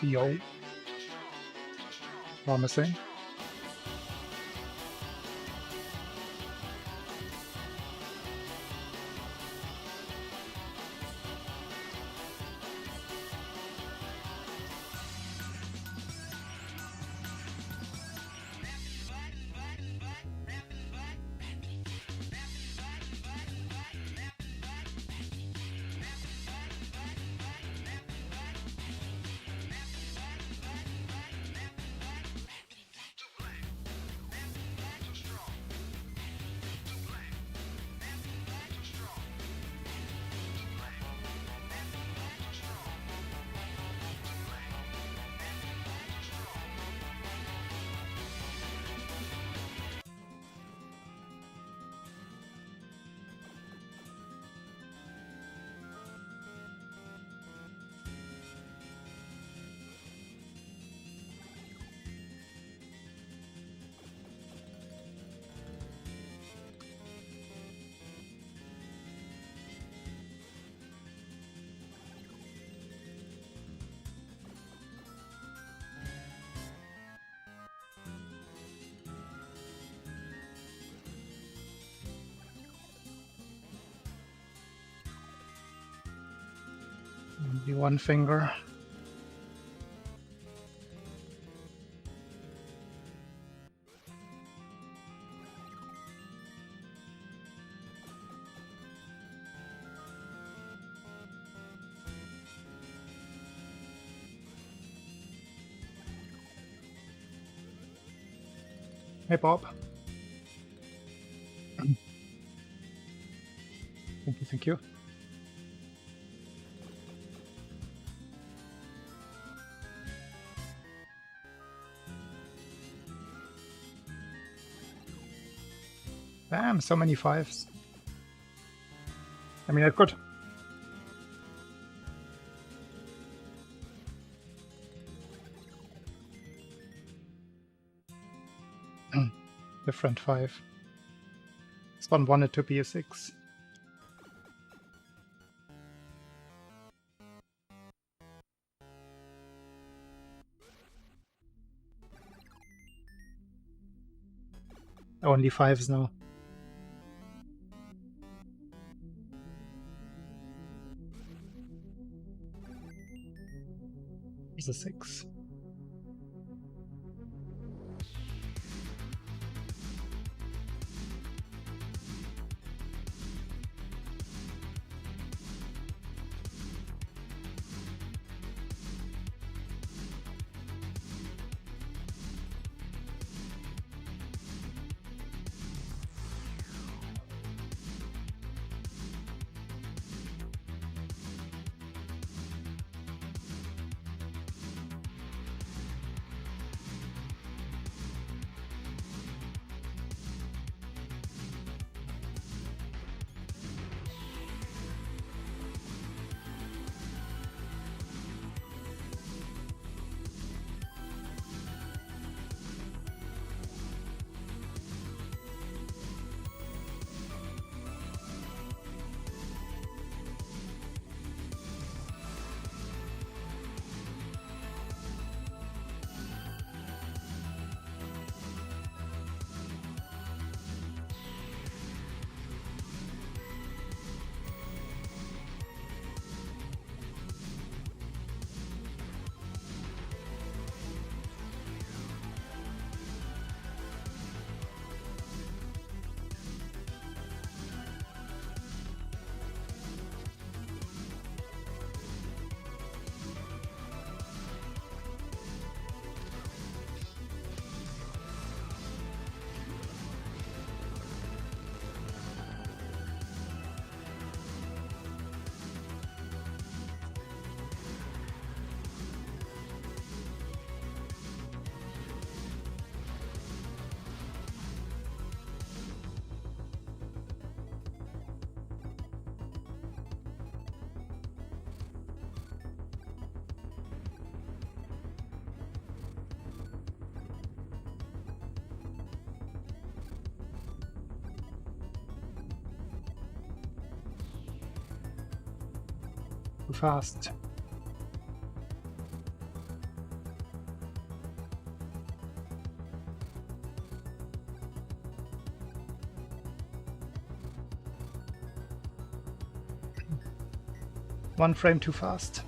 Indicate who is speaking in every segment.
Speaker 1: Yo. Promising. Maybe one finger. Hey, Bob. Thank you, thank you. Damn, so many fives. I mean, I could. Different five. This one wanted to be a 6. Only 5s now. It's a 6. Too fast. One frame too fast.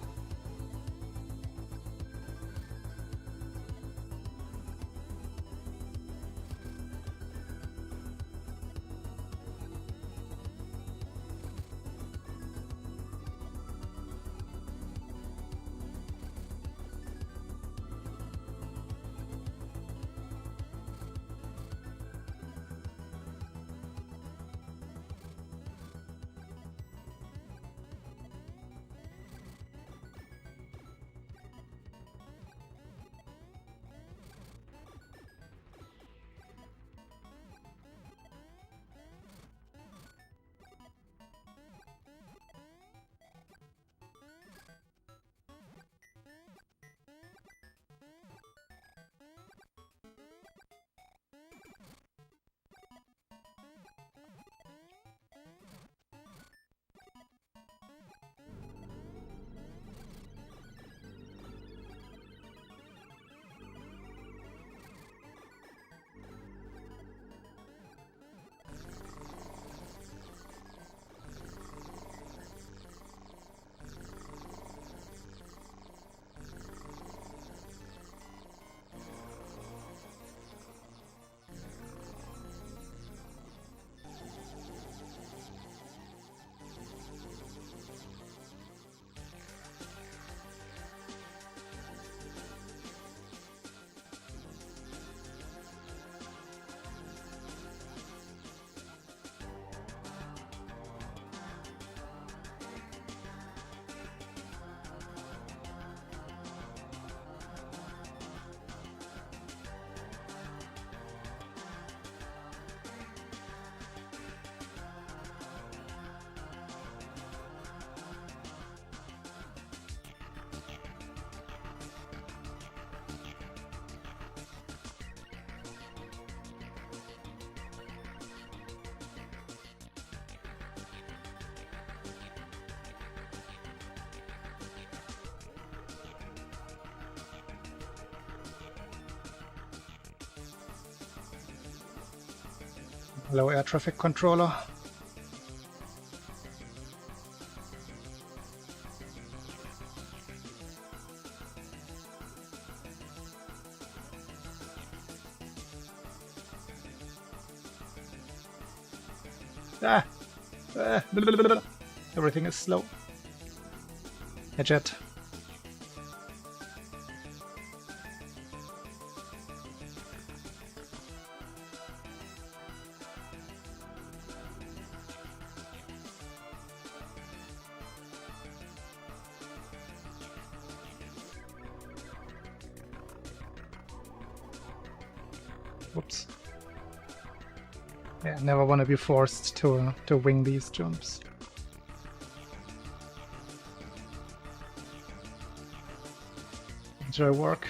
Speaker 1: Low air traffic controller. Ah! Everything is slow. A jet. Whoops. Yeah, never want to be forced to wing these jumps. Enjoy work.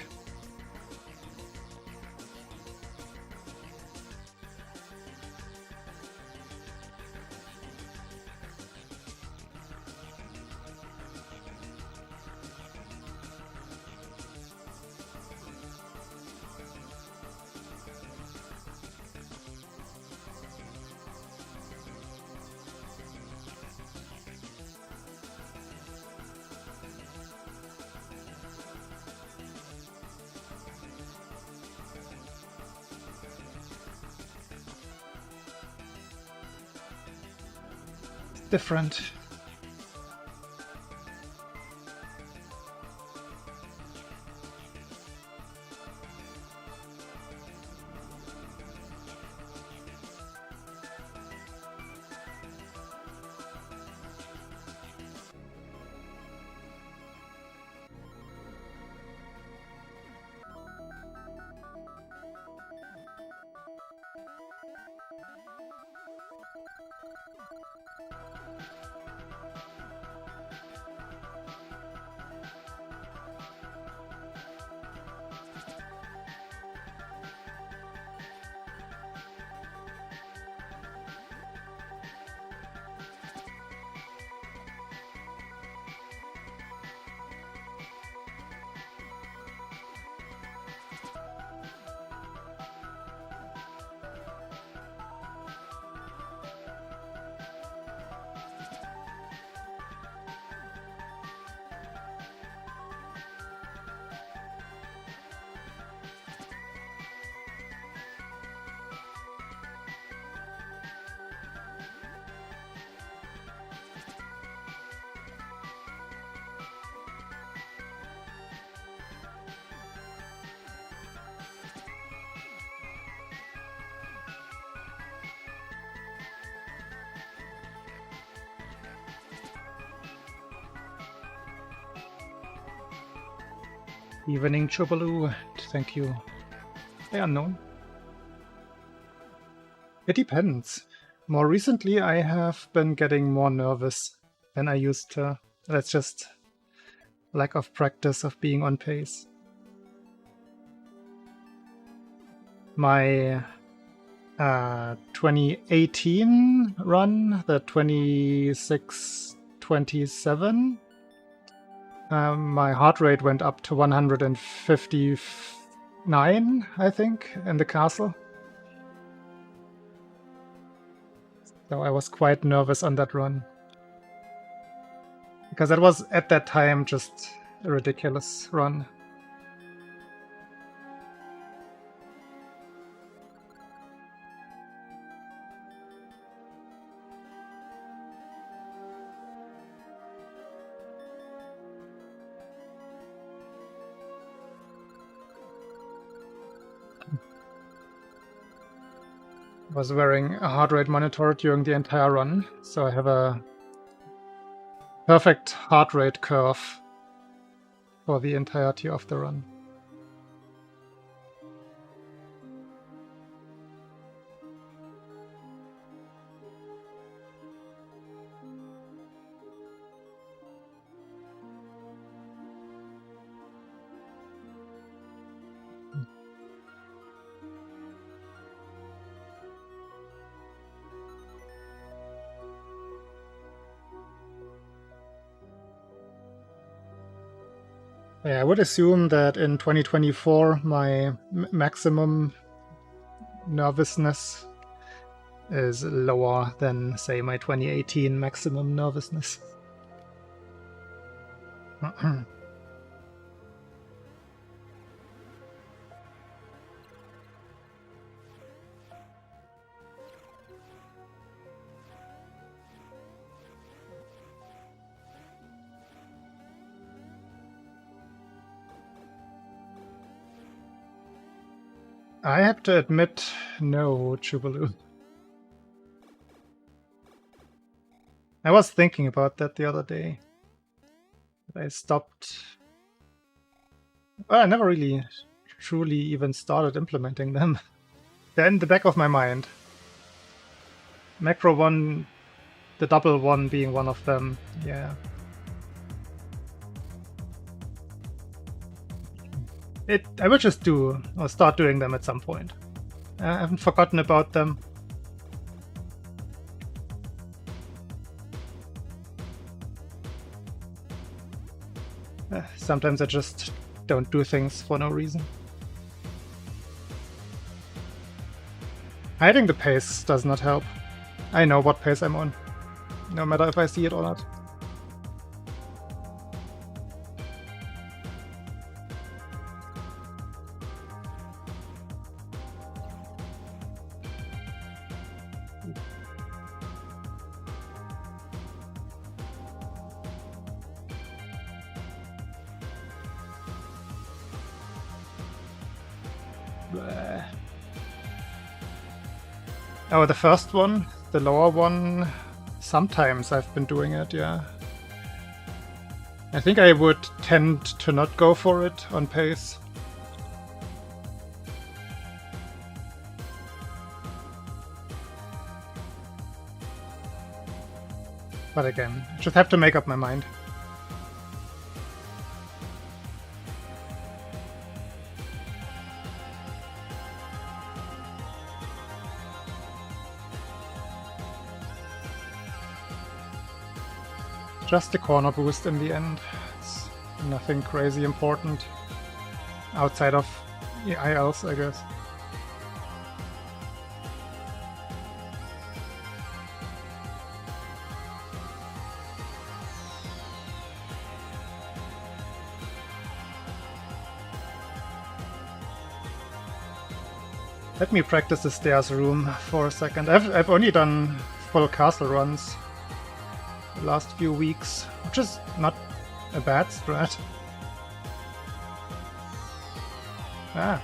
Speaker 1: Different. Evening Chubaloo, thank you. Hey, unknown. It depends. More recently I have been getting more nervous than I used to. That's just lack of practice of being on pace. My 2018 run, the 26-27, my heart rate went up to 159, I think, in the castle. So I was quite nervous on that run. Because that was, at that time, just a ridiculous run. Was wearing a heart rate monitor during the entire run, so I have a perfect heart rate curve for the entirety of the run. Yeah, I would assume that in 2024 my maximum nervousness is lower than, say, my 2018 maximum nervousness. I have to admit, no, Chubaloo. I was thinking about that the other day. I stopped... Well, I never really truly even started implementing them. They're in the back of my mind. Macro 1, the double one being one of them, yeah. I will just do, or start doing them at some point. I haven't forgotten about them. Sometimes I just don't do things for no reason. Hiding the pace does not help. I know what pace I'm on, no matter if I see it or not. Oh, the first one? The lower one? Sometimes I've been doing it, yeah. I think I would tend to not go for it on pace. But again, I just have to make up my mind. Just a corner boost in the end. It's nothing crazy important. Outside of ILs, I guess. Let me practice the stairs room for a second. I've only done full castle runs the last few weeks, which is not a bad strat. Ah.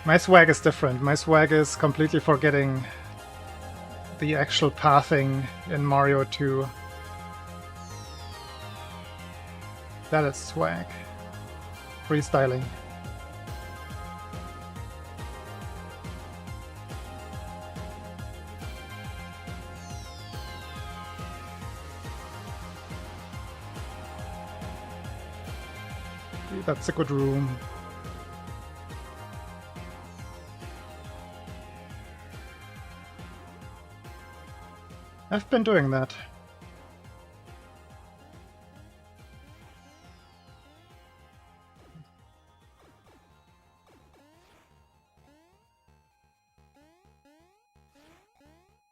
Speaker 1: My swag is different. My swag is completely forgetting the actual pathing in Mario 2. That is swag. Freestyling. That's a good room. I've been doing that.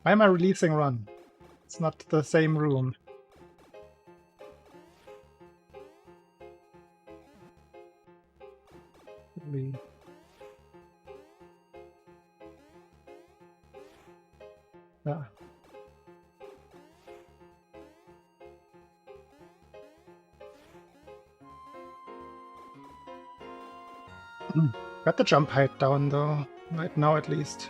Speaker 1: Why am I releasing run? It's not the same room. Yeah. Got the jump height down though, right now at least.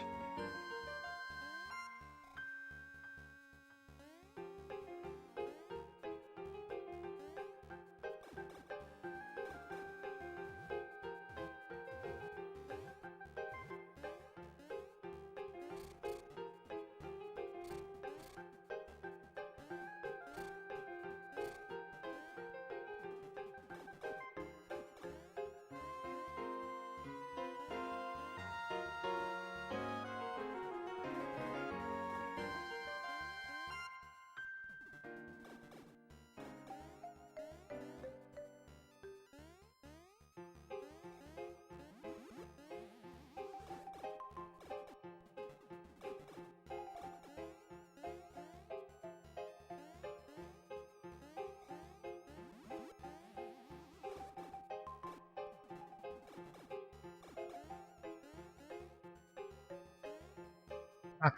Speaker 1: Ah.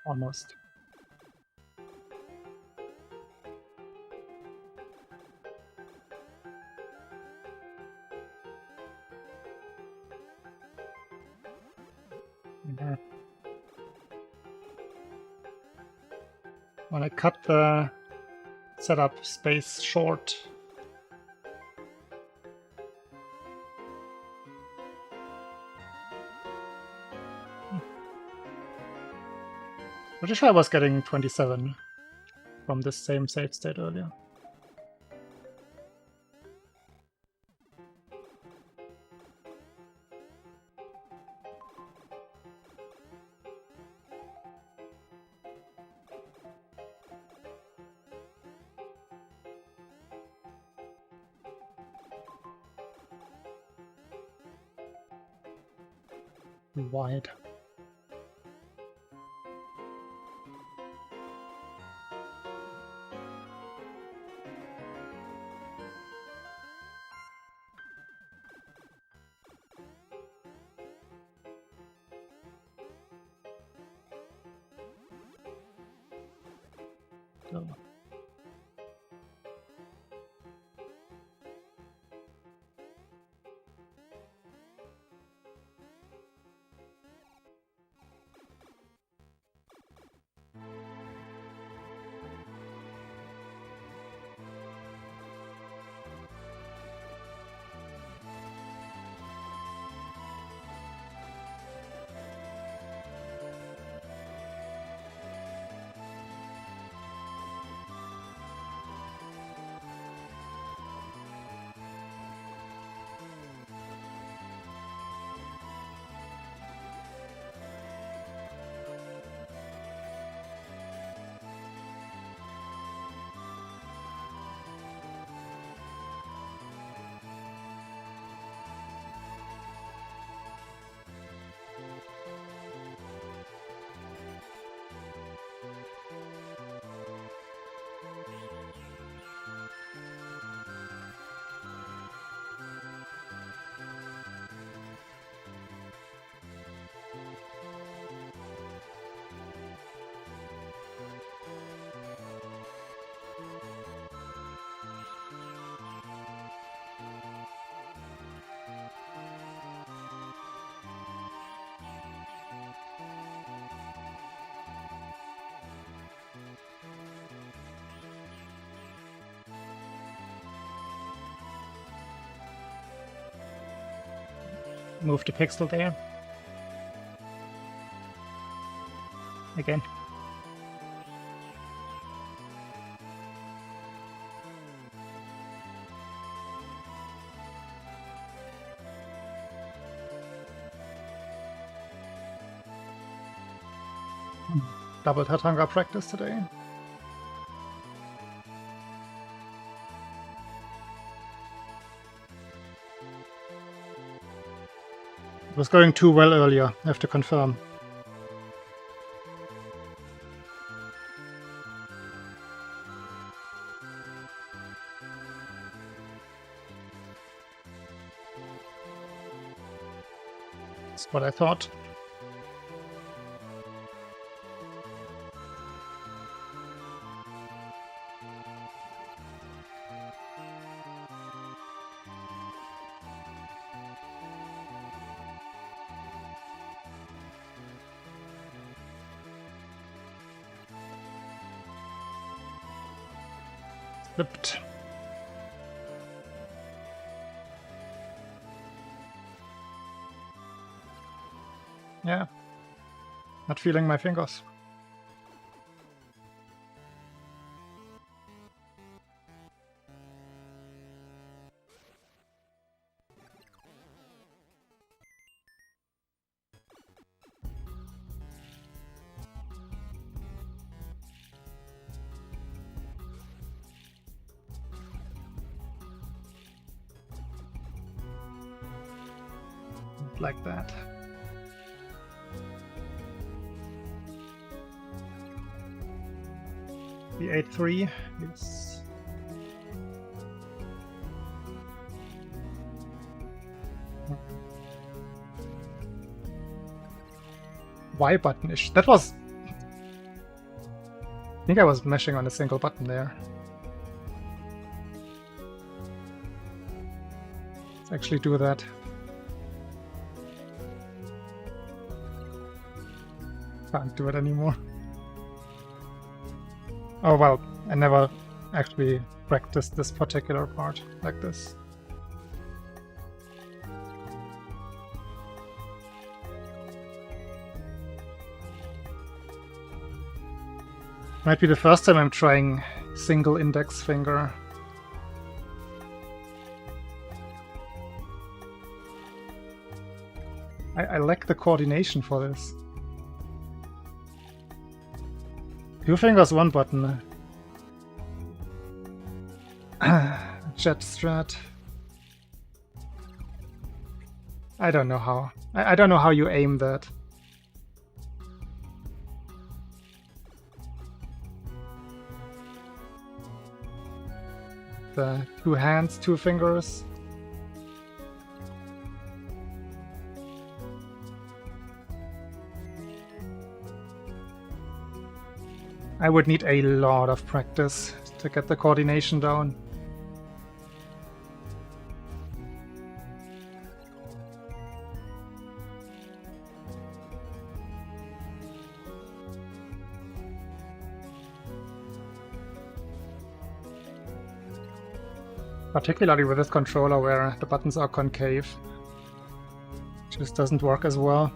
Speaker 1: Almost. Yeah. When I cut the setup space short. Pretty sure I was getting 27 from this same save state earlier. Wide. So. Move the pixel there. Again. Double Tatanga practice today. It was going too well earlier, I have to confirm. That's what I thought. Slipped. Yeah. Not feeling my fingers. Like that. The 8-3 is Y button-ish. That was... I think I was mashing on a single button there. Let's actually do that. Can't do it anymore. Oh well, I never actually practiced this particular part like this. Might be the first time I'm trying single index finger. I lack the coordination for this. Two fingers, one button. Jet strat. I don't know how. I don't know how you aim that. The two hands, two fingers. I would need a lot of practice to get the coordination down. Particularly with this controller where the buttons are concave. It just doesn't work as well.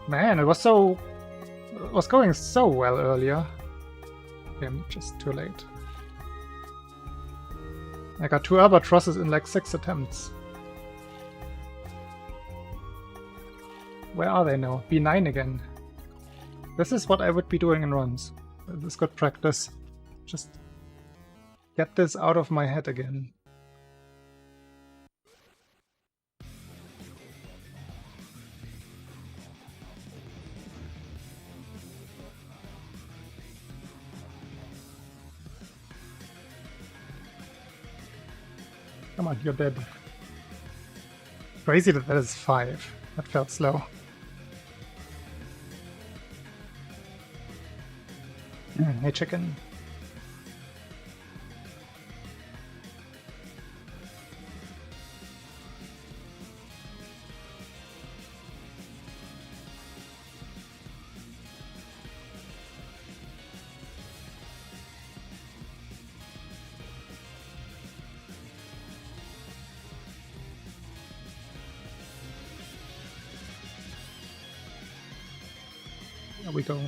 Speaker 1: Man, it was going so well earlier. Okay, I'm just too late. I got 2 albatrosses in like 6 attempts. Where are they now? B9 again. This is what I would be doing in runs. This is good practice. Just get this out of my head again. Come on, you're dead. Crazy that that is 5. That felt slow. Hey, chicken. There we go.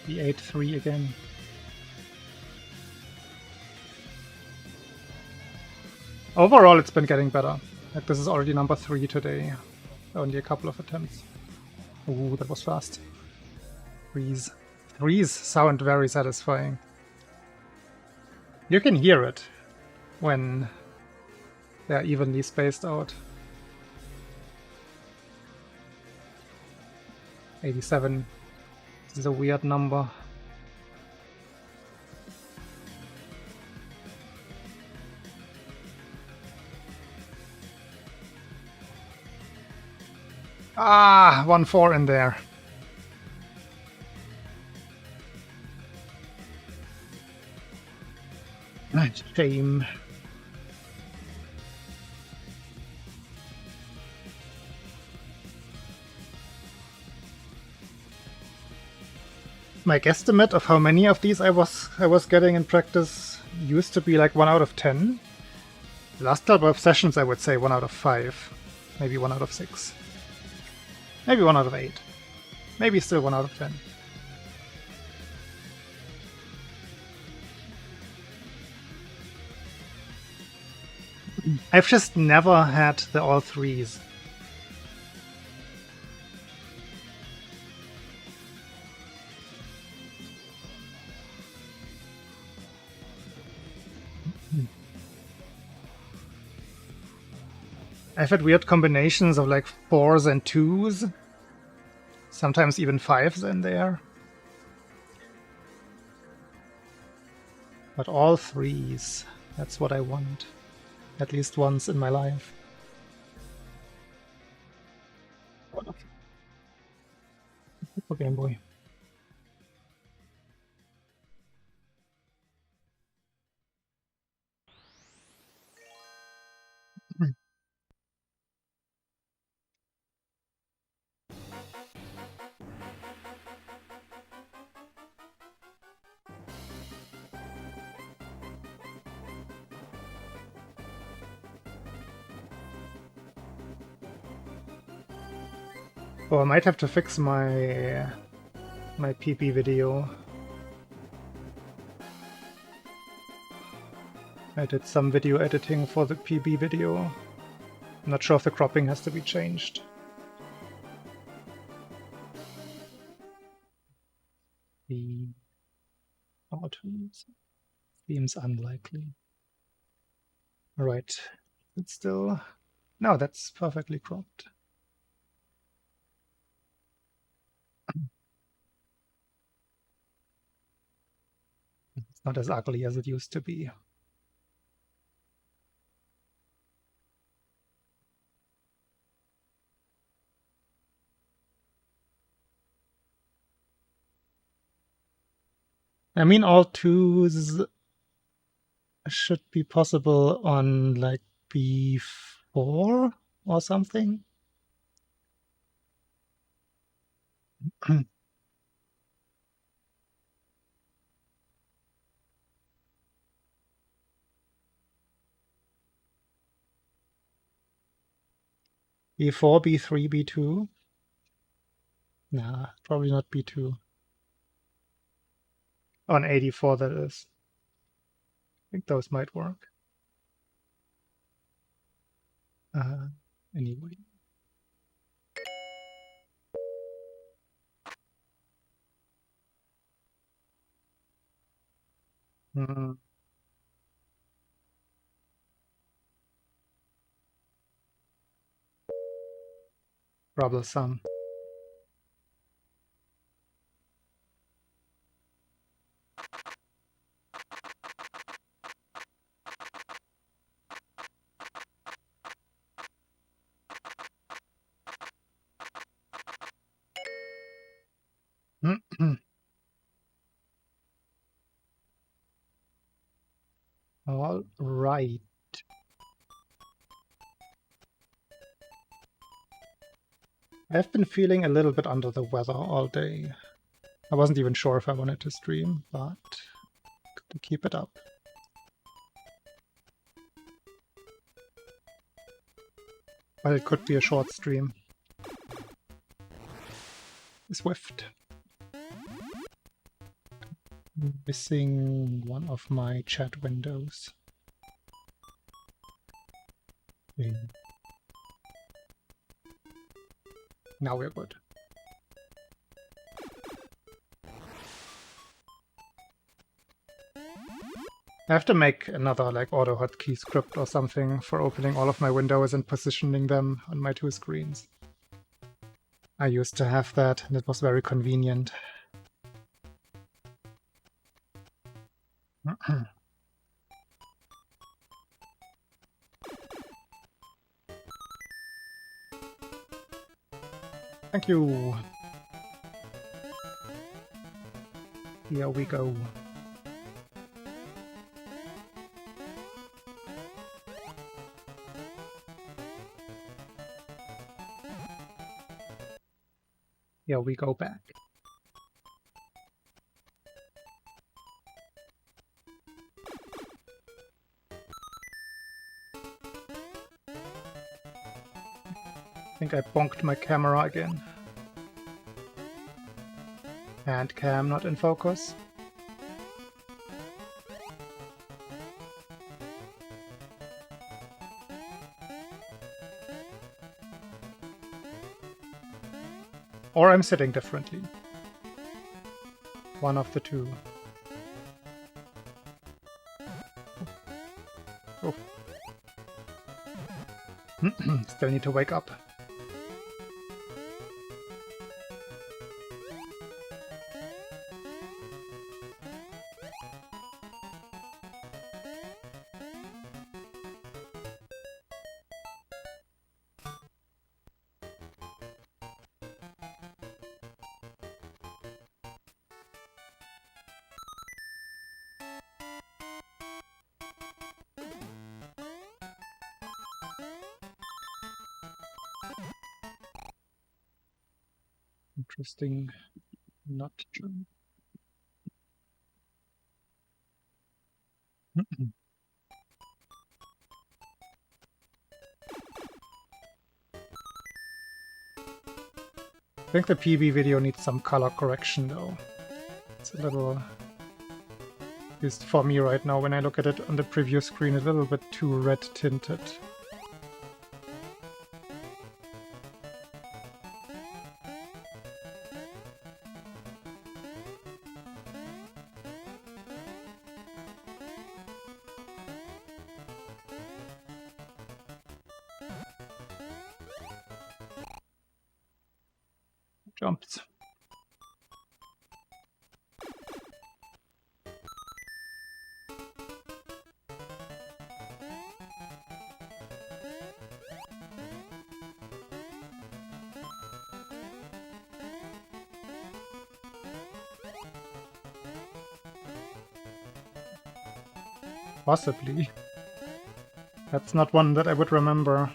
Speaker 1: The 8-3 again. Overall, it's been getting better. Like, this is already number 3 today. Only a couple of attempts. Ooh, that was fast. Threes. Threes sound very satisfying. You can hear it when they're evenly spaced out. 87. This is a weird number. Ah, 1-4 in there. Shame. My guesstimate of how many of these I was getting in practice used to be like 1 out of 10. The last couple of sessions I would say 1 out of 5. Maybe 1 out of 6. Maybe 1 out of 8. Maybe still 1 out of 10. I've just never had the all threes. I've had weird combinations of like 4s and 2s. Sometimes even 5s in there. But all 3s. That's what I want. At least once in my life. For Game Boy. Oh, I might have to fix my PP video. I did some video editing for the PB video. I'm not sure if the cropping has to be changed. The autos seems unlikely. Alright, it's still... No, that's perfectly cropped. It's not as ugly as it used to be. I mean, all 2s should be possible on like B4 or something. B4, B3, B2. Nah, probably not B2. On 84, that is. I think those might work. Anyway. Troublesome. All right. I've been feeling a little bit under the weather all day. I wasn't even sure if I wanted to stream, but to keep it up. But it could be a short stream. Swift. Missing one of my chat windows. Now we're good. I have to make another like auto hotkey script or something for opening all of my windows and positioning them on my two screens. I used to have that and it was very convenient. Thank you. Here we go. Here we go back. I think I bonked my camera again. Hand cam not in focus. Or I'm sitting differently. One of the two. Oh. Still need to wake up. Interesting not jump. I think the PB video needs some color correction though. It's a little, at least for me right now when I look at it on the preview screen, a little bit too red tinted. Jumps. Possibly. That's not one that I would remember.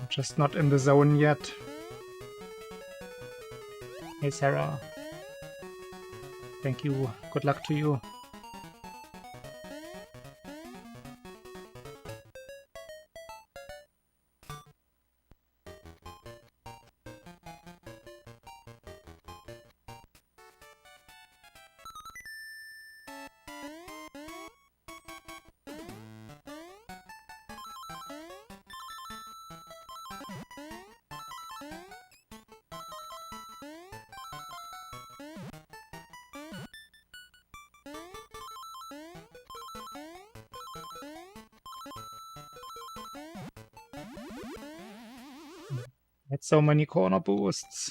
Speaker 1: Just not in the zone yet. Hey Sarah. Thank you. Good luck to you. Had so many corner boosts.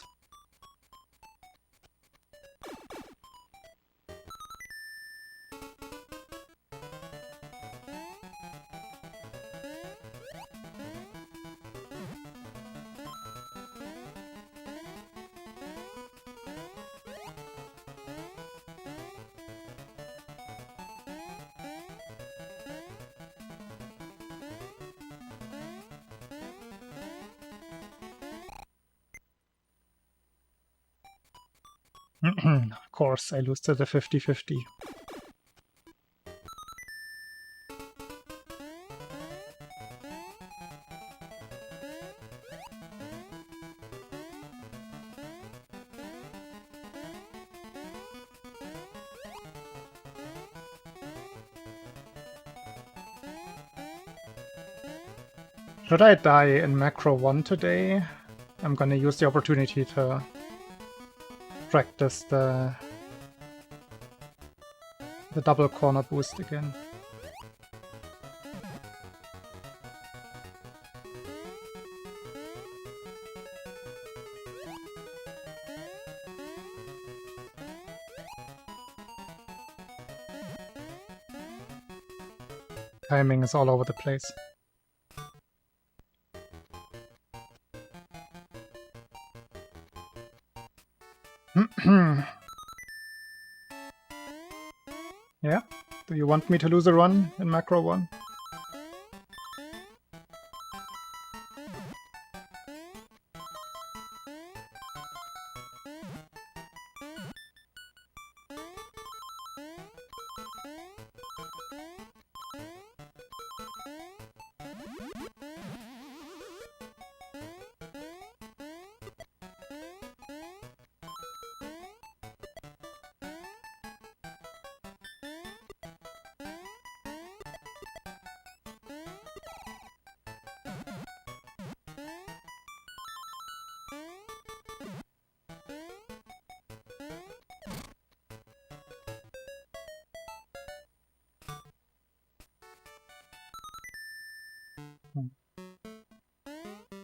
Speaker 1: Of course, I lose to the 50-50. Should I die in Macro 1 today? I'm gonna use the opportunity to practice the double corner boost again. Timing is all over the place. Yeah? Do you want me to lose a run in Macro 1?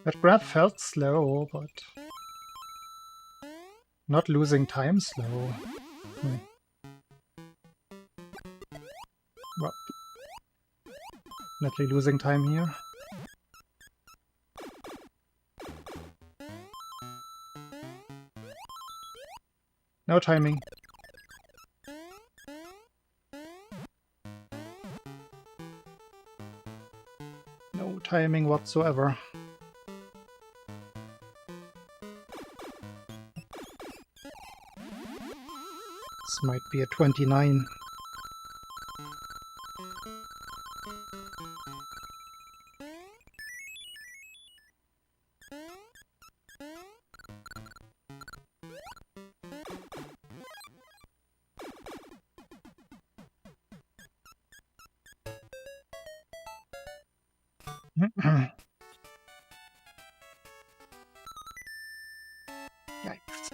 Speaker 1: That grab felt slow, but not losing time slow. Well, definitely losing time here. No timing. No timing whatsoever. This might be a 29. Yikes.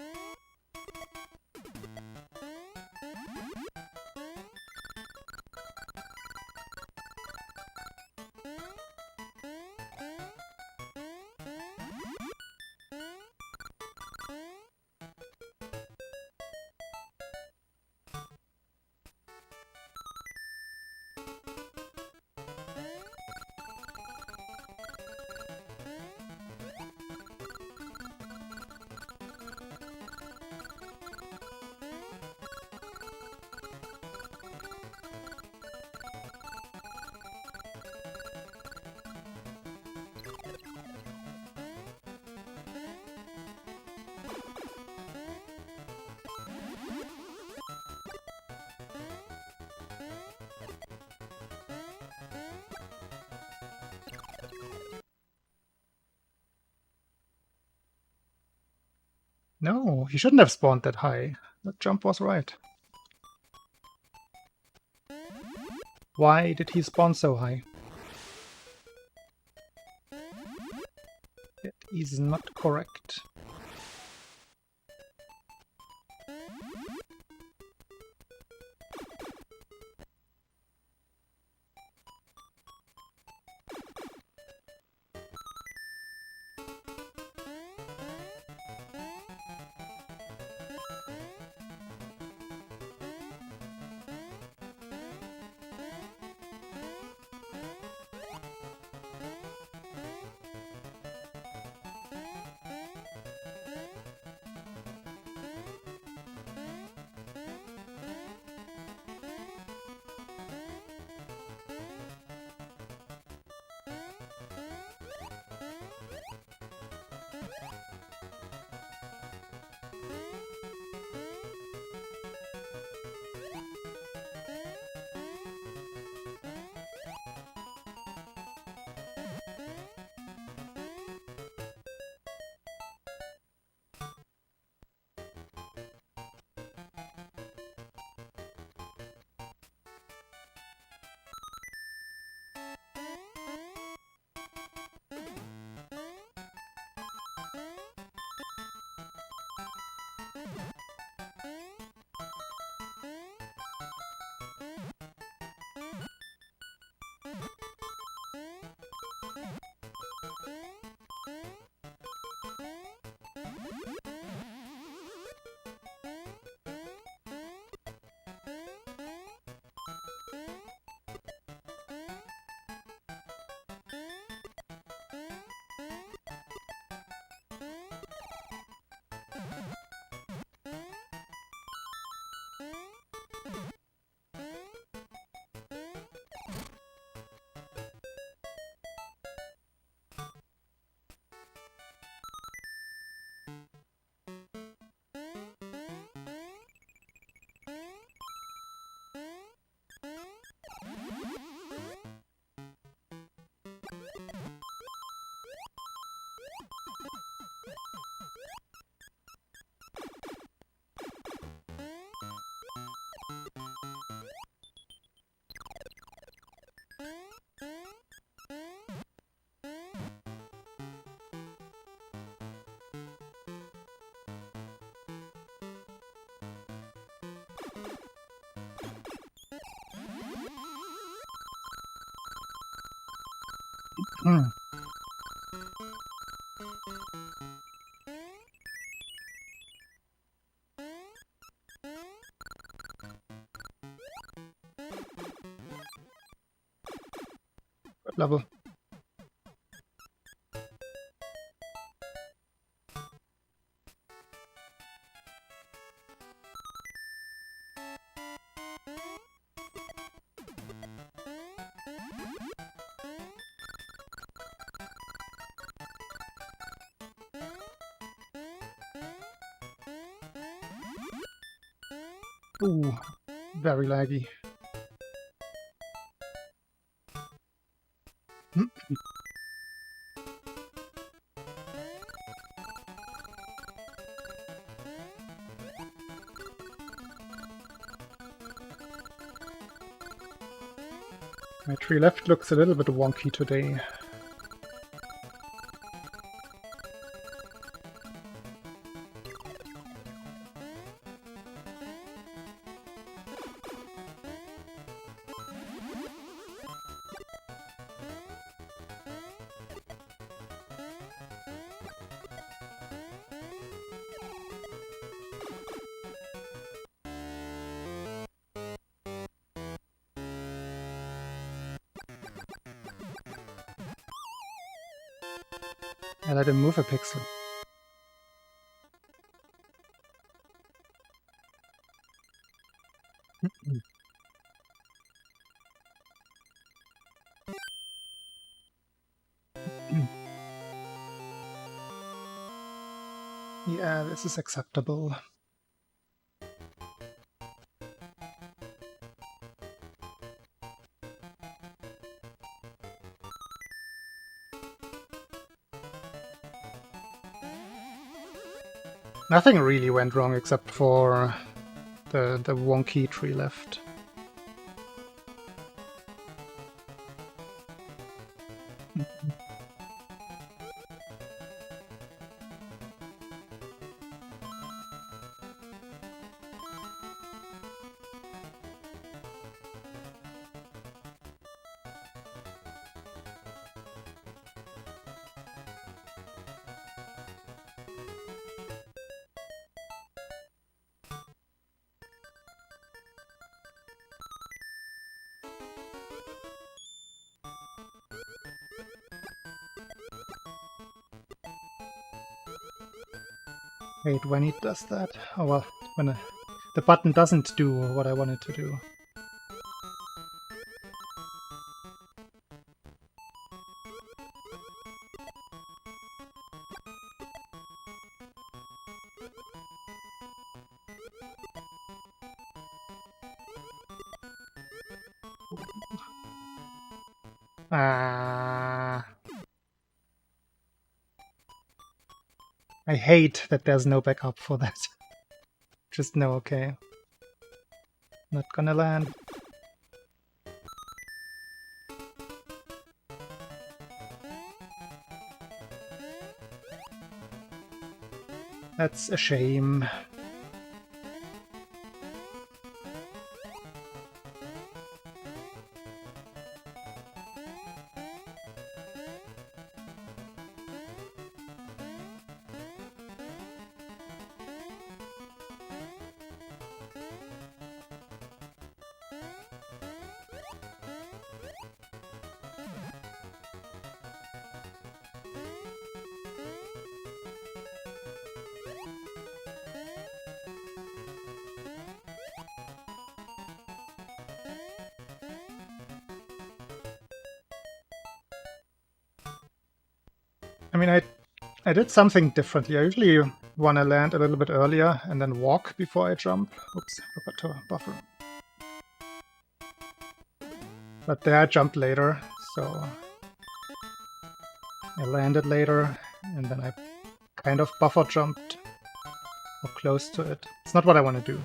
Speaker 1: No, he shouldn't have spawned that high. That jump was right. Why did he spawn so high? That is not correct. Hmm. Good level. Ooh, very laggy. My tree left looks a little bit wonky today. I let him move a pixel. Yeah, this is acceptable. Nothing really went wrong except for the wonky tree left. Wait, when it does that? Oh well, when the button doesn't do what I want it to do. Ah. I hate that there's no backup for that. Just no, okay. Not gonna land. That's a shame. I mean, I did something differently. I usually want to land a little bit earlier and then walk before I jump. Oops, forgot to buffer. But there I jumped later, so I landed later, and then I kind of buffer jumped, or close to it. It's not what I want to do.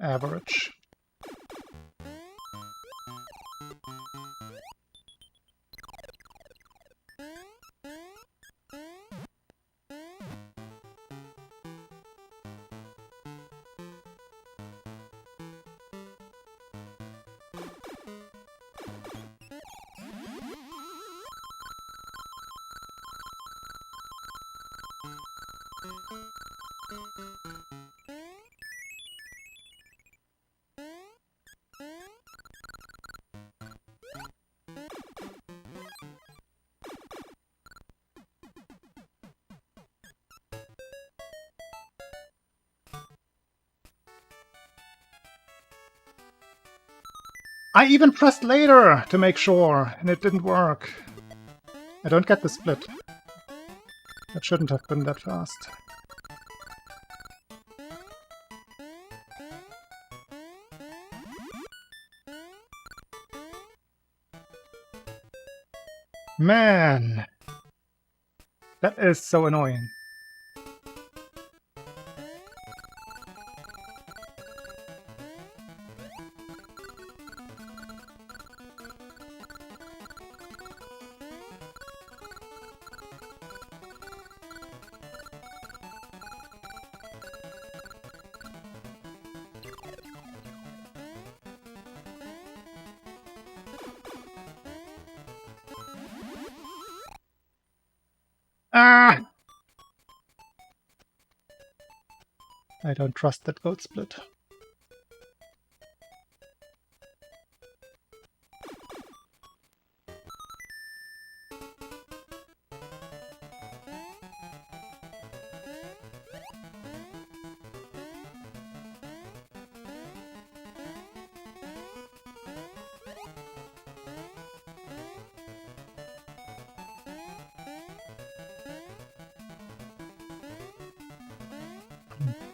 Speaker 1: Average. I even pressed later to make sure, and it didn't work. I don't get the split. That shouldn't have been that fast. Man! That is so annoying. Ah! I don't trust that goat split.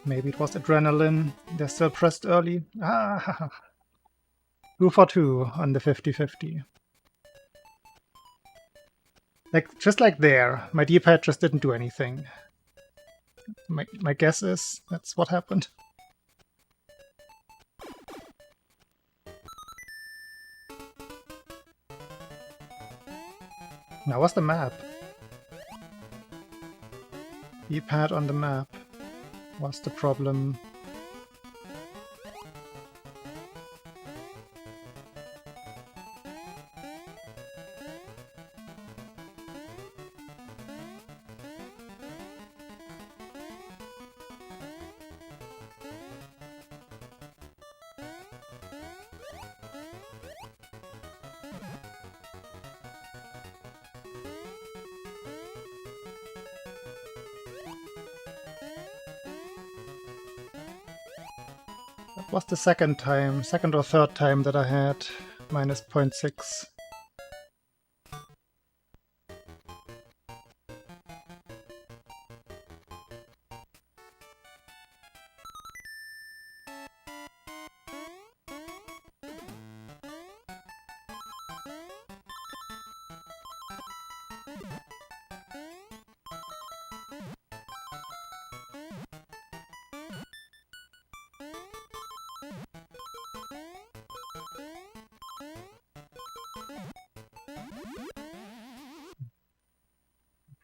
Speaker 1: Maybe it was adrenaline. They're still pressed early. Ah! 2 for 2 on the 50-50. Like, just like there, my D-pad just didn't do anything. My guess is that's what happened. Now what's the map? D-pad on the map. What's the problem? That was the second or third time that I had minus 0.6.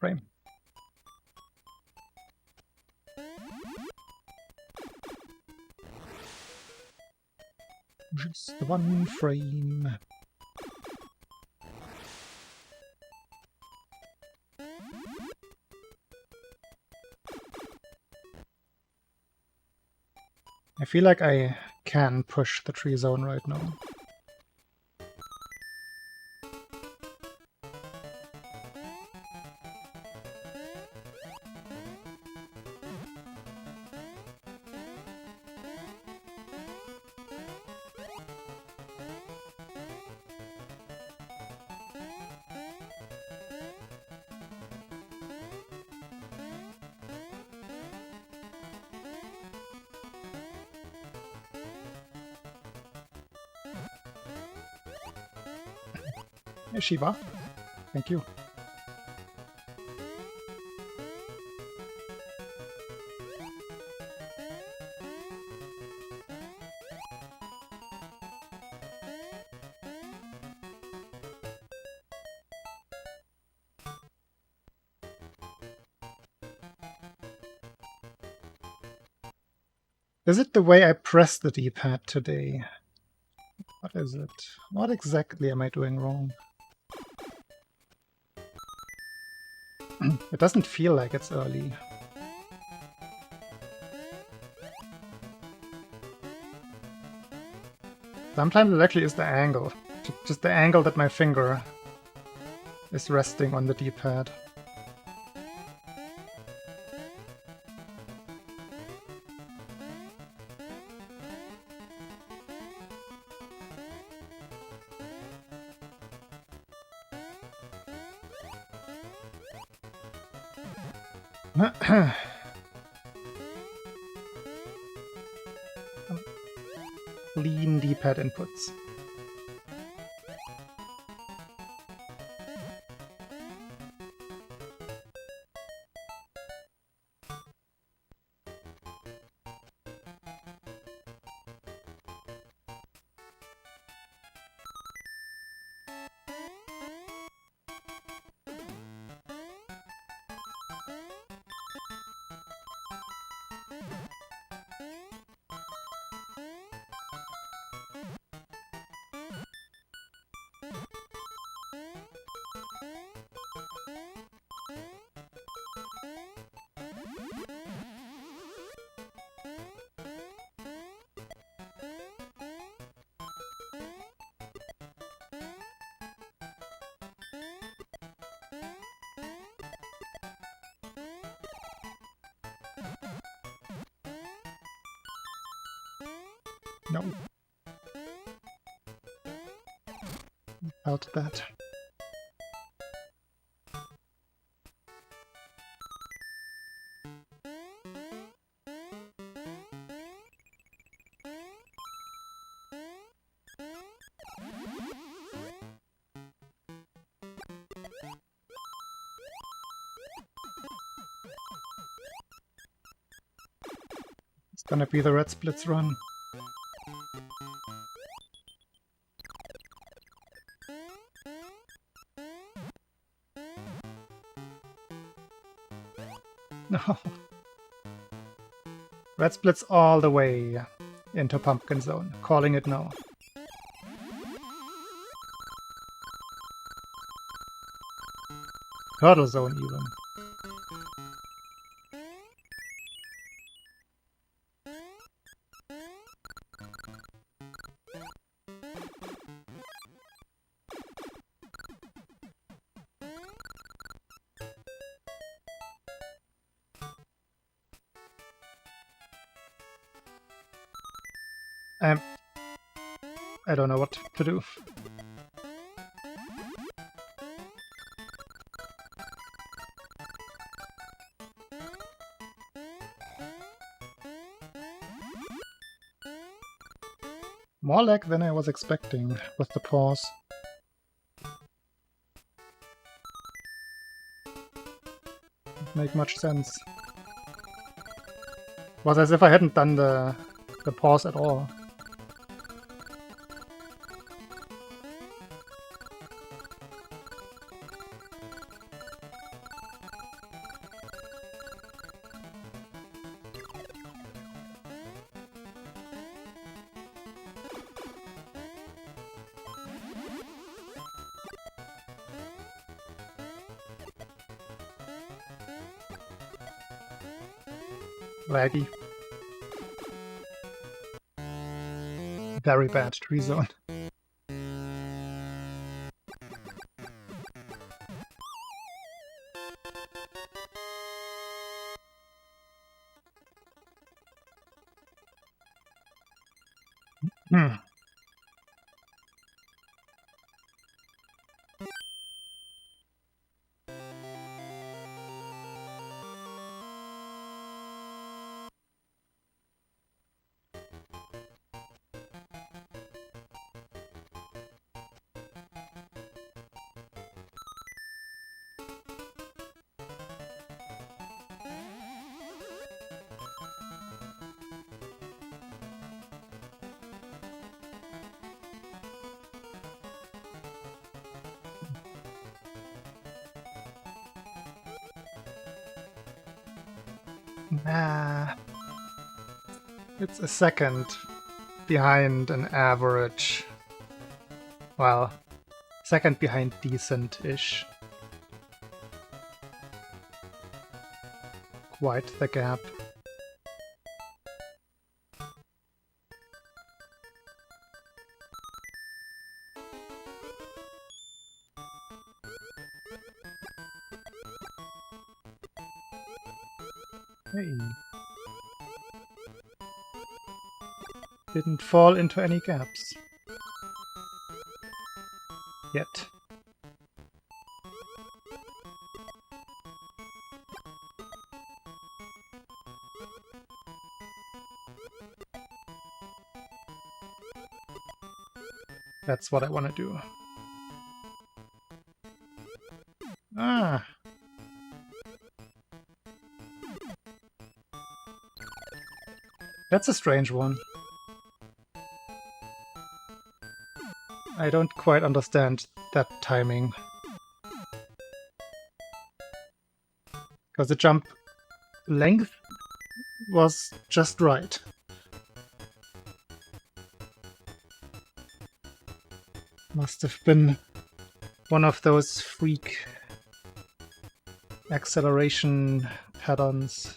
Speaker 1: frame. Just the one frame. I feel like I can push the tree zone right now. Hey, Shiva. Thank you. Is it the way I press the D-pad today? What is it? What exactly am I doing wrong? It doesn't feel like it's early. Sometimes it actually is the angle. Just the angle that my finger is resting on the D-pad. Clean D-pad inputs. No. Felt that. It's gonna be the red splits run. No. Red splits all the way into Pumpkin Zone. Calling it now. Turtle Zone even. I don't know what to do. More lag than I was expecting with the pause. Doesn't make much sense. It was as if I hadn't done the pause at all. Laggy. Very bad tree zone. Hmm. Nah. It's a second behind an average. Well, second behind decent-ish. Quite the gap. Hey. Didn't fall into any gaps. Yet. That's what I want to do. Ah! That's a strange one. I don't quite understand that timing. Because the jump length was just right. Must have been one of those freak acceleration patterns,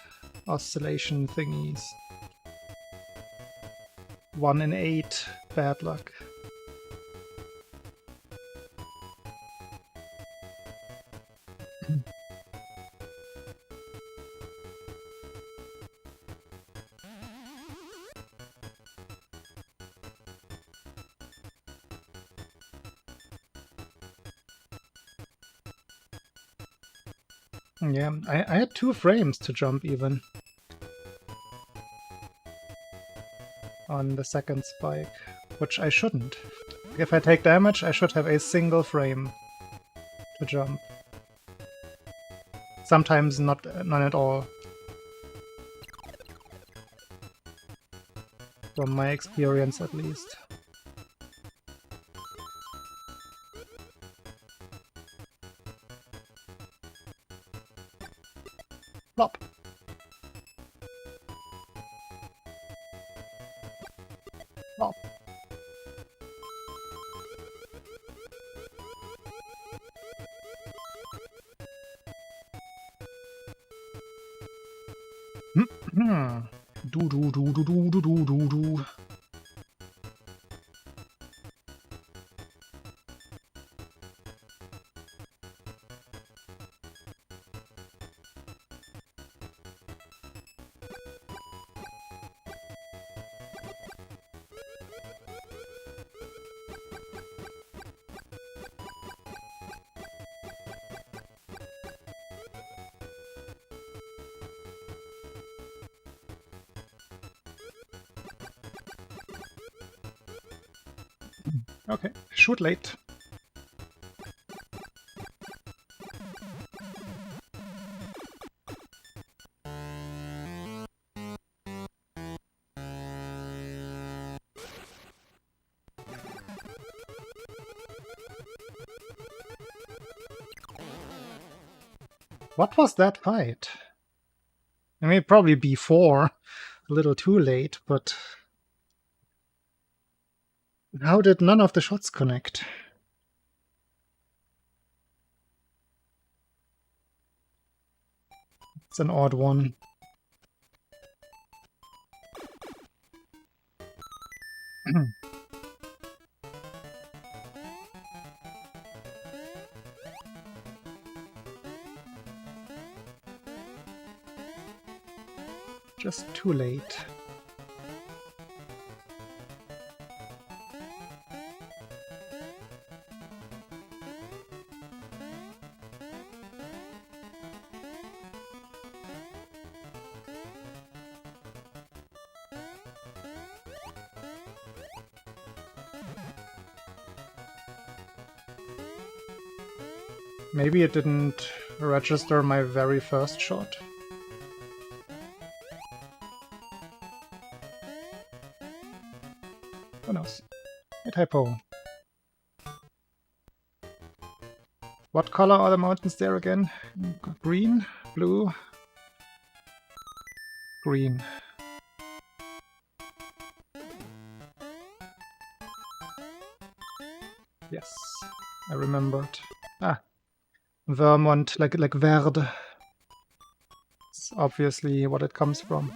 Speaker 1: oscillation thingies. 1 in 8, bad luck. Yeah, I had 2 frames to jump even. On the second spike, which I shouldn't. If I take damage, I should have a single frame to jump. Sometimes none at all. From my experience, at least. Plop! Plop! Do do do do do do do do do. Okay, shoot late. What was that fight? I mean, probably before, a little too late, but how did none of the shots connect? It's an odd one. Just too late. Maybe it didn't register my very first shot. Who knows? A typo. What color are the mountains there again? Green? Blue? Green. Yes, I remembered. Ah, Vermont, like verde. It's obviously what it comes from.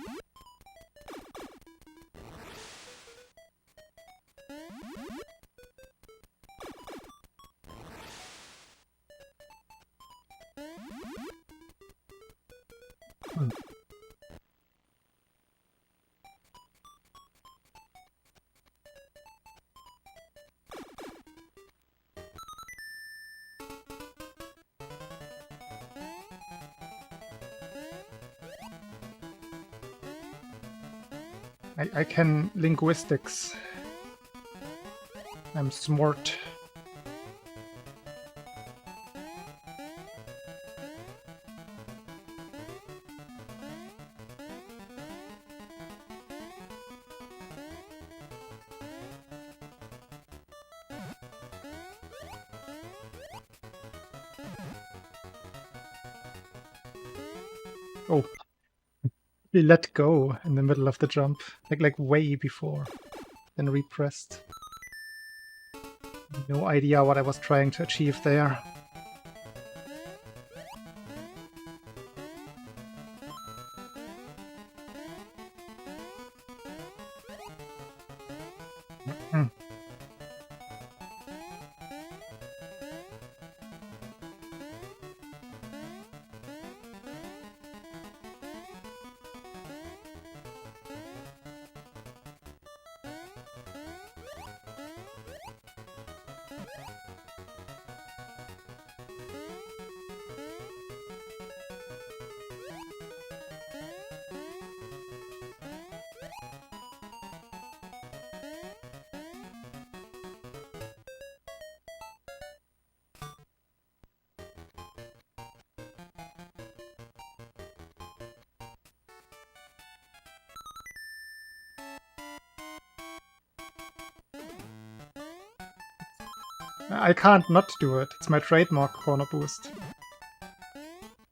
Speaker 1: I can linguistics. I'm smart. Oh. We let go in the middle of the jump, like way before, then repressed. No idea what I was trying to achieve there. I can't not do it. It's my trademark corner boost.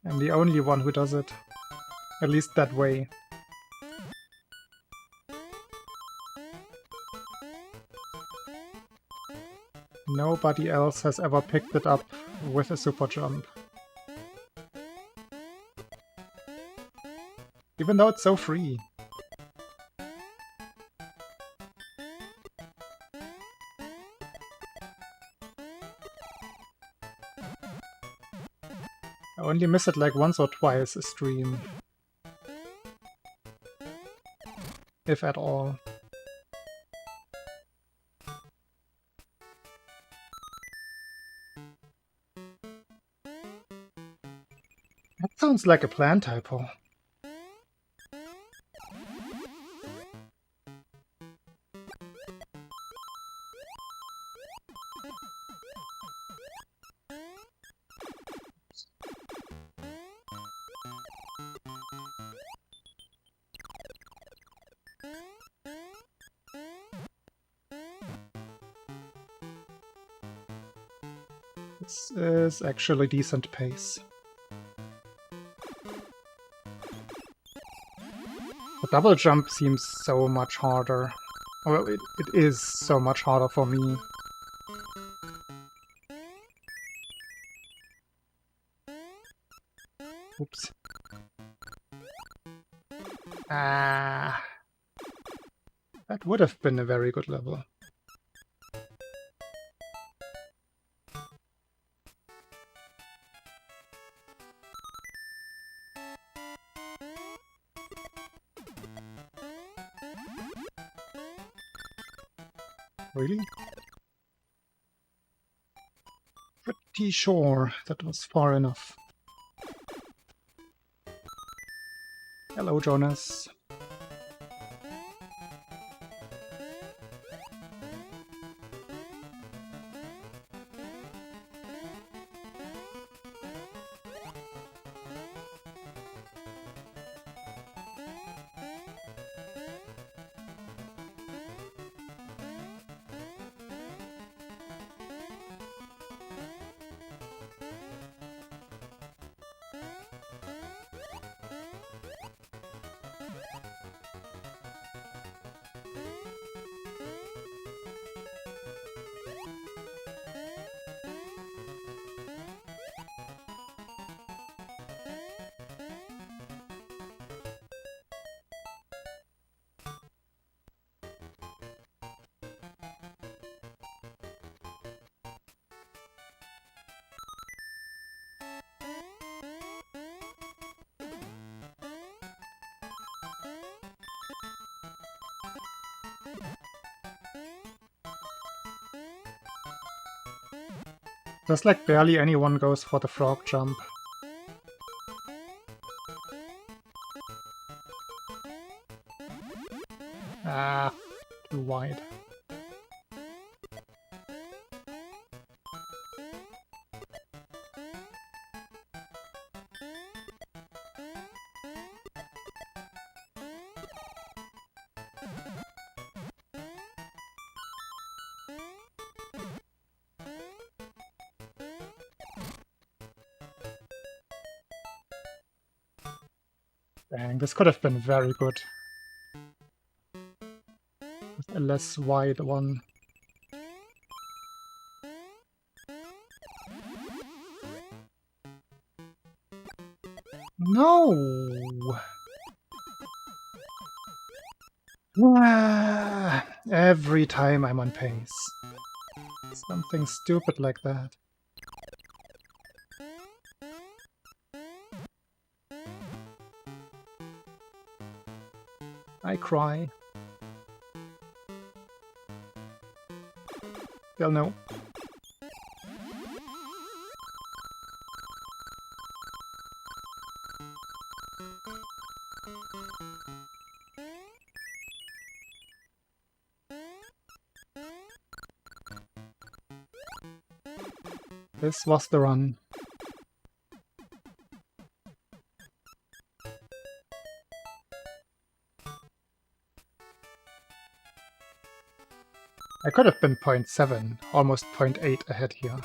Speaker 1: I'm the only one who does it. At least that way. Nobody else has ever picked it up with a super jump. Even though it's so free. I only miss it like once or twice a stream. If at all. That sounds like a plan typo. This is actually decent pace. The double jump seems so much harder. Well, it is so much harder for me. Oops. Ah. That would have been a very good level. Really? Pretty sure that was far enough. Hello, Jonas. There's like barely anyone goes for the frog jump. Ah, too wide. Dang, this could have been very good. With a less wide one. No! Ah, every time I'm on pace. Something stupid like that. I cry. Still no. This was the run. I could have been 0.7, almost 0.8 ahead here.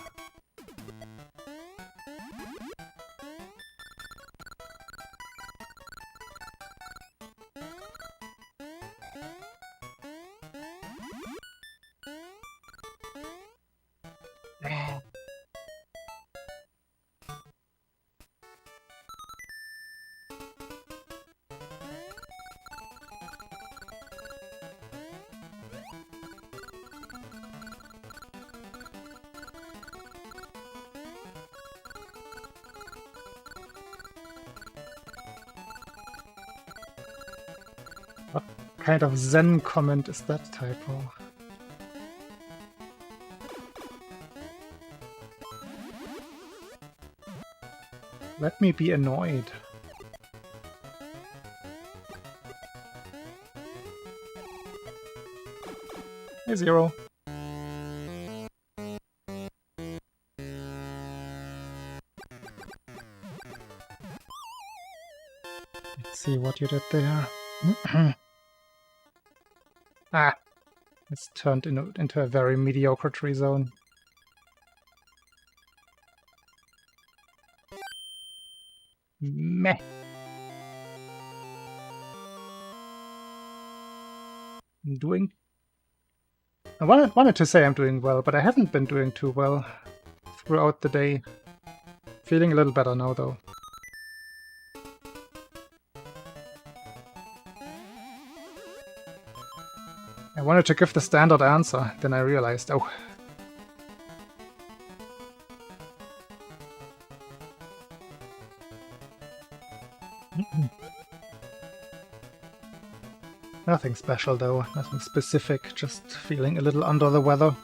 Speaker 1: What kind of Zen comment is that typo? Let me be annoyed. Hey, Zero. Let's see what you did there. Ah! It's turned into a very mediocre tree zone. Meh. I'm doing... I wanted to say I'm doing well, but I haven't been doing too well throughout the day. Feeling a little better now, though. I wanted to give the standard answer, then I realized, oh. Nothing special though, nothing specific, just feeling a little under the weather.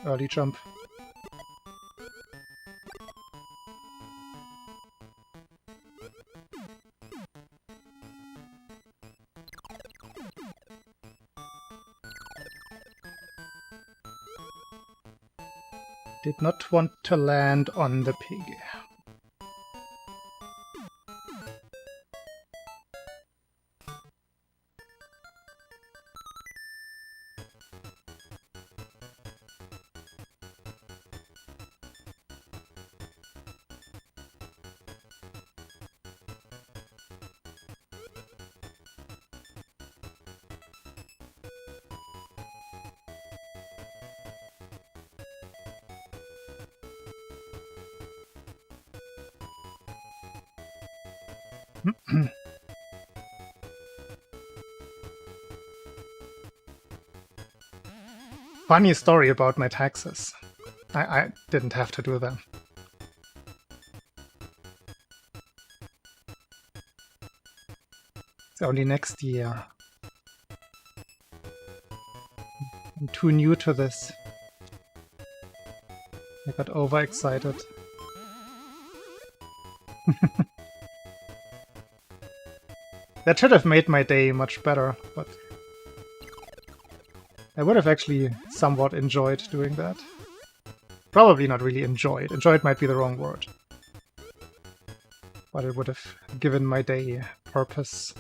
Speaker 1: Early jump. Did not want to land on the pig. Funny story about my taxes. I didn't have to do them. It's only next year. I'm too new to this. I got overexcited. That should have made my day much better, but I would have actually somewhat enjoyed doing that. Probably not really enjoyed. Enjoyed might be the wrong word. But it would have given my day purpose.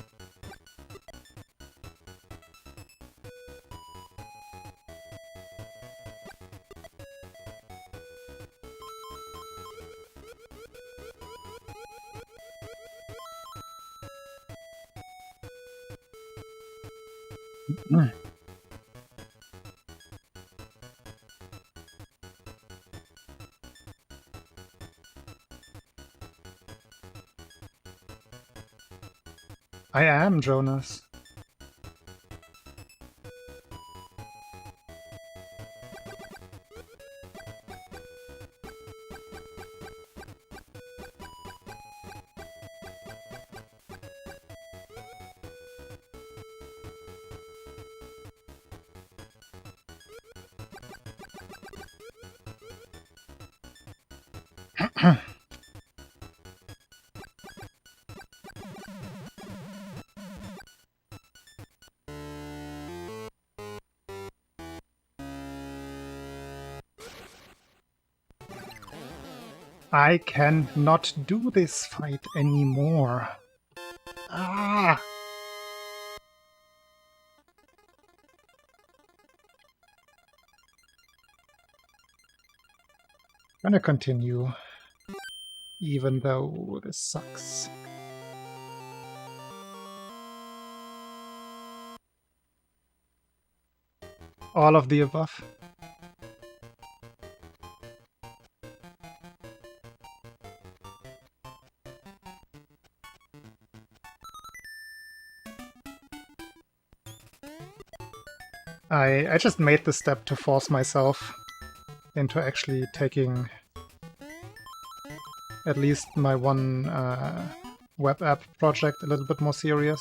Speaker 1: I am Jonas. I cannot do this fight anymore. Ah! Gonna continue, even though this sucks. All of the above. I just made the step to force myself into actually taking at least my one web app project a little bit more serious.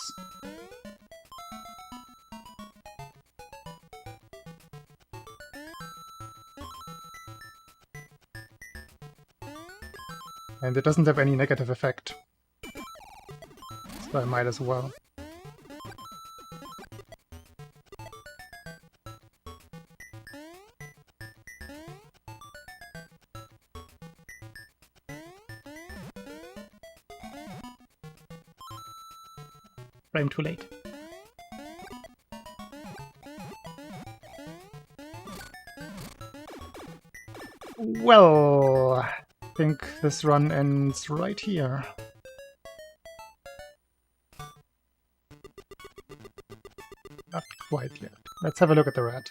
Speaker 1: And it doesn't have any negative effect, so I might as well. I'm too late. Well, I think this run ends right here. Not quite yet. Let's have a look at the red.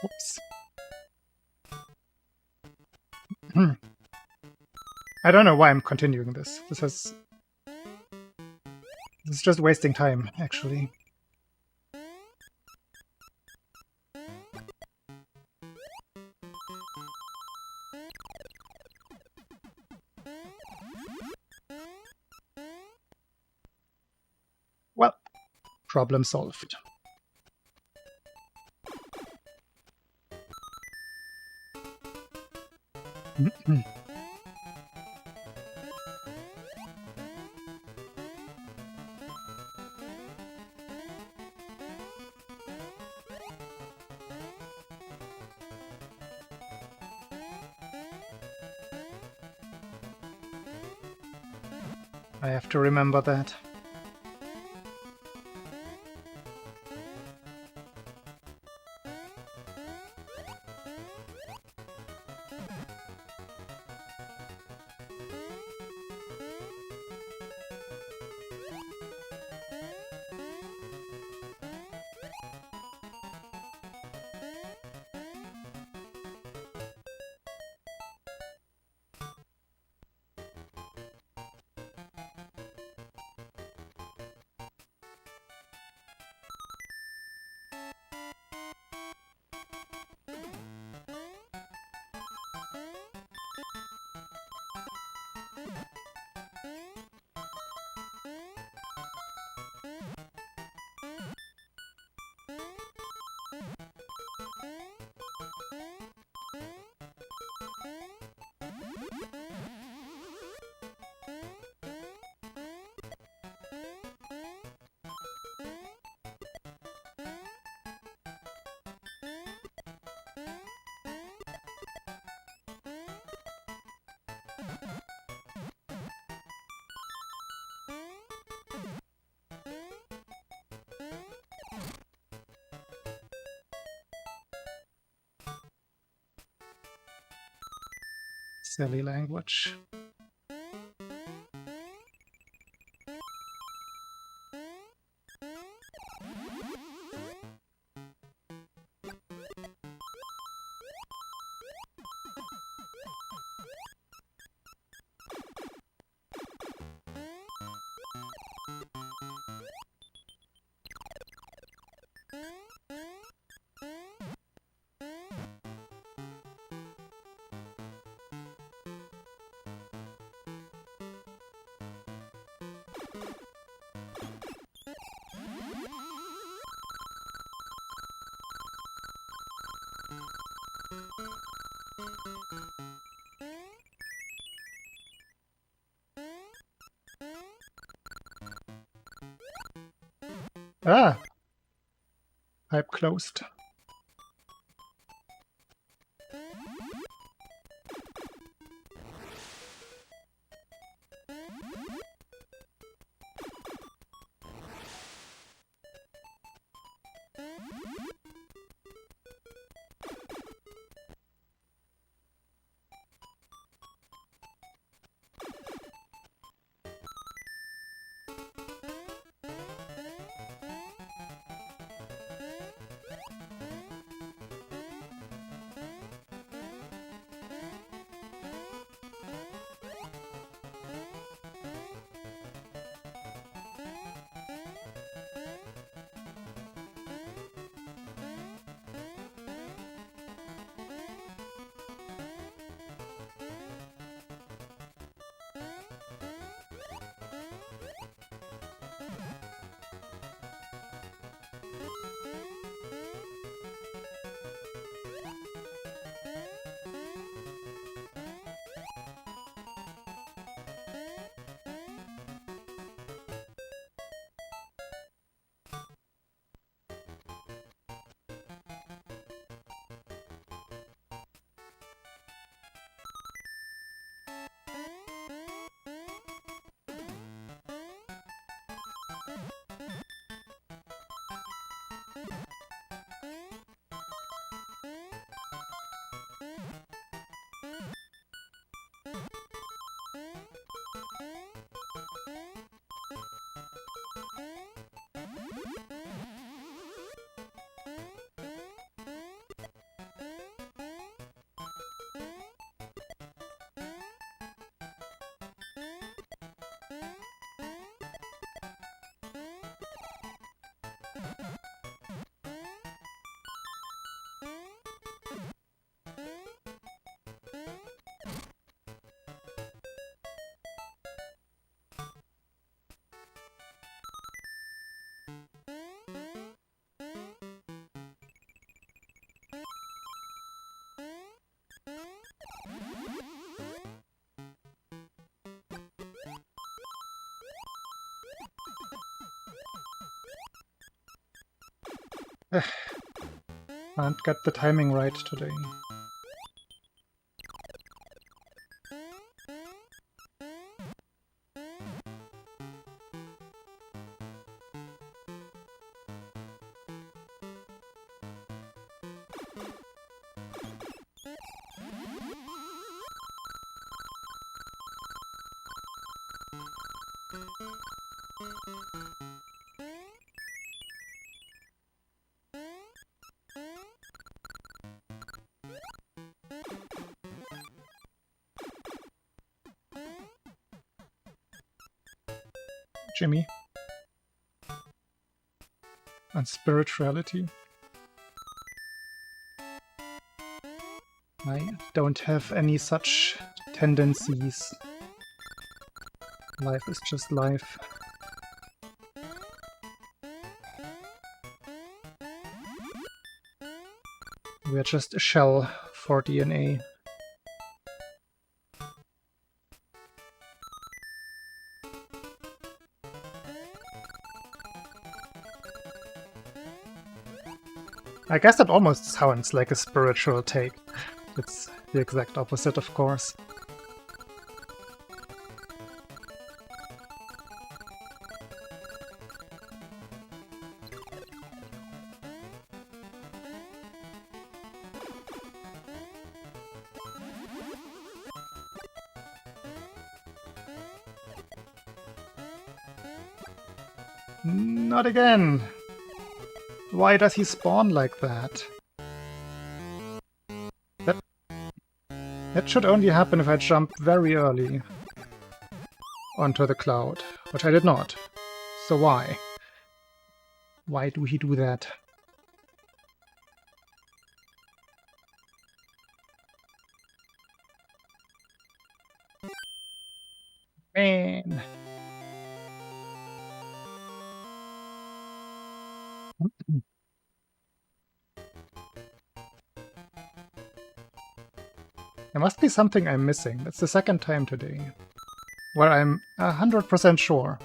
Speaker 1: Oops. I don't know why I'm continuing this. This is just wasting time, actually. Well, problem solved. I have to remember that. Silly language. Ah! Pipe closed. Can't get the timing right today. Jimmy. And spirituality. I don't have any such tendencies. Life is just life. We're just a shell for DNA. I guess that almost sounds like a spiritual take. It's the exact opposite, of course. Not again! Why does he spawn like that? That should only happen if I jump very early onto the cloud, which I did not. So why? Why do he do that? Man! There must be something I'm missing. It's the second time today where I'm 100% sure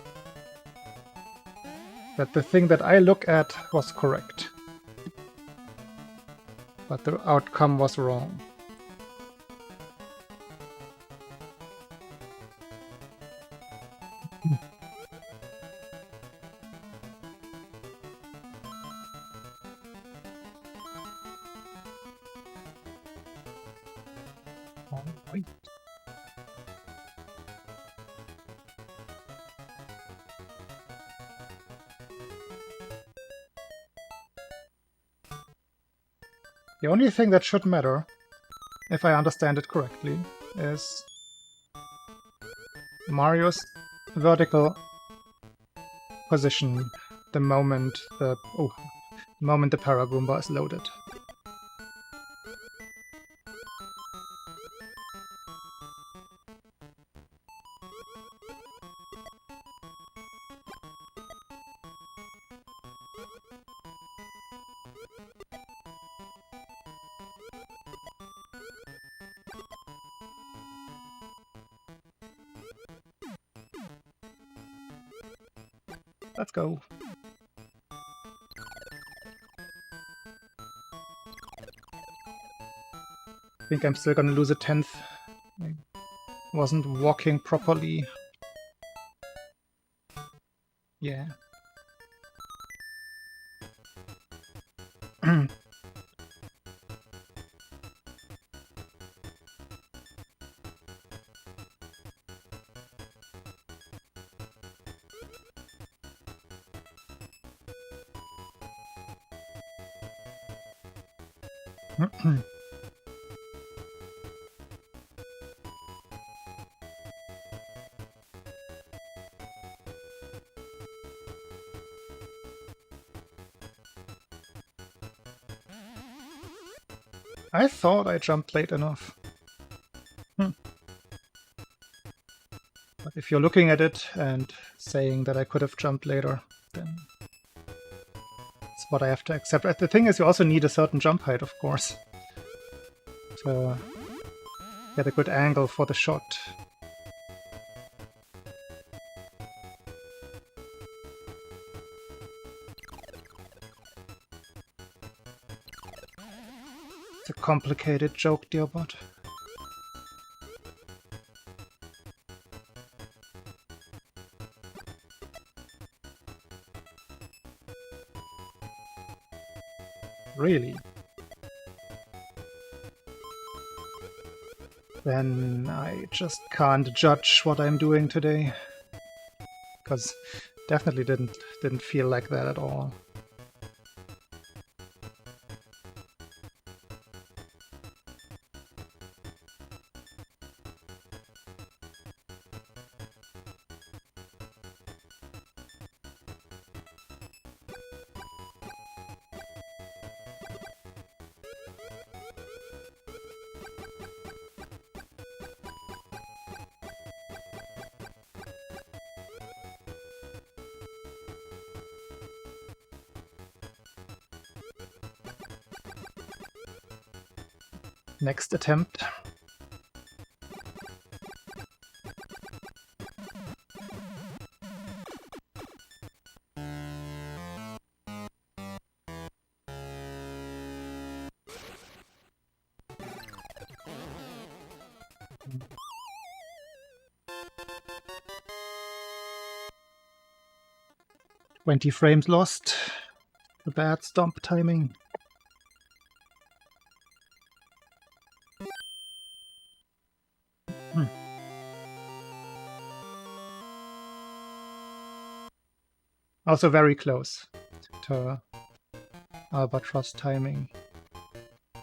Speaker 1: that the thing that I look at was correct, but the outcome was wrong. The only thing that should matter, if I understand it correctly, is Mario's vertical position the moment the Paragoomba is loaded. Let's go. I think I'm still gonna lose a 10th. I wasn't walking properly. Yeah. I thought I jumped late enough. But if you're looking at it and saying that I could have jumped later, then it's what I have to accept. The thing is, you also need a certain jump height, of course, to get a good angle for the shot. It's a complicated joke, dear bot. Really? Then I just can't judge what I'm doing today. Because definitely didn't feel like that at all. Next attempt. "20 frames lost. The bad stomp timing." Also very close to Albatross timing. I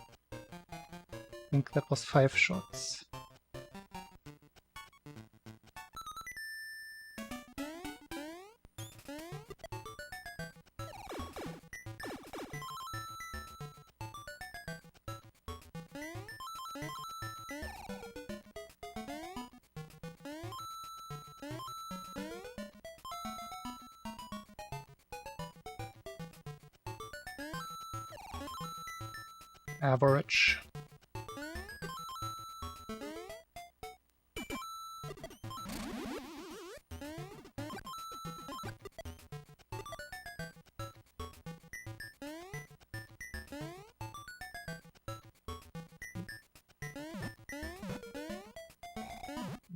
Speaker 1: think that was 5 shots. Average.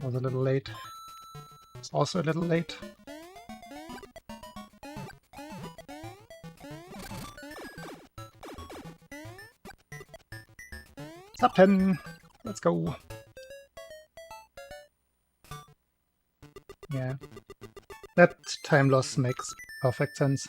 Speaker 1: Was a little late. It's also a little late. Top 10. Let's go. Yeah. That time loss makes perfect sense.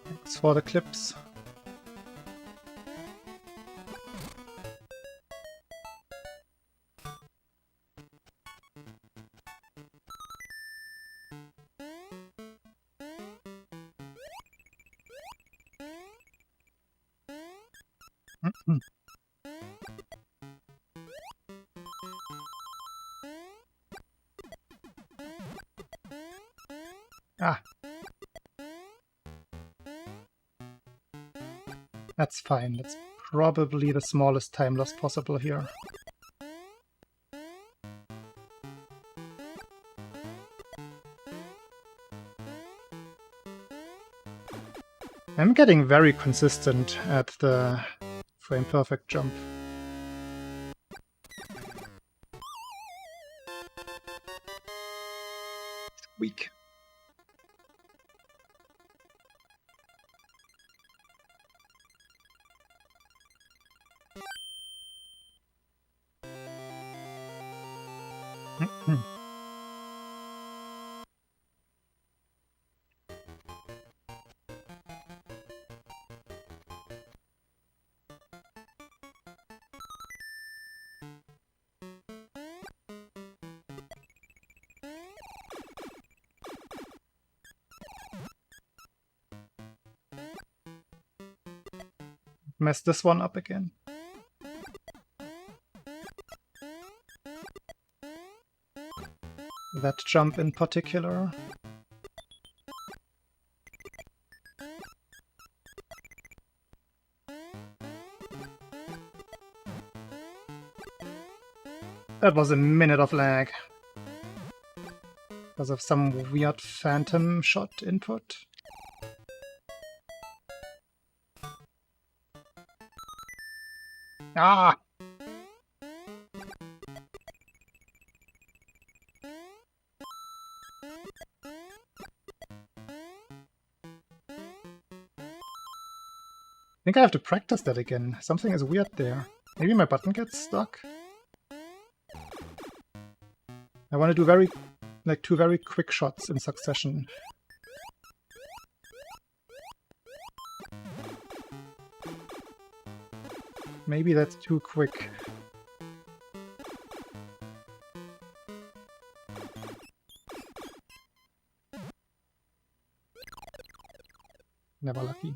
Speaker 1: Thanks for the clips. Ah. That's fine. That's probably the smallest time loss possible here. I'm getting very consistent at the frame perfect jump. Weak. Mess this one up again. That jump in particular. That was a minute of lag. Because of some weird phantom shot input. Ah! I think I have to practice that again. Something is weird there. Maybe my button gets stuck? I want to do two very quick shots in succession. Maybe that's too quick. Never lucky.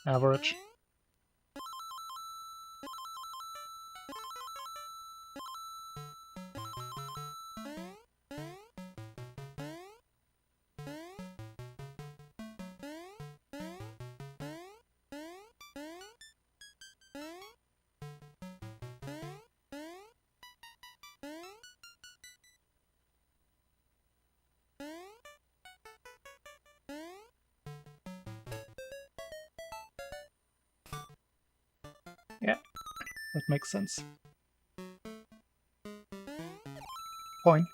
Speaker 1: Average. Yeah, that makes sense. Point.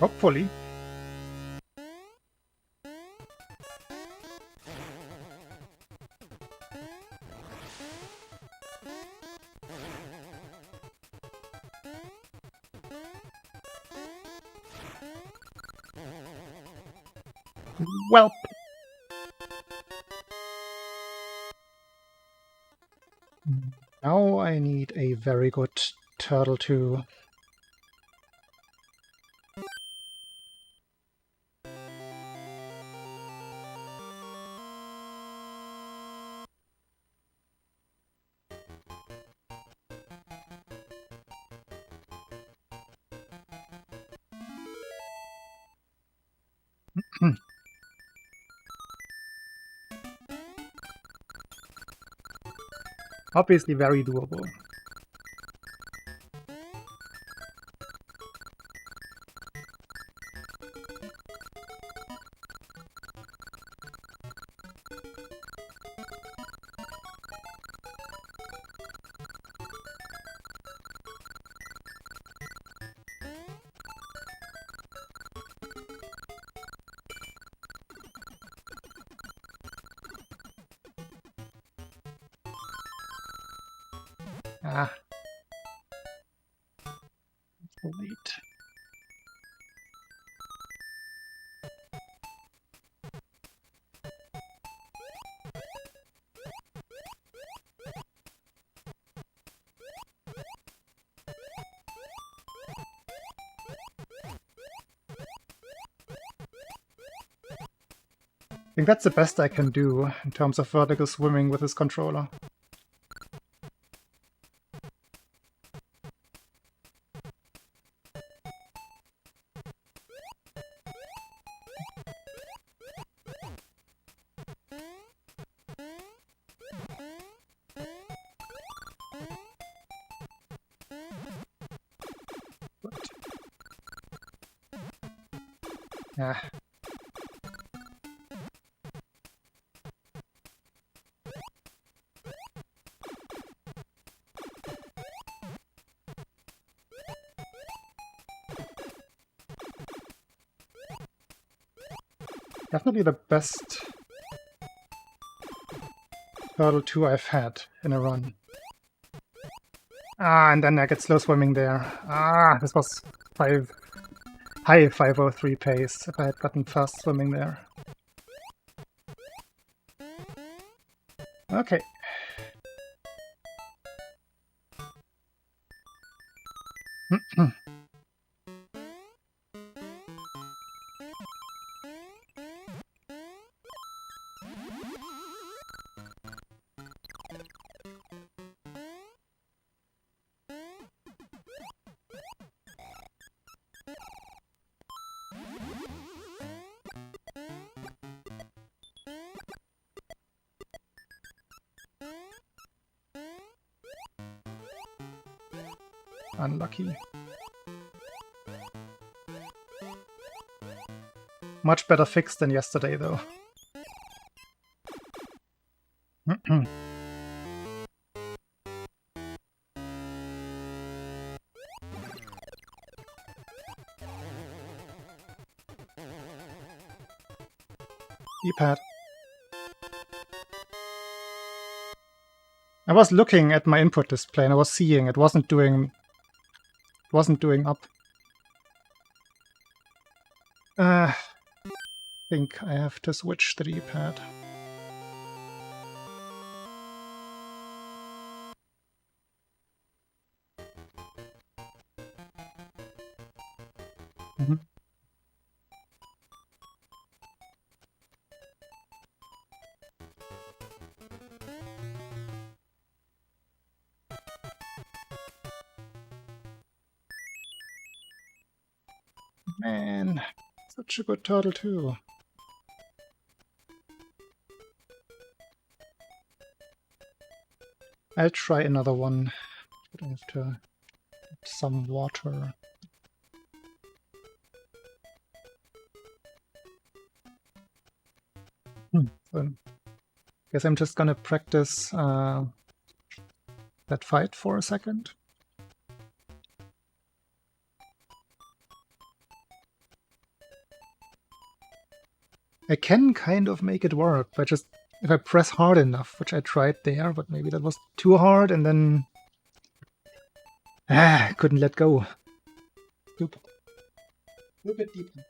Speaker 1: Hopefully. Welp. Now I need a very good turtle too. Obviously very doable. Ah. Wait. I think that's the best I can do in terms of vertical swimming with this controller. Yeah. Definitely the best Hurdle 2 I've had in a run. Ah, and then I get slow swimming there. Ah, this was high 503 pace if I had gotten fast swimming there. Okay. Unlucky. Much better fix than yesterday, though. D-pad. I was looking at my input display and I was seeing it wasn't doing up. I think I have to switch the D-pad. Man, such a good turtle too. I'll try another one, but I have to get some water. So guess I'm just gonna practice that fight for a second. I can kind of make it work, but just if I press hard enough, which I tried there, but maybe that was too hard, and then couldn't let go. Stupid. Stupid people.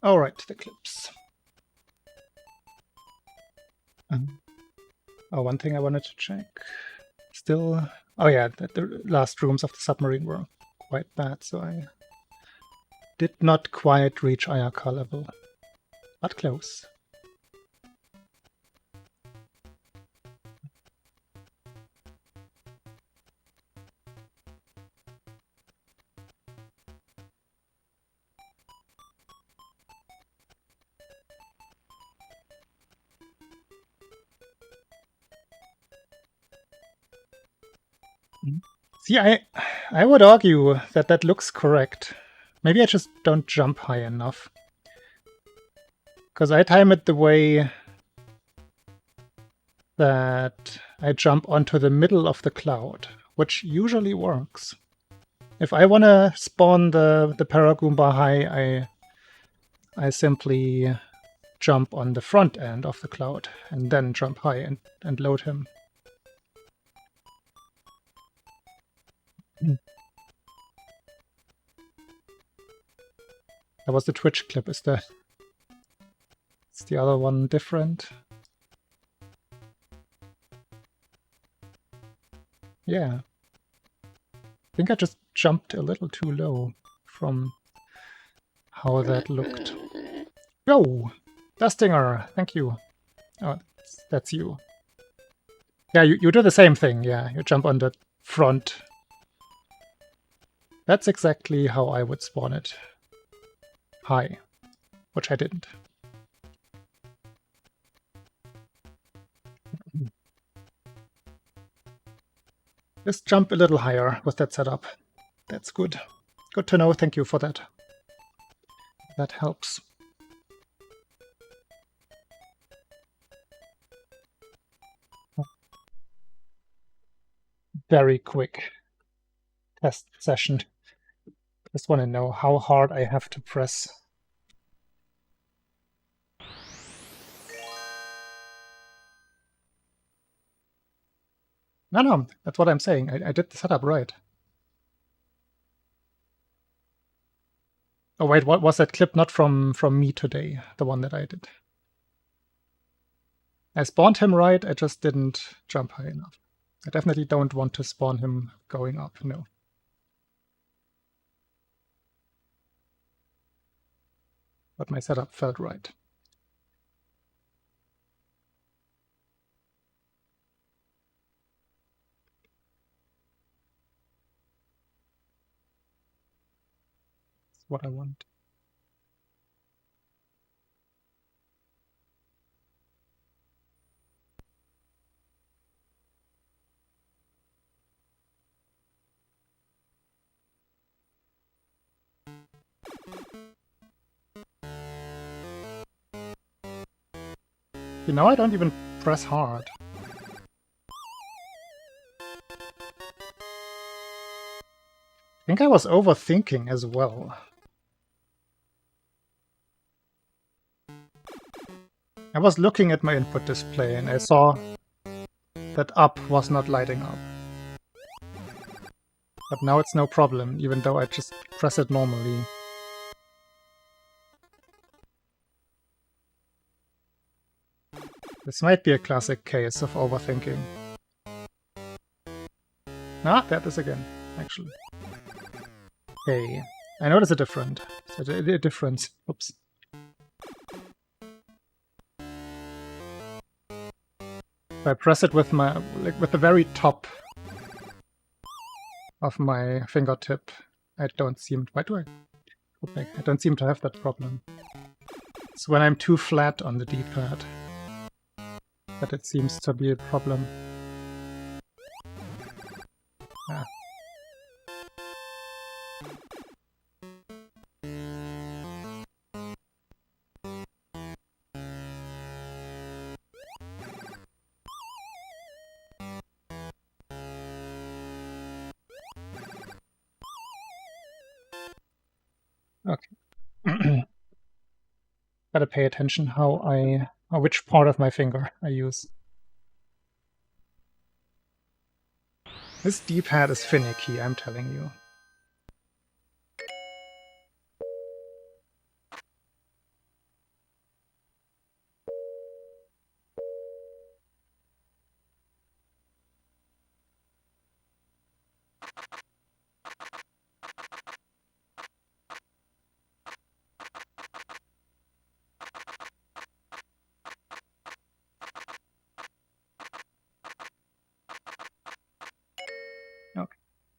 Speaker 1: Alright, the clips. Oh, one thing I wanted to check. Still... Oh yeah, the last rooms of the submarine were quite bad, so I did not quite reach Ayaka level. But close. See, I would argue that that looks correct. Maybe I just don't jump high enough. Because I time it the way that I jump onto the middle of the cloud, which usually works. If I want to spawn the Paragoomba high, I simply jump on the front end of the cloud and then jump high and load him. That was the Twitch clip. Is the other one different? Yeah. I think I just jumped a little too low from how that looked. Yo! Dustinger! Thank you. Oh, that's you. Yeah, you do the same thing, yeah. You jump on the front. That's exactly how I would spawn it. High. Which I didn't. Just jump a little higher with that setup. That's good. Good to know, thank you for that. That helps. Very quick test session. Just want to know how hard I have to press. No, that's what I'm saying. I did the setup right. Oh wait, what was that clip not from me today? The one that I did. I spawned him right, I just didn't jump high enough. I definitely don't want to spawn him going up, no. But my setup felt right. That's what I want. You know, I don't even press hard. I think I was overthinking as well. I was looking at my input display and I saw that up was not lighting up. But now it's no problem, even though I just press it normally. This might be a classic case of overthinking. Ah, that is again, actually. Okay, I notice a difference. Oops. If I press it with my, with the very top of my fingertip, I don't seem. Why do I go back? I don't seem to have that problem. It's when I'm too flat on the D-pad that it seems to be a problem. Ah. Okay. Gotta pay attention which part of my finger I use. This D-pad is finicky, I'm telling you.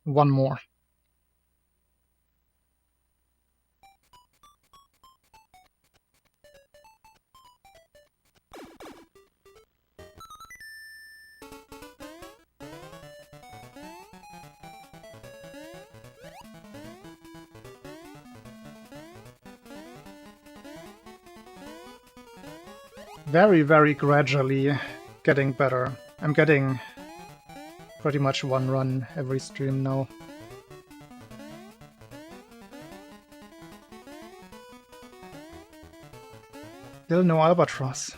Speaker 1: One more. Very, very gradually getting better. I'm getting pretty much one run every stream now. Still no albatross.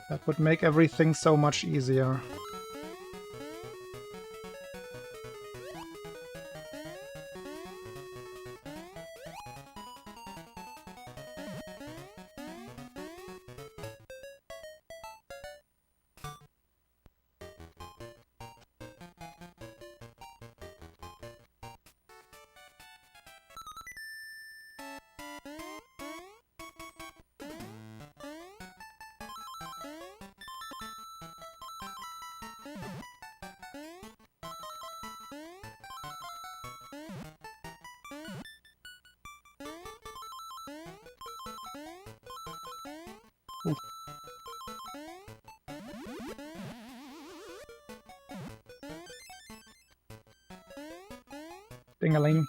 Speaker 1: That would make everything so much easier. Ooh. Ding-a-ling.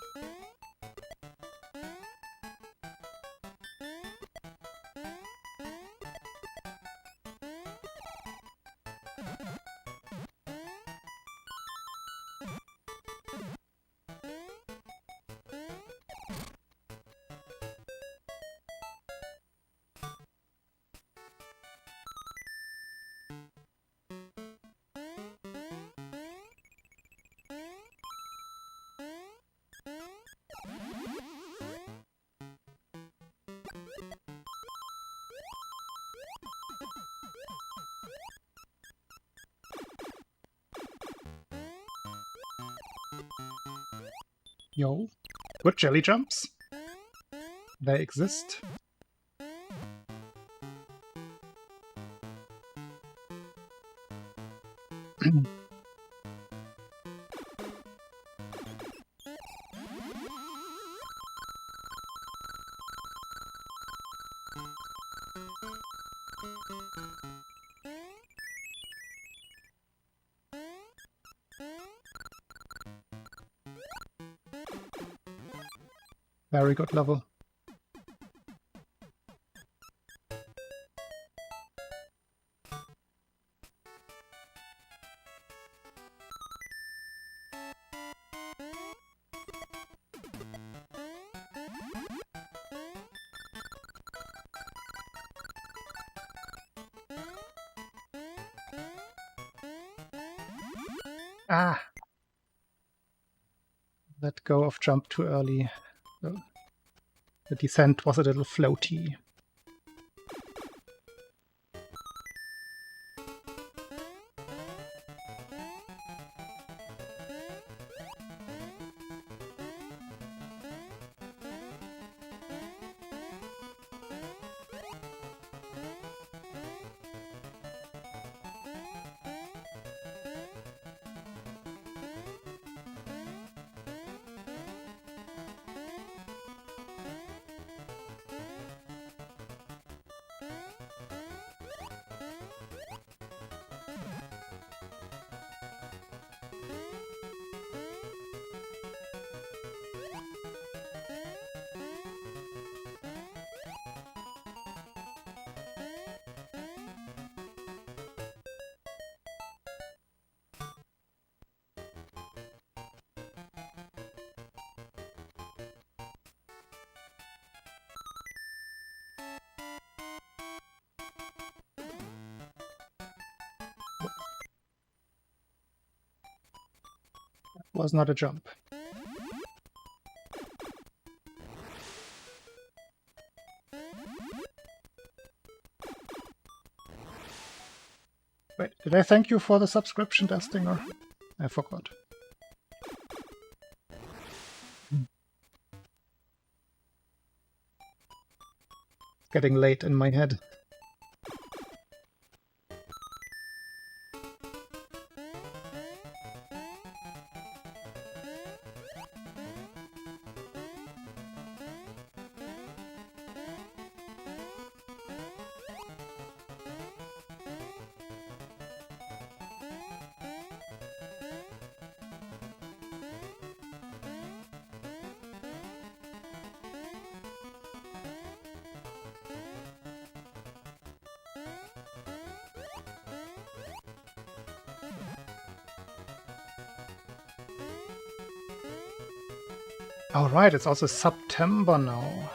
Speaker 1: Yo. Good jelly jumps. They exist. Very good level. Ah! Let go of jump too early. The descent was a little floaty. Was not a jump. Wait, did I thank you for the subscription, Destinger? I forgot. Getting late in my head. Oh right, it's also September now.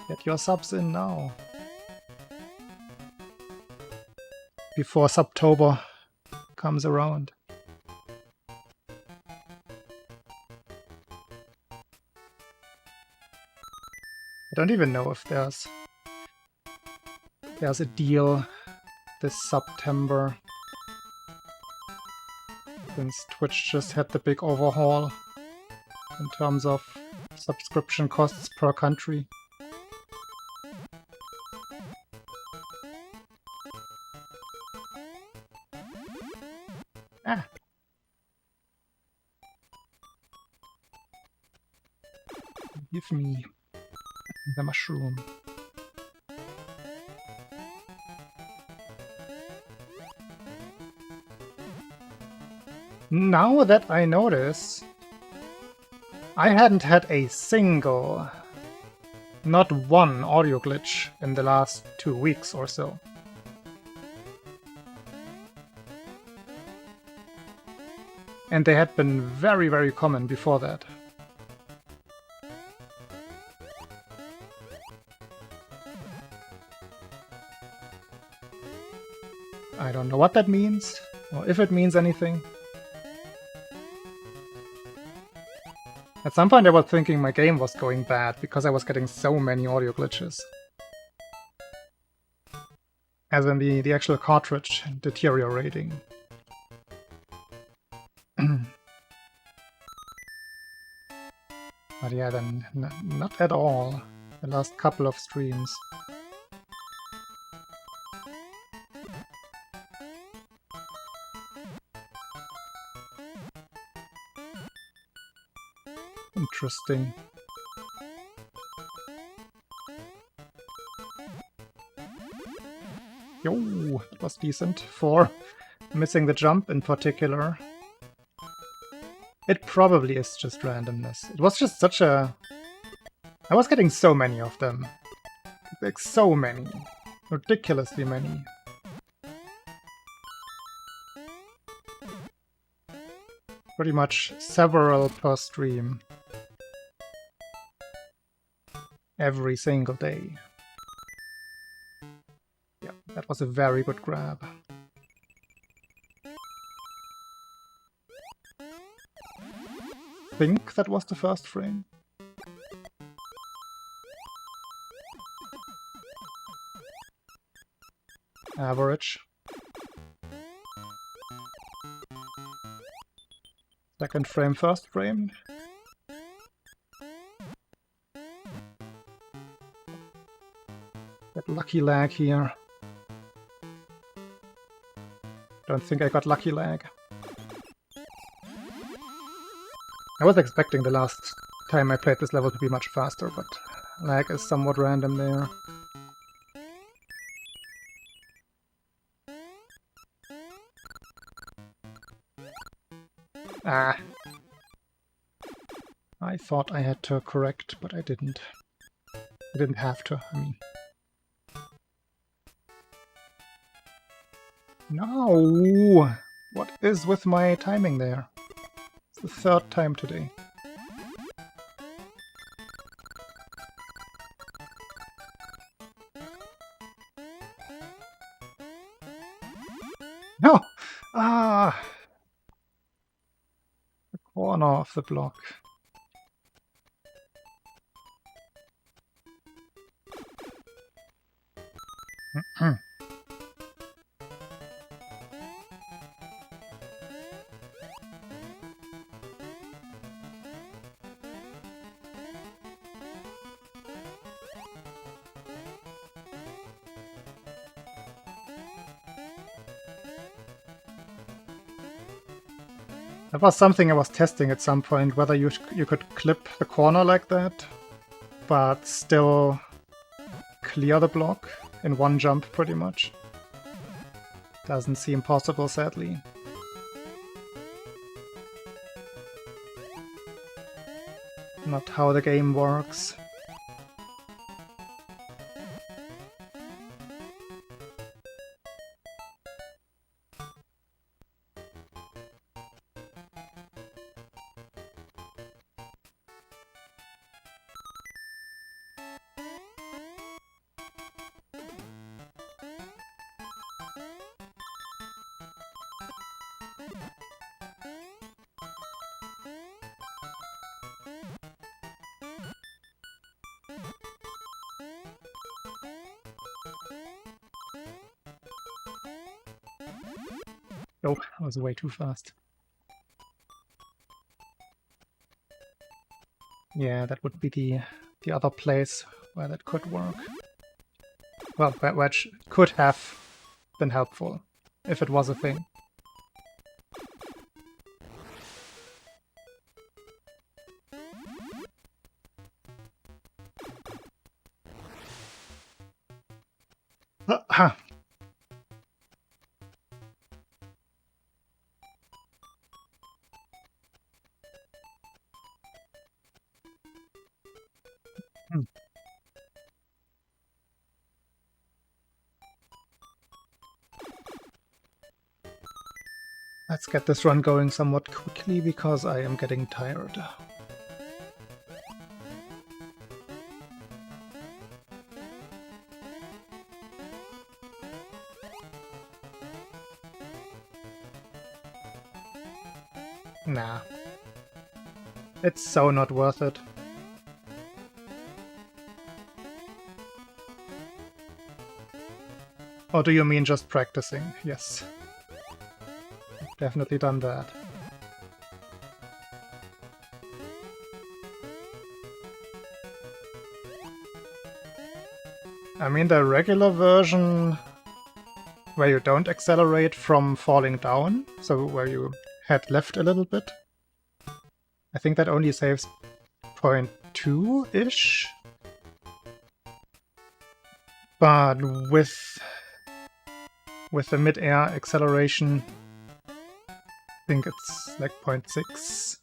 Speaker 1: Get your subs in now. Before Septober comes around. I don't even know if there's a deal this September, since Twitch just had the big overhaul in terms of subscription costs per country. Ah. Give me the mushroom. Now that I notice, I hadn't had a single, not one audio glitch in the last 2 weeks or so. And they had been very, very common before that. I don't know what that means, or if it means anything. At some point I was thinking my game was going bad because I was getting so many audio glitches. As in the actual cartridge deteriorating. But yeah, then not at all. The last couple of streams. Interesting. Yo, it was decent for missing the jump in particular. It probably is just randomness. It was just such a... I was getting so many of them. Like, so many. Ridiculously many. Pretty much several per stream. Every single day. Yeah, that was a very good grab. I think that was the first frame. Average. Second frame, first frame. That lucky lag here. Don't think I got lucky lag. I was expecting the last time I played this level to be much faster, but lag is somewhat random there. Ah. I thought I had to correct, but I didn't. I didn't have to, I mean. No! What is with my timing there? It's the third time today. No! Ah! The corner of the block. That was something I was testing at some point, whether you could clip the corner like that, but still clear the block in one jump, pretty much. Doesn't seem possible, sadly. Not how the game works. Oh, I was way too fast. Yeah, that would be the other place where that could work. Well, which could have been helpful, if it was a thing. Ha! Let's get this run going somewhat quickly, because I am getting tired. Nah. It's so not worth it. Or do you mean just practicing? Yes. Definitely done that. I mean, the regular version where you don't accelerate from falling down, so where you head left a little bit, I think that only saves 0.2-ish. But with the mid-air acceleration, I think it's like 0.6.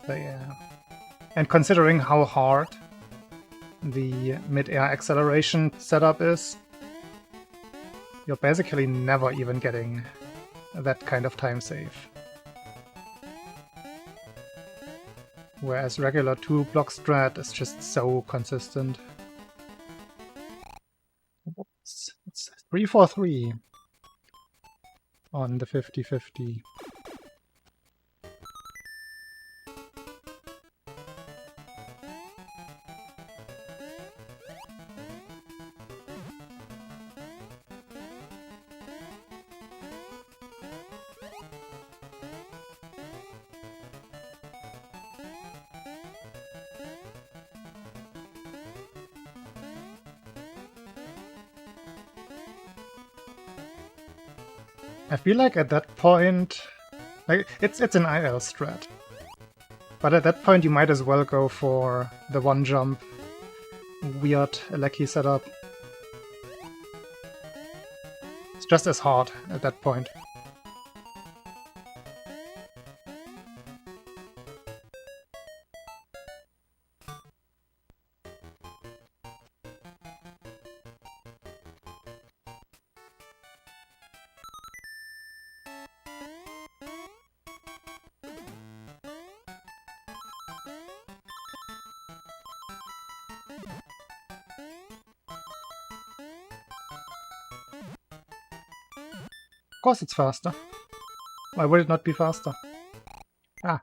Speaker 1: So yeah. And considering how hard the mid-air acceleration setup is, you're basically never even getting that kind of time save. Whereas regular 2-block strat is just so consistent. It's 3-4-3 on the 50-50. I feel like at that point, like it's an IL strat, but at that point you might as well go for the one jump weird Alecki setup. It's just as hard at that point. Of course it's faster. Why would it not be faster? Ah.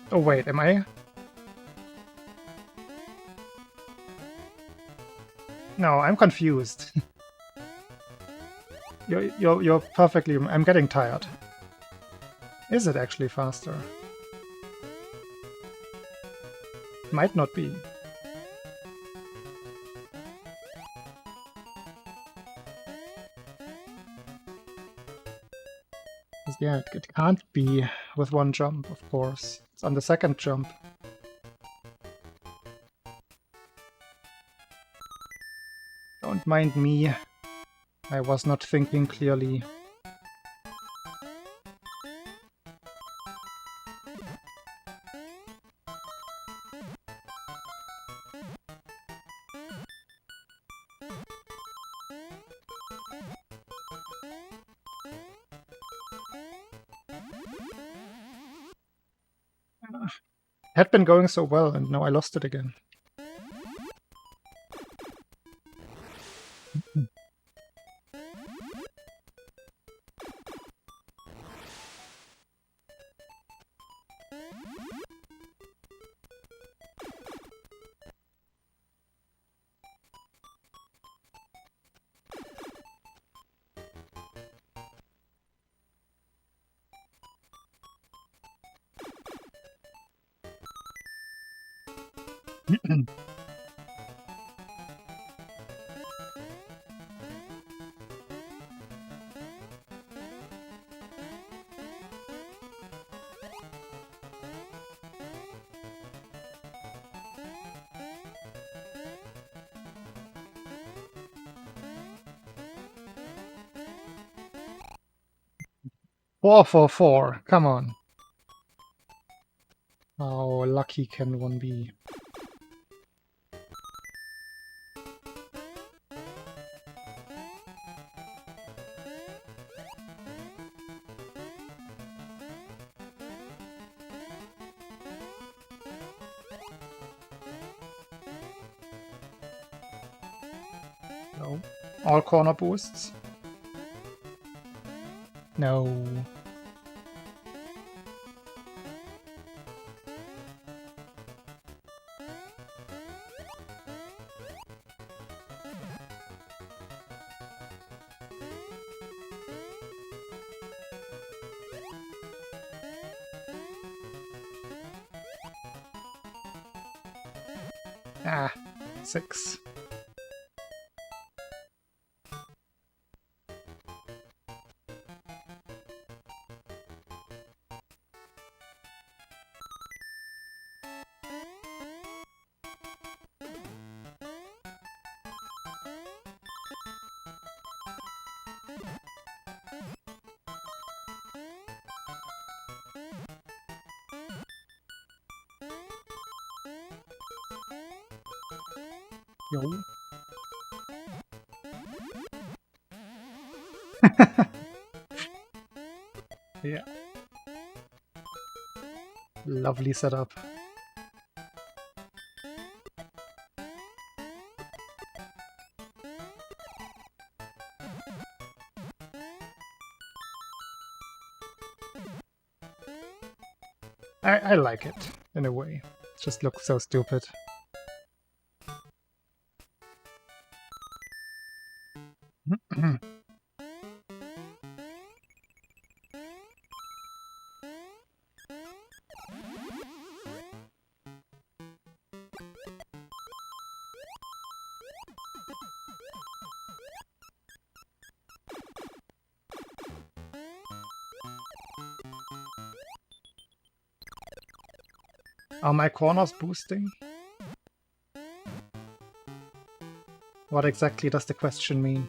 Speaker 1: Oh wait, am I? No, I'm confused. You're perfectly... I'm getting tired. Is it actually faster? Might not be. Yeah, it can't be with one jump, of course. It's on the second jump. Don't mind me. I was not thinking clearly. Had been going so well, and now I lost it again. Four for 4, come on. How lucky can one be? No. All corner boosts? No. Ah, 6. Yo. Yeah. Lovely setup. I like it, in a way. It just looks so stupid. Are my corners boosting? What exactly does the question mean?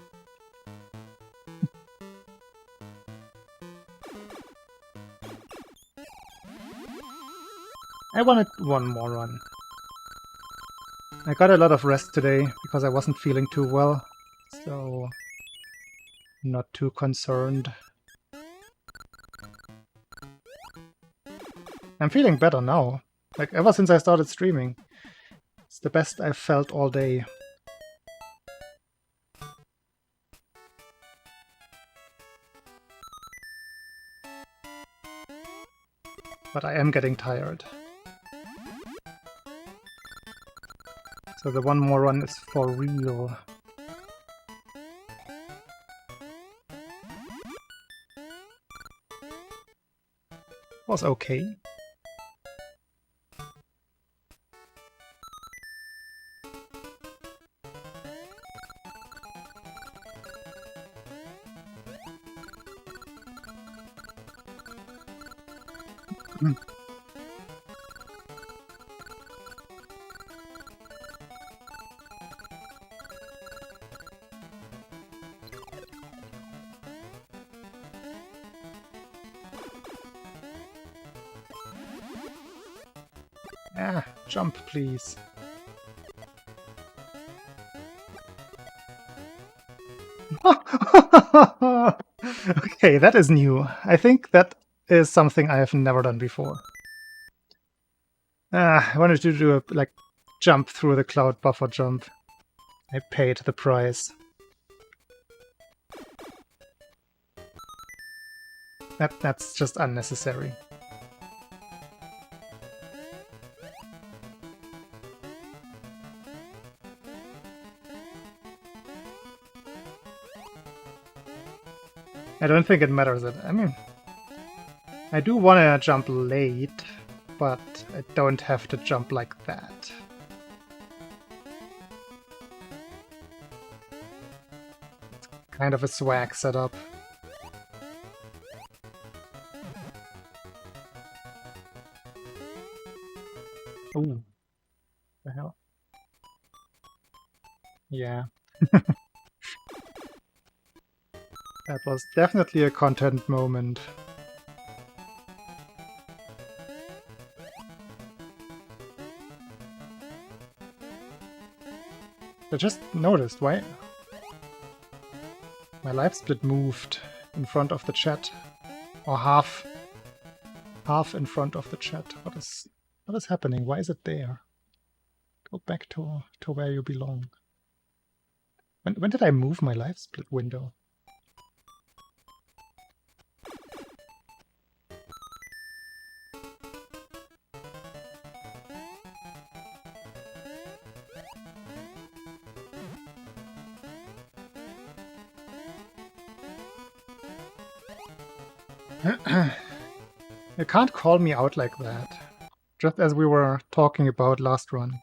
Speaker 1: I wanted one more run. I got a lot of rest today because I wasn't feeling too well, so not too concerned. I'm feeling better now. Like, ever since I started streaming. It's the best I've felt all day. But I am getting tired. So the one more run is for real. Was okay. Ah, jump, please. Okay, that is new. I think that is something I have never done before. I wanted to do a like jump through the cloud buffer jump. I paid the price. That's just unnecessary. I don't think it matters. I mean, I do want to jump late, but I don't have to jump like that. It's kind of a swag setup. Ooh. The hell? Yeah. That was definitely a content moment. I just noticed why my live split moved in front of the chat, or half in front of the chat. What is happening? Why is it there? Go back to where you belong. When did I move my live split window? You can't call me out like that. Just as we were talking about last run.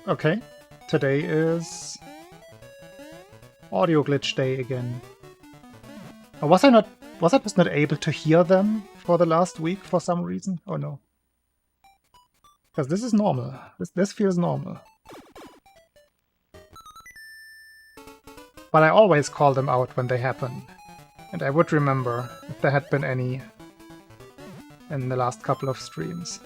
Speaker 1: Okay, today is audio glitch day again. Was I just not able to hear them for the last week for some reason? Oh no. Because this is normal. This feels normal. But I always call them out when they happen. And I would remember if there had been any in the last couple of streams.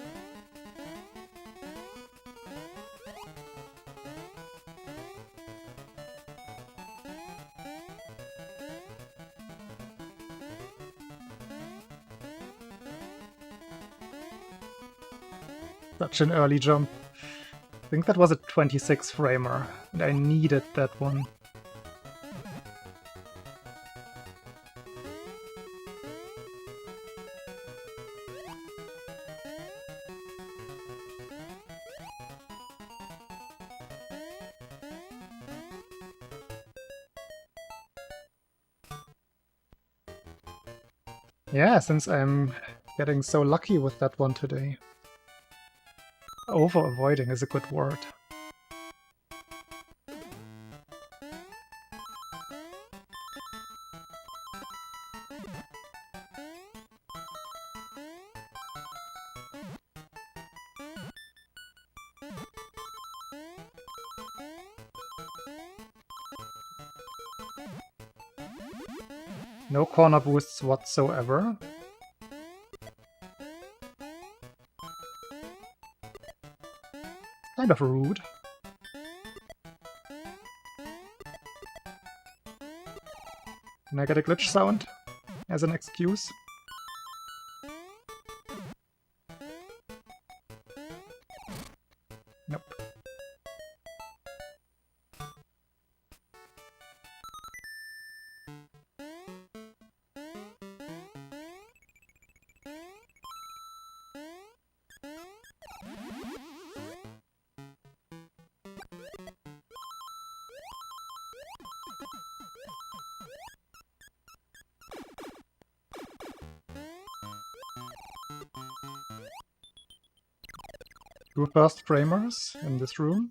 Speaker 1: Such an early jump. I think that was a 26 framer, and I needed that one. Yeah, since I'm getting so lucky with that one today. Over-avoiding is a good word. No corner boosts whatsoever. Kind of rude. Can I get a glitch sound as an excuse? Nope. 2 first framers in this room.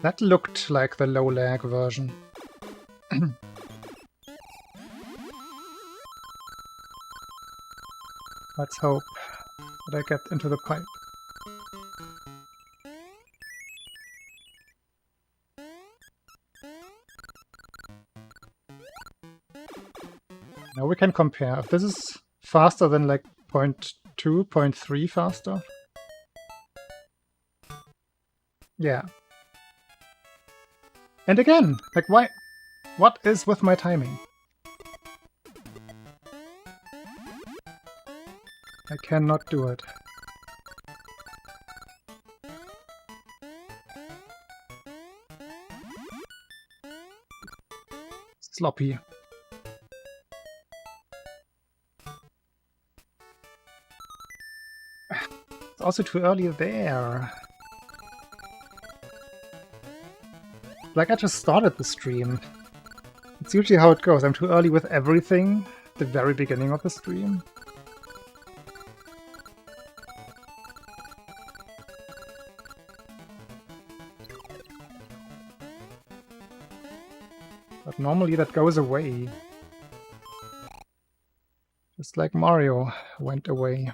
Speaker 1: That looked like the low lag version. Let's hope that I get into the pipe. Now we can compare. If this is faster than like 0.2, 0.3 faster. Yeah. And again, like why? What is with my timing? I cannot do it. Sloppy. It's also too early there. Like I just started the stream. It's usually how it goes. I'm too early with everything at the very beginning of the stream. But normally that goes away. Just like Mario went away.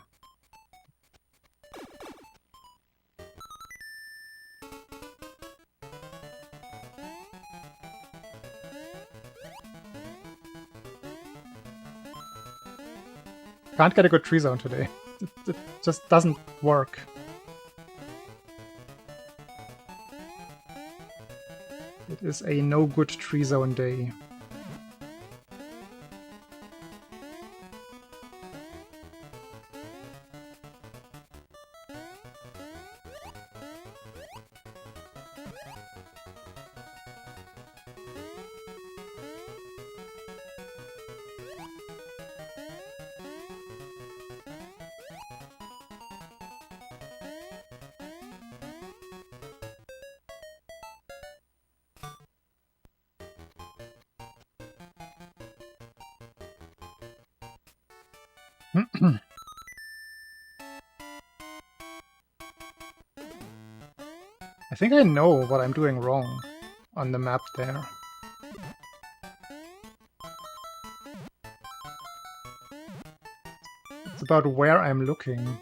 Speaker 1: Can't get a good tree zone today. It just doesn't work. It is a no good tree zone day. I think I know what I'm doing wrong on the map there. It's about where I'm looking.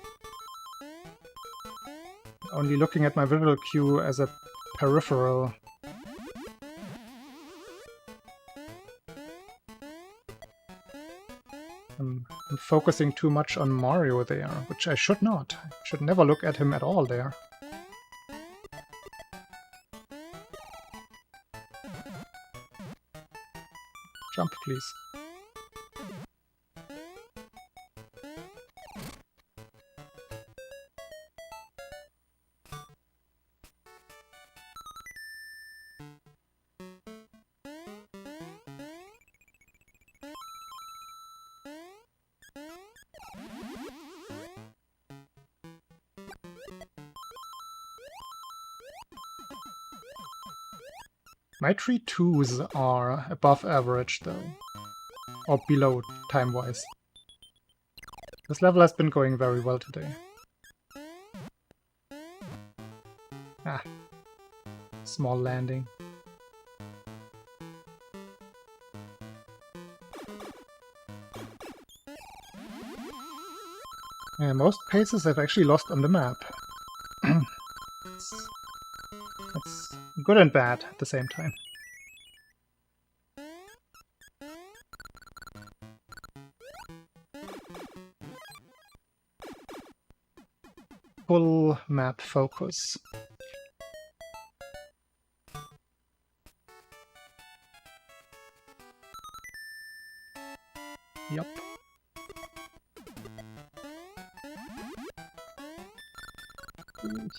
Speaker 1: Only looking at my visual cue as a peripheral. I'm focusing too much on Mario there, which I should not. I should never look at him at all there. Jump, please. My tree 2s are above average though. Or below, time-wise. This level has been going very well today. Ah. Small landing. Yeah, most paces I've actually lost on the map. That's good and bad at the same time. Full map focus. Yup. Good.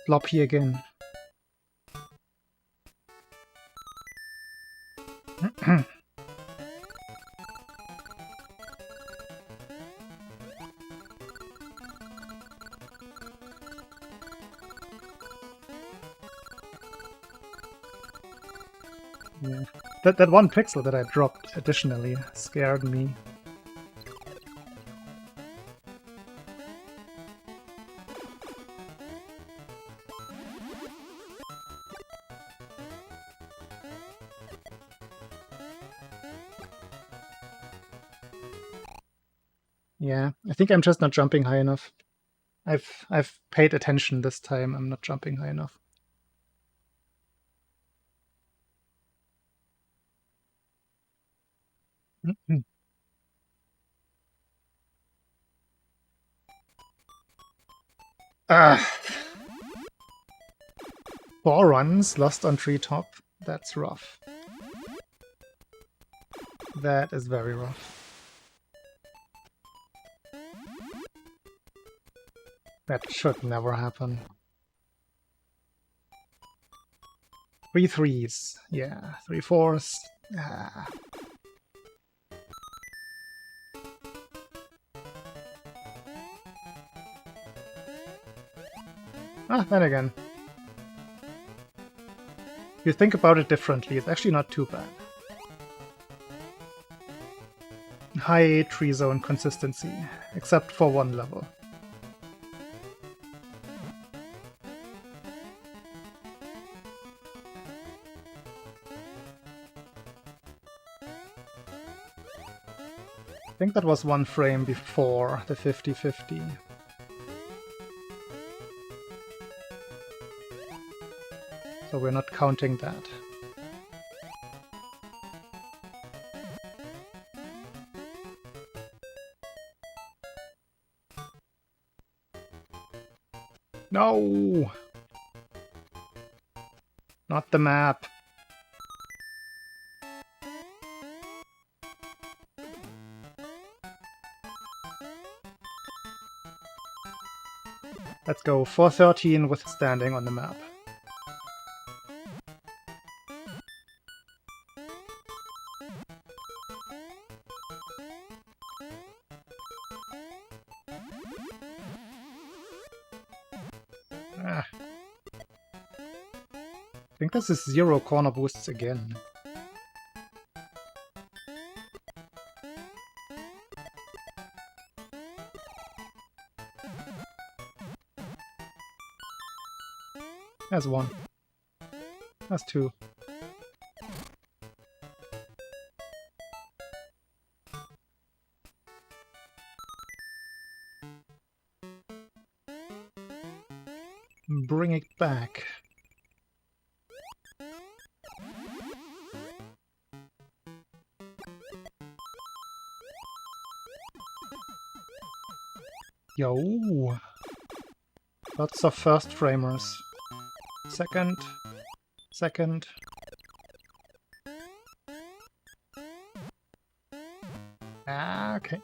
Speaker 1: Sloppy again. Yeah. That one pixel that I dropped additionally scared me. Yeah, I think I'm just not jumping high enough. I've paid attention this time. I'm not jumping high enough. Mm-hmm. Ah, 4 runs lost on treetop. That's rough. That is very rough. That should never happen. 3 threes. Yeah, 3 fours. Ah. Then again. You think about it differently, it's actually not too bad. High tree zone consistency, except for one level. I think that was 1 frame before the 50-50. So we're not counting that. No! Not the map. Let's go 413 with standing on the map. I think this is 0 corner boosts again. That's 1. That's 2. Bring it back. Yo! Lots of first framers. Second. Second. Okay.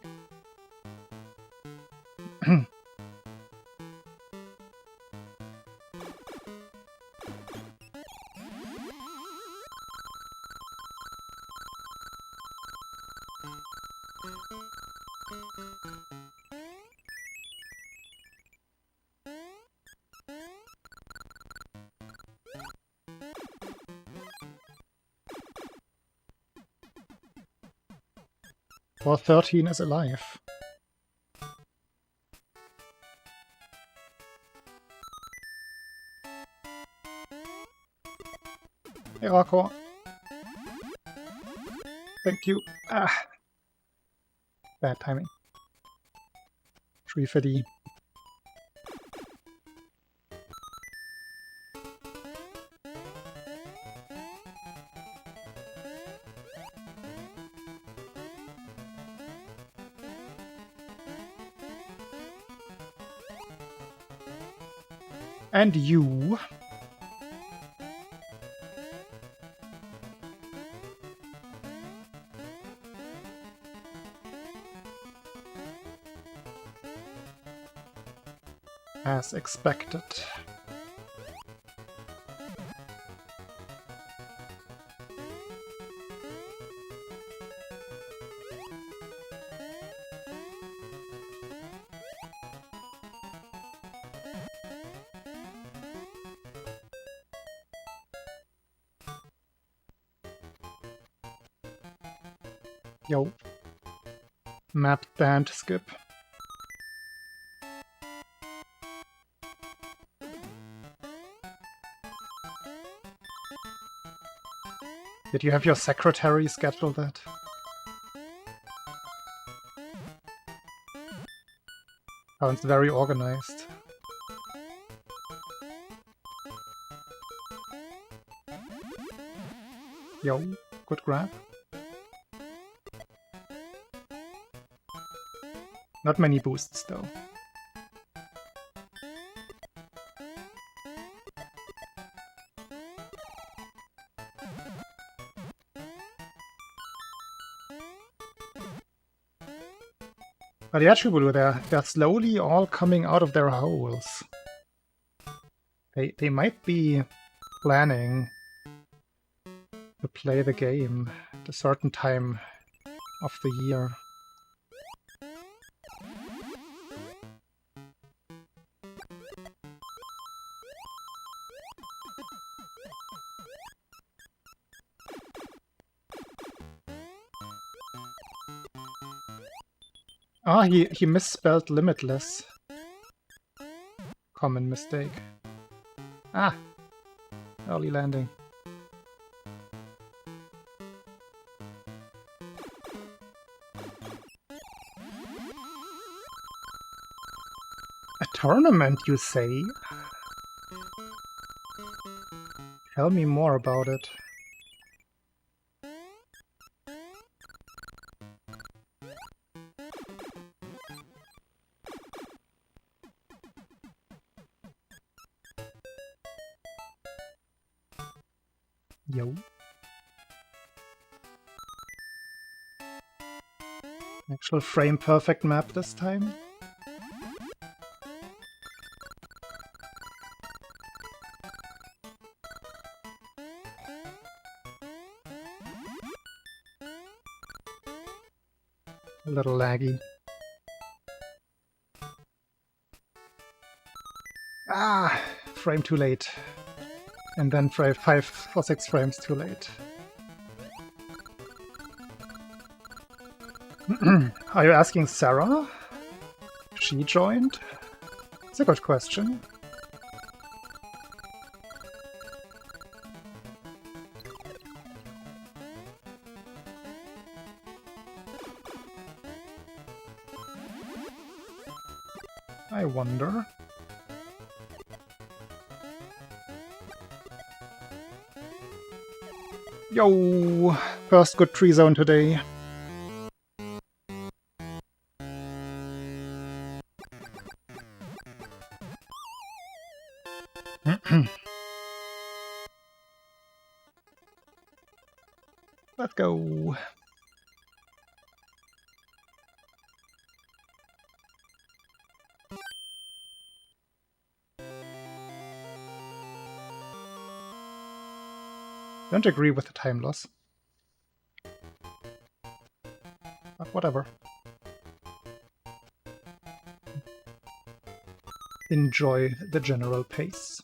Speaker 1: Or 13 is alive. Hey, Rako. Thank you. Bad timing. 350. And you. As expected. Yo. Map banned skip. Did you have your secretary schedule that? Sounds very organized. Yo, good grab. Not many boosts though. But the Attribute, they're slowly all coming out of their holes. They might be planning to play the game at a certain time of the year. Ah, he misspelled limitless. Common mistake. Ah! Early landing. A tournament, you say? Tell me more about it. Yo. Actual frame perfect map this time. A little laggy. Ah! Frame too late. And then 5 or 6 frames too late. Are you asking Sarah? She joined? It's a good question. I wonder. Yo! First good tree zone today. Let's go. Don't agree with the time loss. But whatever. Enjoy the general pace.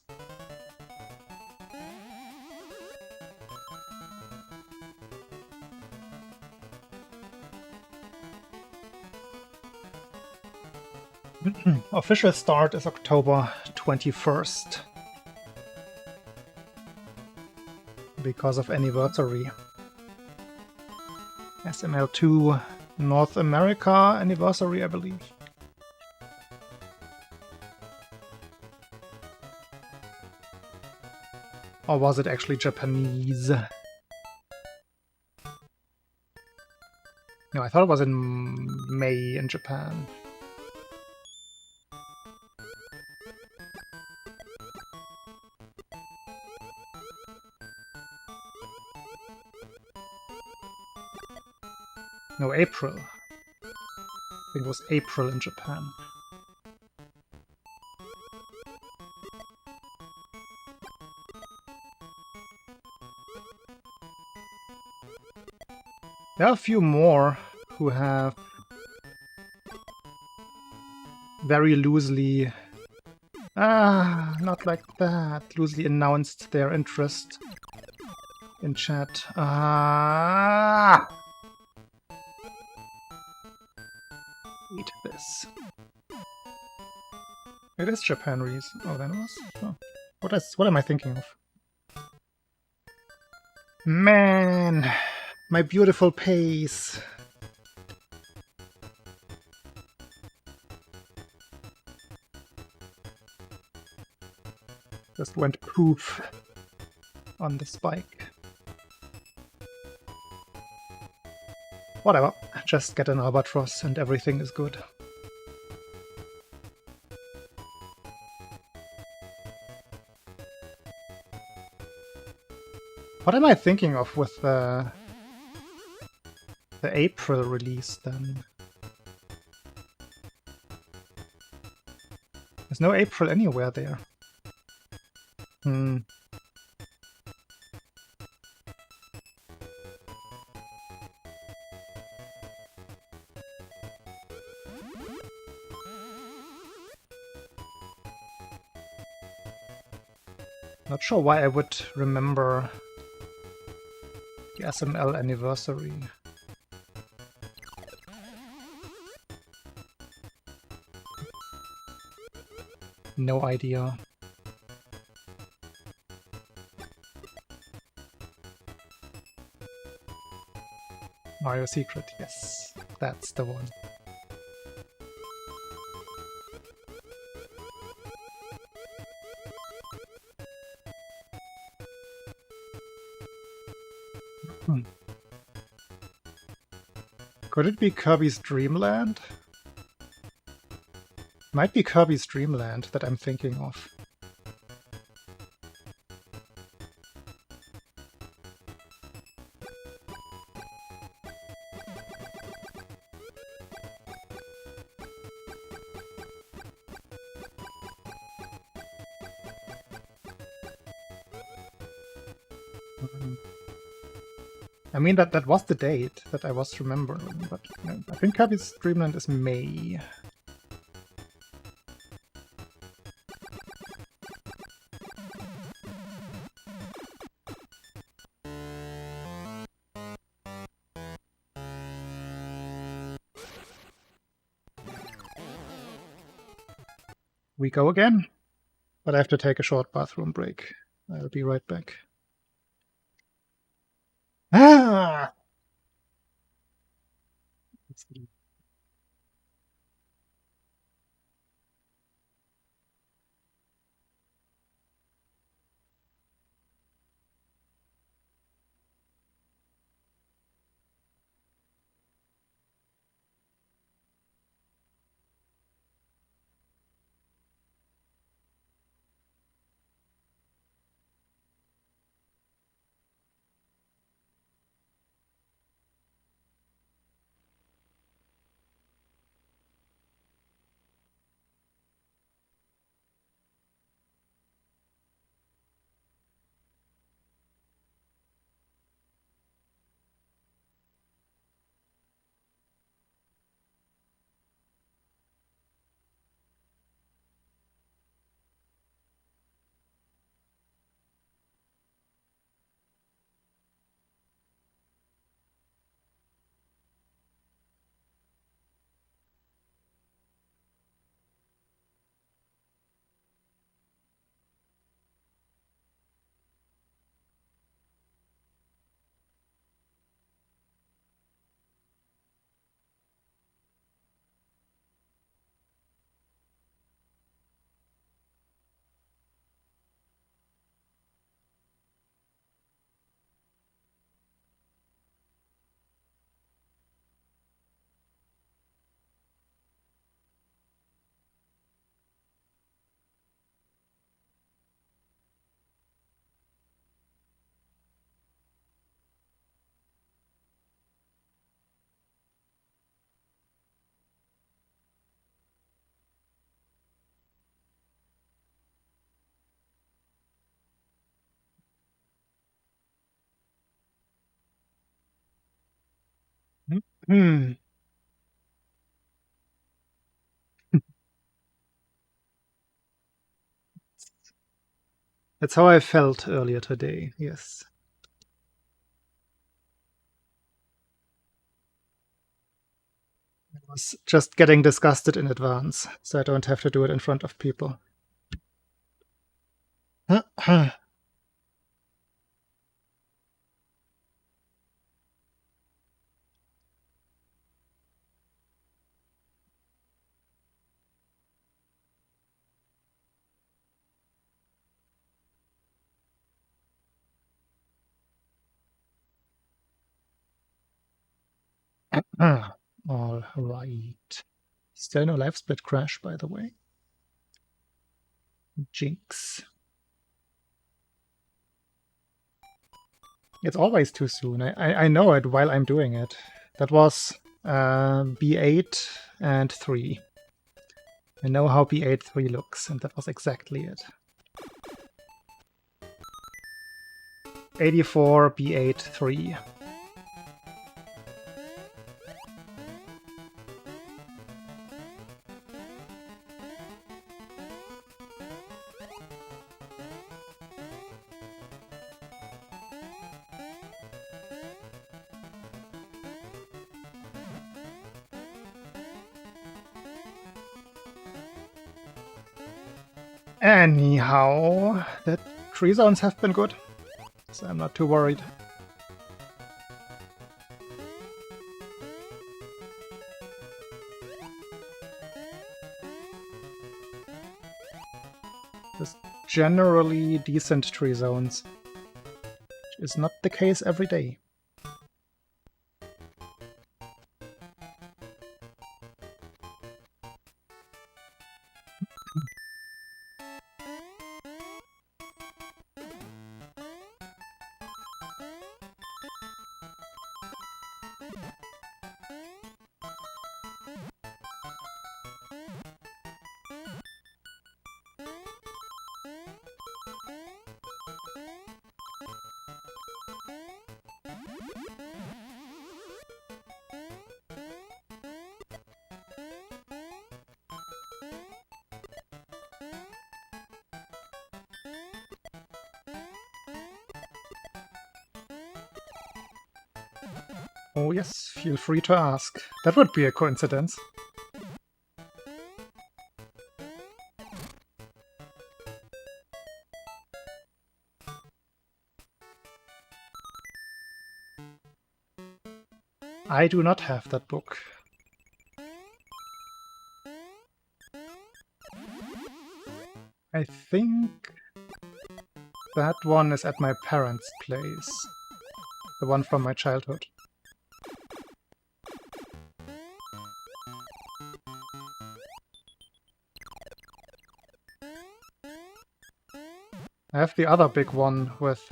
Speaker 1: Official start is October 21st. Because of anniversary. SML2 North America anniversary, I believe. Or was it actually Japanese? No, I thought it was in May in Japan. No, April. I think it was April in Japan. There are a few more who have very loosely, not like that, loosely announced their interest in chat. Eat this. It is Japan reason. Oh, then it was. Oh. What am I thinking of? Man, my beautiful pace. Just went poof on the spike. Whatever, just get an albatross and everything is good. What am I thinking of with the April release then? There's no April anywhere there. Not sure why I would remember the SML anniversary. No idea. Mario Secret, yes, that's the one. Could it be Kirby's Dream Land? Might be Kirby's Dream Land that I'm thinking of. I mean, that was the date that I was remembering, but I think Kirby's Dream Land is May. We go again, but I have to take a short bathroom break. I'll be right back. Ah! Hmm. That's how I felt earlier today, yes. was just getting disgusted in advance, so I don't have to do it in front of people. All right. Still no life split crash, by the way. Jinx. It's always too soon. I know it while I'm doing it. That was B8 and 3. I know how B8 3 looks, and that was exactly it. 84 B8 3. Anyhow, the tree zones have been good, so I'm not too worried. Just generally decent tree zones, which is not the case every day. Oh yes, feel free to ask. That would be a coincidence. I do not have that book. I think that one is at my parents' place. The one from my childhood. I have the other big one with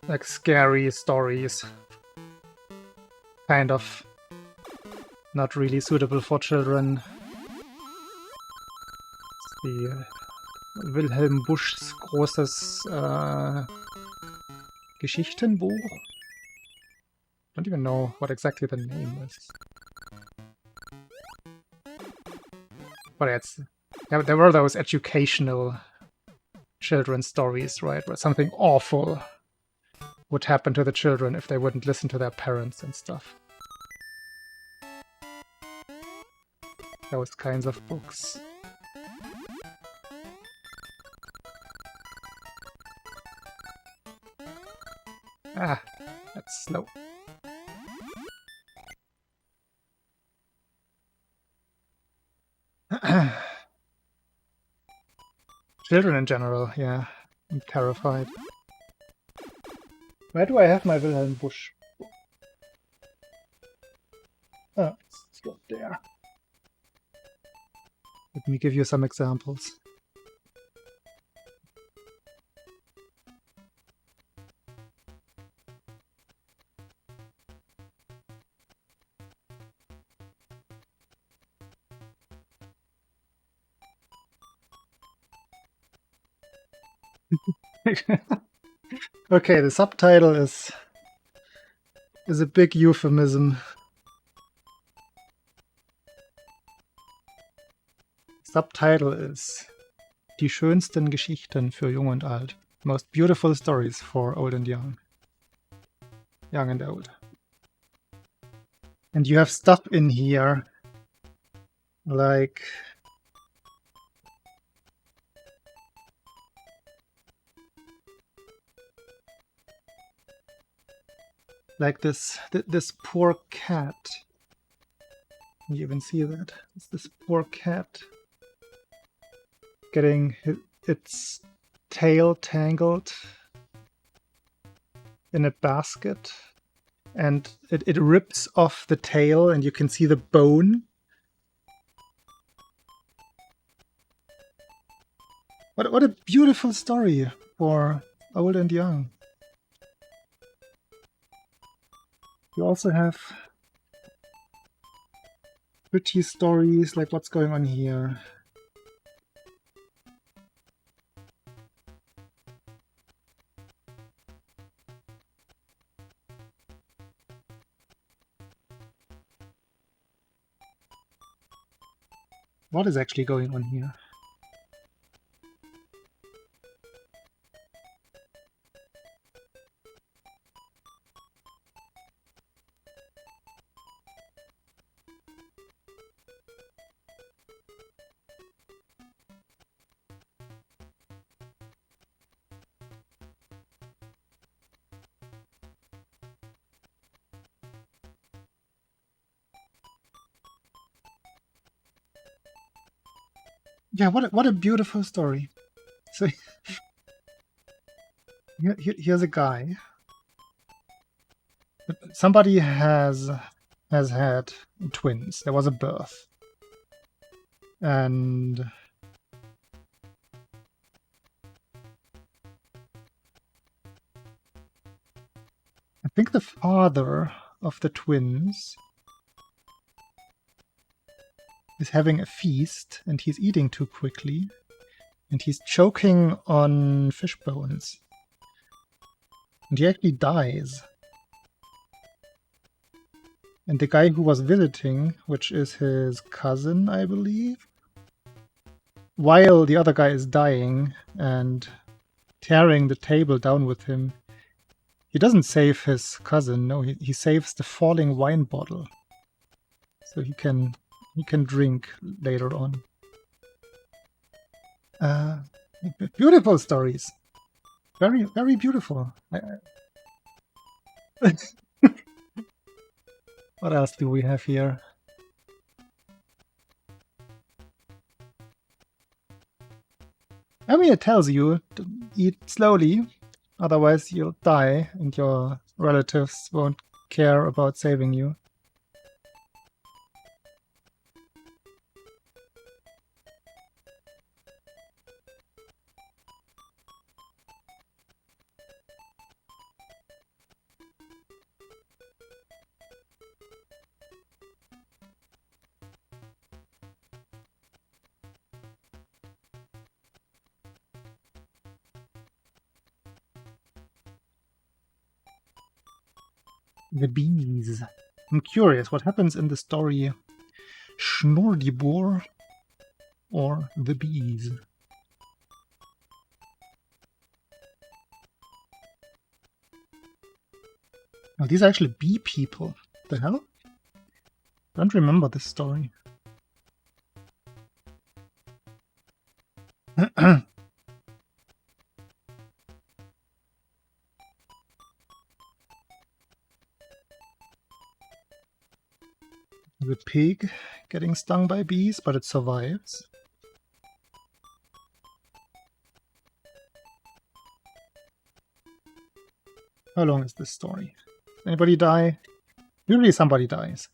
Speaker 1: like scary stories. Kind of not really suitable for children. The Wilhelm Busch's großes Geschichtenbuch. Don't even know what exactly the name is. But there were those educational children's stories, right? Where something awful would happen to the children if they wouldn't listen to their parents and stuff. Those kinds of books. Ah, that's slow. Children in general, yeah. I'm terrified. Where do I have my Wilhelm Busch? Oh, it's not there. Let me give you some examples. Okay, the subtitle is a big euphemism. Subtitle is Die schönsten Geschichten für Jung und Alt. Most beautiful stories for old and young. Young and old. And you have stuff in here, like this poor cat. You even see that? It's this poor cat getting its tail tangled in a basket, and it rips off the tail, and you can see the bone. What a beautiful story for old and young. You also have pretty stories like what's going on here. What is actually going on here? Yeah, what a beautiful story. So here's a guy. Somebody has had twins. There was a birth. And I think the father of the twins is having a feast, and he's eating too quickly, and he's choking on fish bones. And he actually dies. And the guy who was visiting, which is his cousin, I believe, while the other guy is dying and tearing the table down with him, he doesn't save his cousin, no, he saves the falling wine bottle. So he can drink later on. Beautiful stories. Very, very beautiful. What else do we have here? I mean, it tells you to eat slowly, otherwise you'll die and your relatives won't care about saving you. The bees. I'm curious, what happens in the story Schnurdibur or the bees? Oh, these are actually bee people. The hell? I don't remember this story. The pig getting stung by bees, but it survives. How long is this story? Anybody die? Usually somebody dies.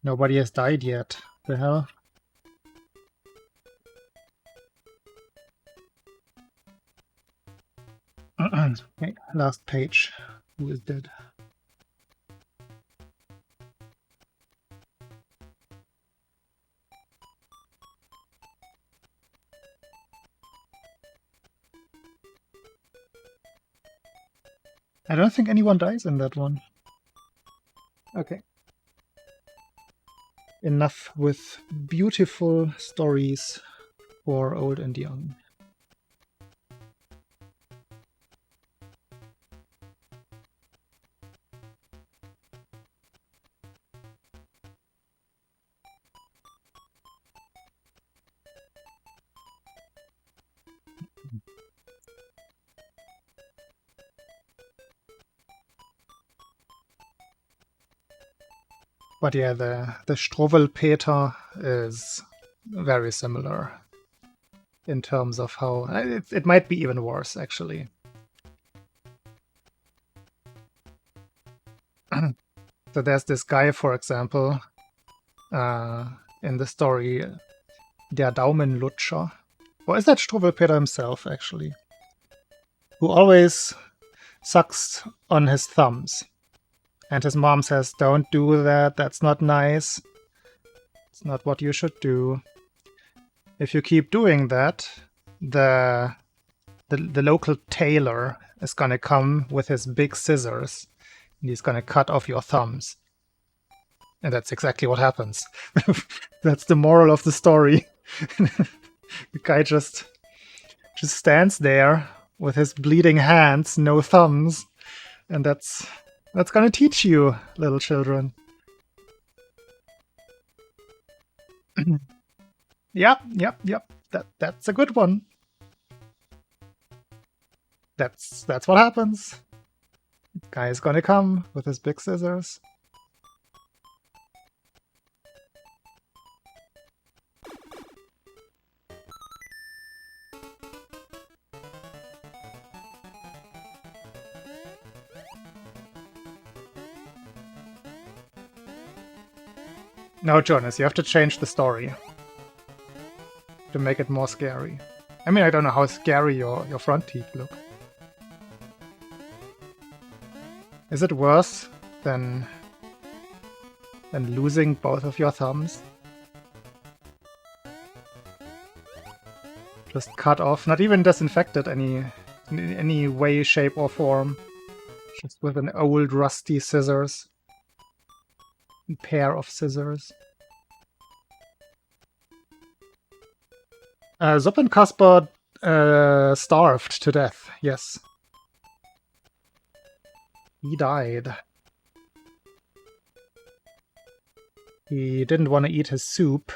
Speaker 1: Nobody has died yet. The hell? Okay, last page. Who is dead? I don't think anyone dies in that one. Okay. Enough with beautiful stories for old and young. But yeah, the Struwwelpeter is very similar in terms of how it might be even worse, actually. So there's this guy, for example, in the story, der Daumenlutscher. Or is that Struwwelpeter himself, actually? Who always sucks on his thumbs. And his mom says, don't do that, that's not nice. It's not what you should do. If you keep doing that, the local tailor is gonna come with his big scissors and he's gonna cut off your thumbs. And that's exactly what happens. That's the moral of the story. The guy just stands there with his bleeding hands, no thumbs, and that's gonna teach you, little children. Yep. That's a good one. That's what happens. The guy is gonna come with his big scissors. No, Jonas, you have to change the story to make it more scary. I mean, I don't know how scary your front teeth look. Is it worse than losing both of your thumbs? Just cut off, not even disinfected in any way, shape, or form. Just with an old rusty scissors. A pair of scissors. Zop and Kaspar starved to death, yes. He died. He didn't want to eat his soup.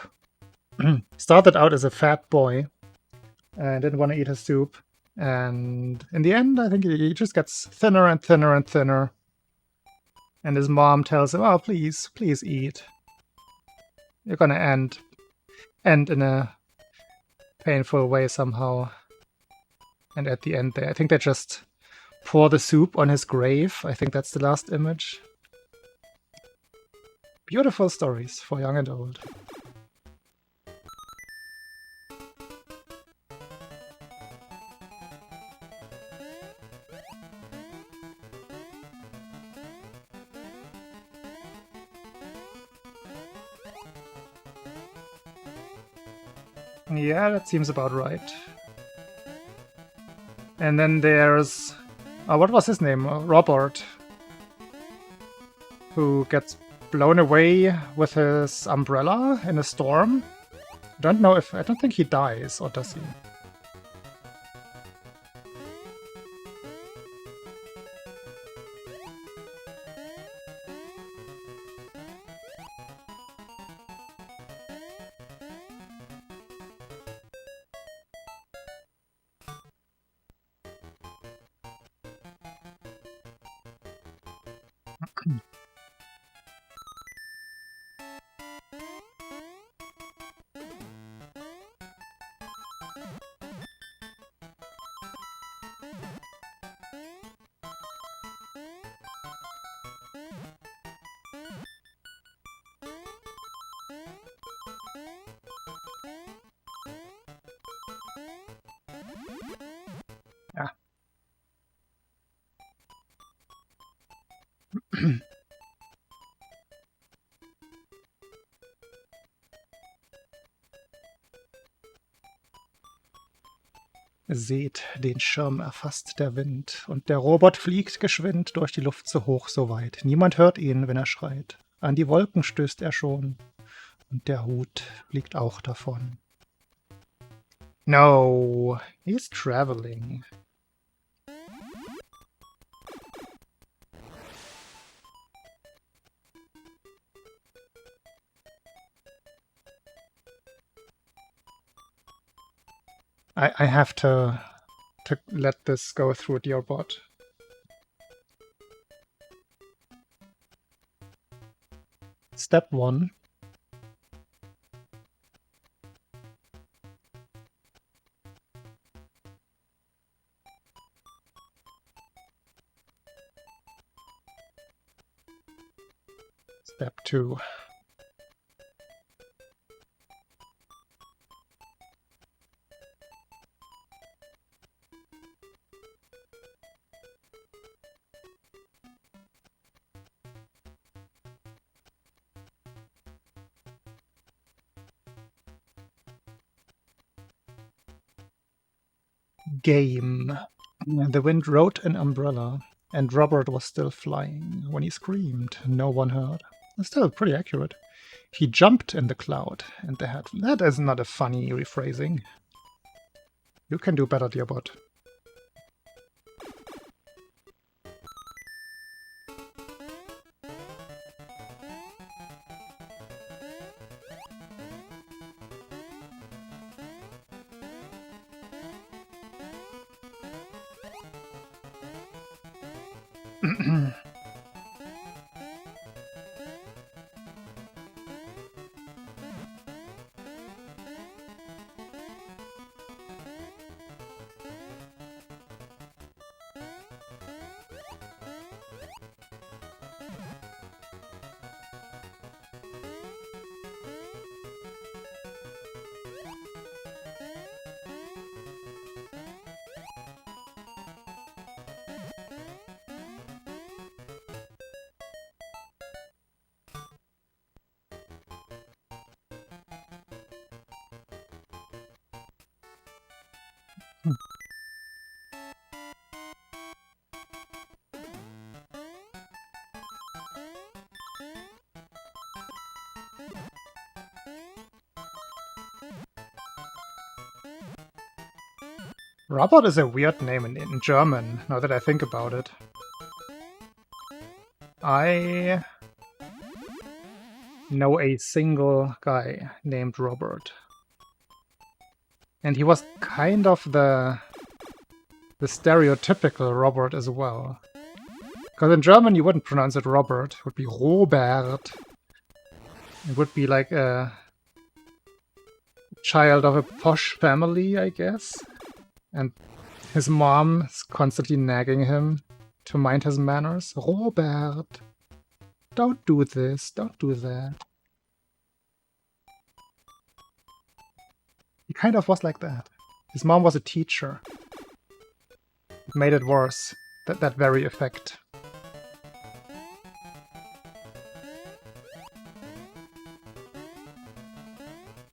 Speaker 1: Started out as a fat boy and didn't want to eat his soup. And in the end, I think he just gets thinner and thinner and thinner. And his mom tells him, oh, please eat. You're gonna end in a painful way somehow. And at the end, I think they just pour the soup on his grave. I think that's the last image. Beautiful stories for young and old. Yeah, that seems about right. And then there's... what was his name? Robert. Who gets blown away with his umbrella in a storm. I don't think he dies, or does he? Yeah. Seht, den Schirm erfasst der Wind, und der Robot fliegt geschwind durch die Luft so hoch, so weit. Niemand hört ihn, wenn er schreit. An die Wolken stößt er schon, und der Hut fliegt auch davon. No, he's traveling. I have to let this go through your bot. Step 1. Step 2. Game. The wind wrote an umbrella, and Robert was still flying. When he screamed, no one heard. Still pretty accurate. He jumped in the cloud, and they had... That is not a funny rephrasing. You can do better, dear bot. Robert is a weird name in German, now that I think about it. I know a single guy named Robert. And he was kind of the stereotypical Robert as well. Because in German you wouldn't pronounce it Robert, it would be Robert. It would be like a child of a posh family, I guess. And his mom is constantly nagging him to mind his manners. Robert, don't do this, don't do that. He kind of was like that. His mom was a teacher. It made it worse, that very effect.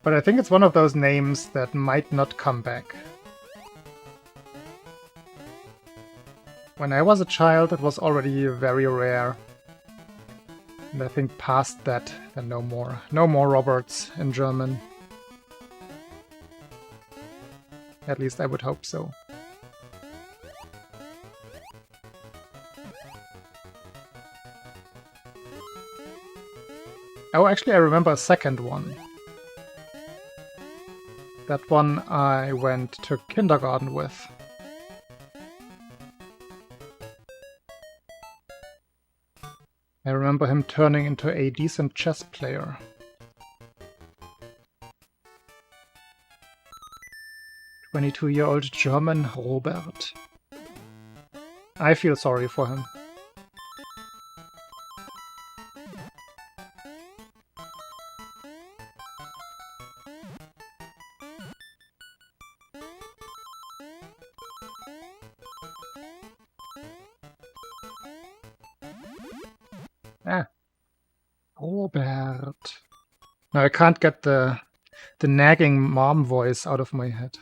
Speaker 1: But I think it's one of those names that might not come back. When I was a child, it was already very rare. And I think past that, then no more. No more Roberts in German. At least I would hope so. Oh, actually I remember a second one. That one I went to kindergarten with. I remember him turning into a decent chess player. "22-year-old German Robert." I feel sorry for him. Ah, Robert. No, I can't get the nagging mom voice out of my head.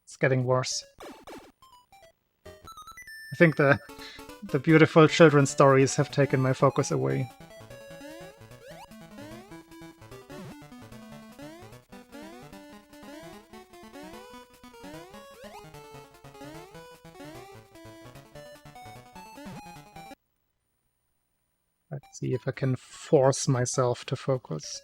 Speaker 1: It's getting worse. I think the beautiful children's stories have taken my focus away. Let's see if I can force myself to focus.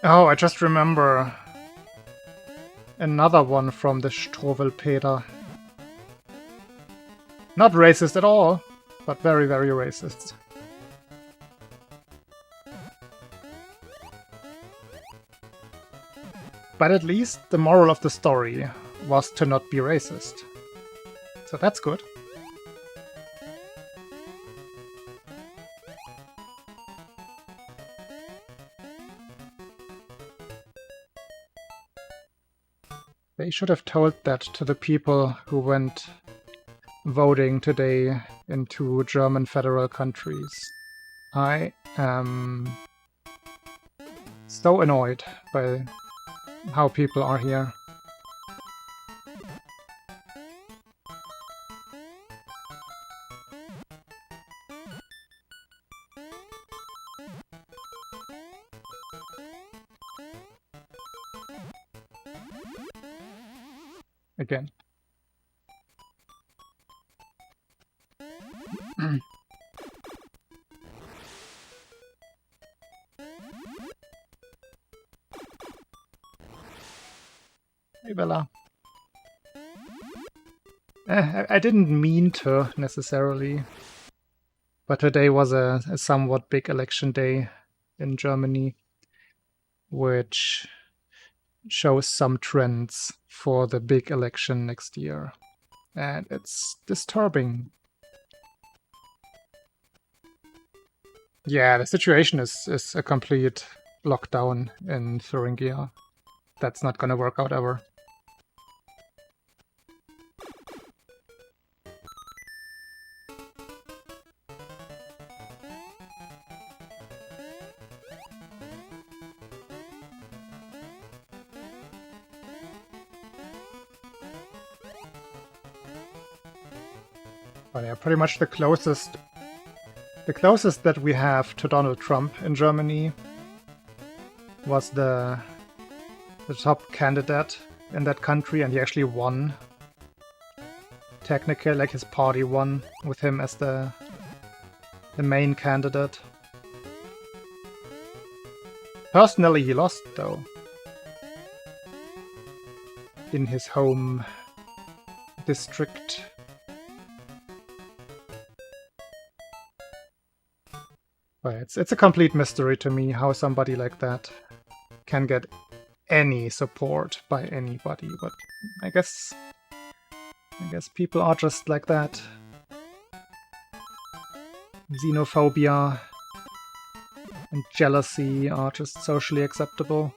Speaker 1: Oh, I just remember another one from the Struwwelpeter. Not racist at all, but very, very racist. But at least the moral of the story was to not be racist. So that's good. They should have told that to the people who went voting today in 2 German federal countries. I am so annoyed by how people are here. Again. Hey, Bella. I didn't mean to, necessarily. But today was a somewhat big election day in Germany, which shows some trends for the big election next year. And it's disturbing. Yeah, the situation is a complete lockdown in Thuringia. That's not gonna work out ever. But yeah, pretty much the closest that we have to Donald Trump in Germany was the top candidate in that country, and he actually won. Technically, like, his party won with him as the main candidate. Personally, he lost, though, in his home district. But it's a complete mystery to me how somebody like that can get any support by anybody, but I guess people are just like that. Xenophobia and jealousy are just socially acceptable.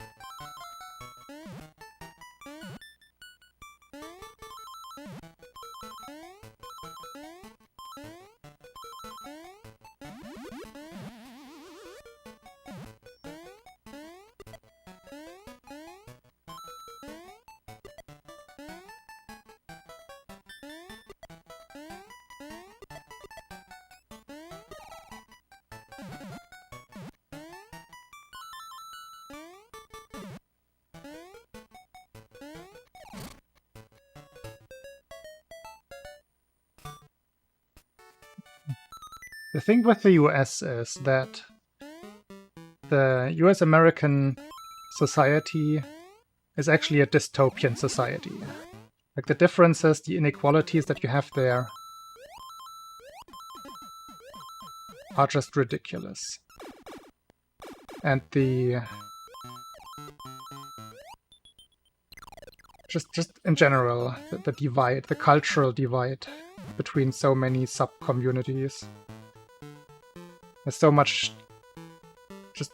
Speaker 1: The thing with the US is that the US-American society is actually a dystopian society. Like, the differences, the inequalities that you have there are just ridiculous. and the just in general, the divide, the cultural divide between so many sub-communities. There's so much just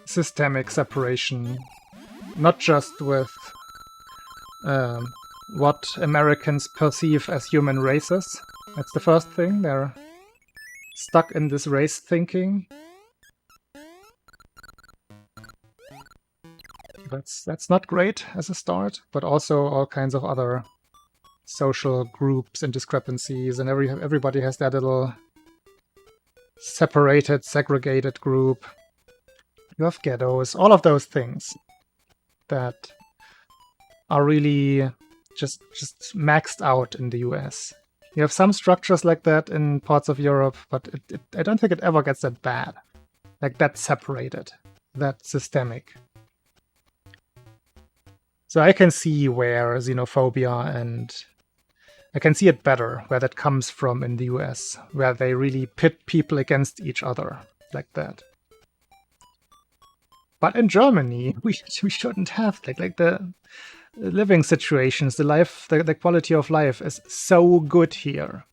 Speaker 1: systemic separation, not just with what Americans perceive as human races. That's the first thing. They're stuck in this race thinking. That's not great as a start, but also all kinds of other social groups and discrepancies, and everybody has their little separated, segregated group. You have ghettos, all of those things that are really just maxed out in the US. You have some structures like that in parts of Europe, but I don't think it ever gets that bad. Like that separated, that systemic. So I can see where xenophobia, and I can see it better where that comes from in the US, where they really pit people against each other like that. But in Germany, we shouldn't have that. Like the living situations, the quality of life is so good here.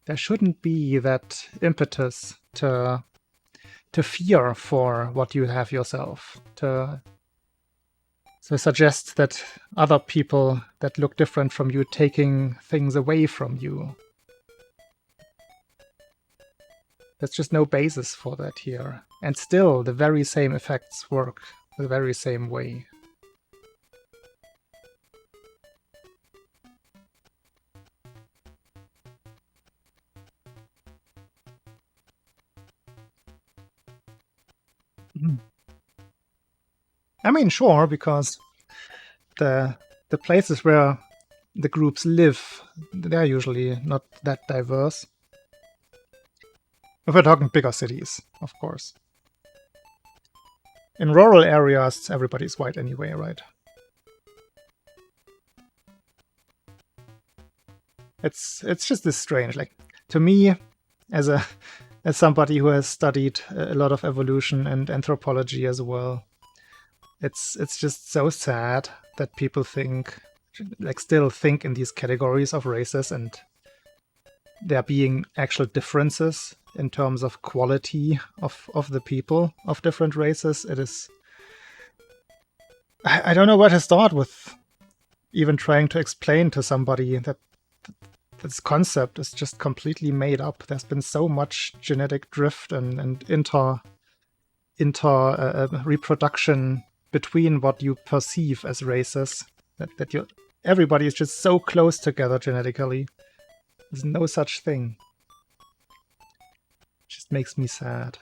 Speaker 1: There shouldn't be that impetus to fear for what you have yourself, to suggest that other people that look different from you taking things away from you. There's just no basis for that here. And still, the very same effects work the very same way. I mean, sure, because the places where the groups live, they're usually not that diverse. If we're talking bigger cities, of course. In rural areas, everybody's white anyway, right? It's just this strange. Like, to me, as somebody who has studied a lot of evolution and anthropology as well, it's just so sad that people still think in these categories of races, and there being actual differences in terms of quality of the people of different races. It is... I don't know where to start with even trying to explain to somebody that this concept is just completely made up. There's been so much genetic drift and inter reproduction between what you perceive as races that everybody is just so close together genetically. There's no such thing. It just makes me sad.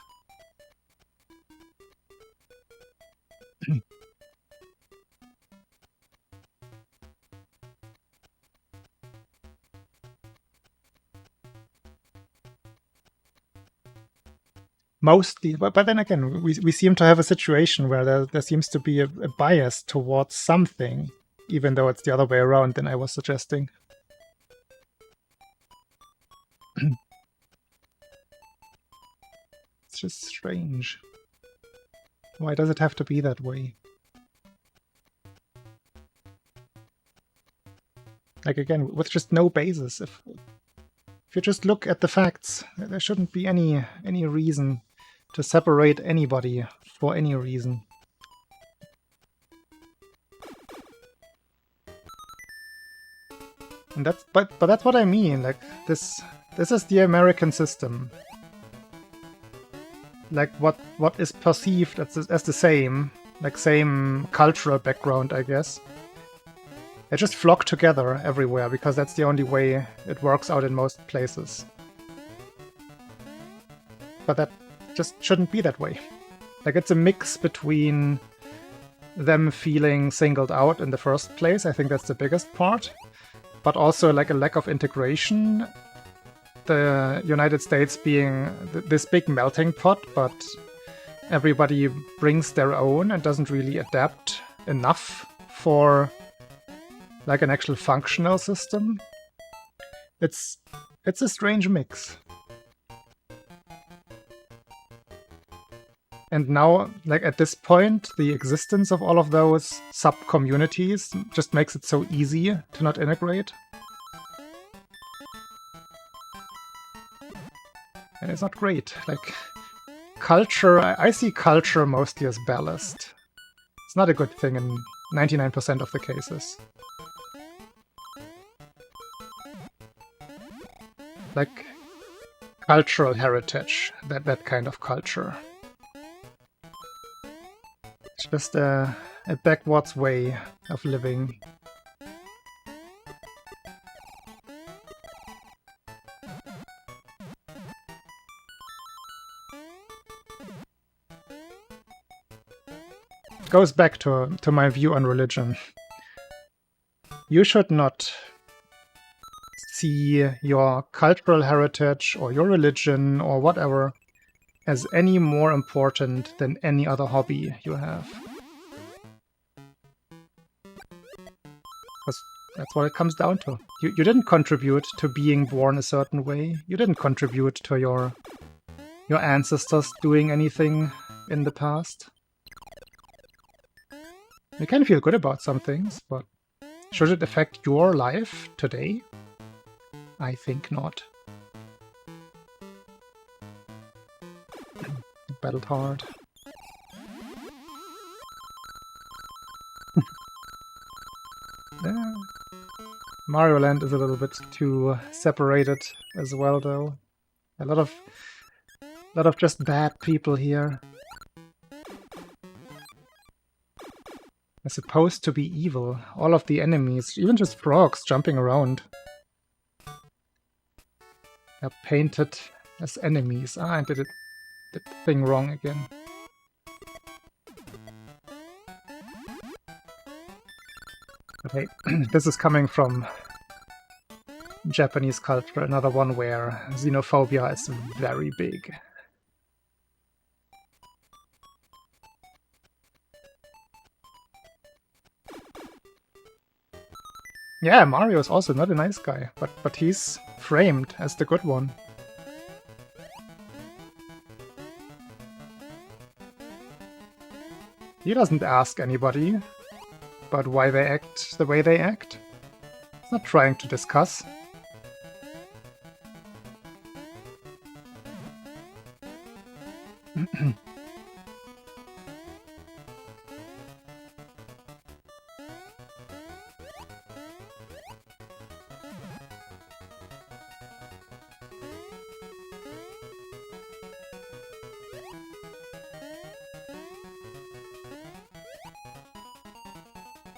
Speaker 1: Mostly, but then again, we seem to have a situation where there seems to be a bias towards something, even though it's the other way around than I was suggesting. It's just strange. Why does it have to be that way? Like, again, with just no basis. If you just look at the facts, there shouldn't be any reason to separate anybody for any reason. And but that's what I mean. Like, this is the American system. Like, what is perceived as the same, like same cultural background, I guess. They just flock together everywhere because that's the only way it works out in most places. But that just shouldn't be that way. Like, it's a mix between them feeling singled out in the first place. I think that's the biggest part. But also, like, a lack of integration. The United States being this big melting pot, but everybody brings their own and doesn't really adapt enough for like an actual functional system. It's a strange mix. And now, like at this point, the existence of all of those sub-communities just makes it so easy to not integrate. And it's not great. Like, culture, I see culture mostly as ballast. It's not a good thing in 99% of the cases. Like, cultural heritage, that kind of culture. It's just a backwards way of living. Goes back to my view on religion. You should not see your cultural heritage or your religion or whatever as any more important than any other hobby you have. Because that's what it comes down to. You didn't contribute to being born a certain way. You didn't contribute to your ancestors doing anything in the past. You can feel good about some things, but should it affect your life today? I think not. Battled hard. Yeah. Mario Land is a little bit too separated as well, though. A lot of just bad people here. They're supposed to be evil. All of the enemies, even just frogs jumping around, are painted as enemies. Ah, I did the thing wrong again. But hey, this is coming from Japanese culture, another one where xenophobia is very big. Yeah, Mario is also not a nice guy, but he's framed as the good one. He doesn't ask anybody about why they act the way they act. He's not trying to discuss.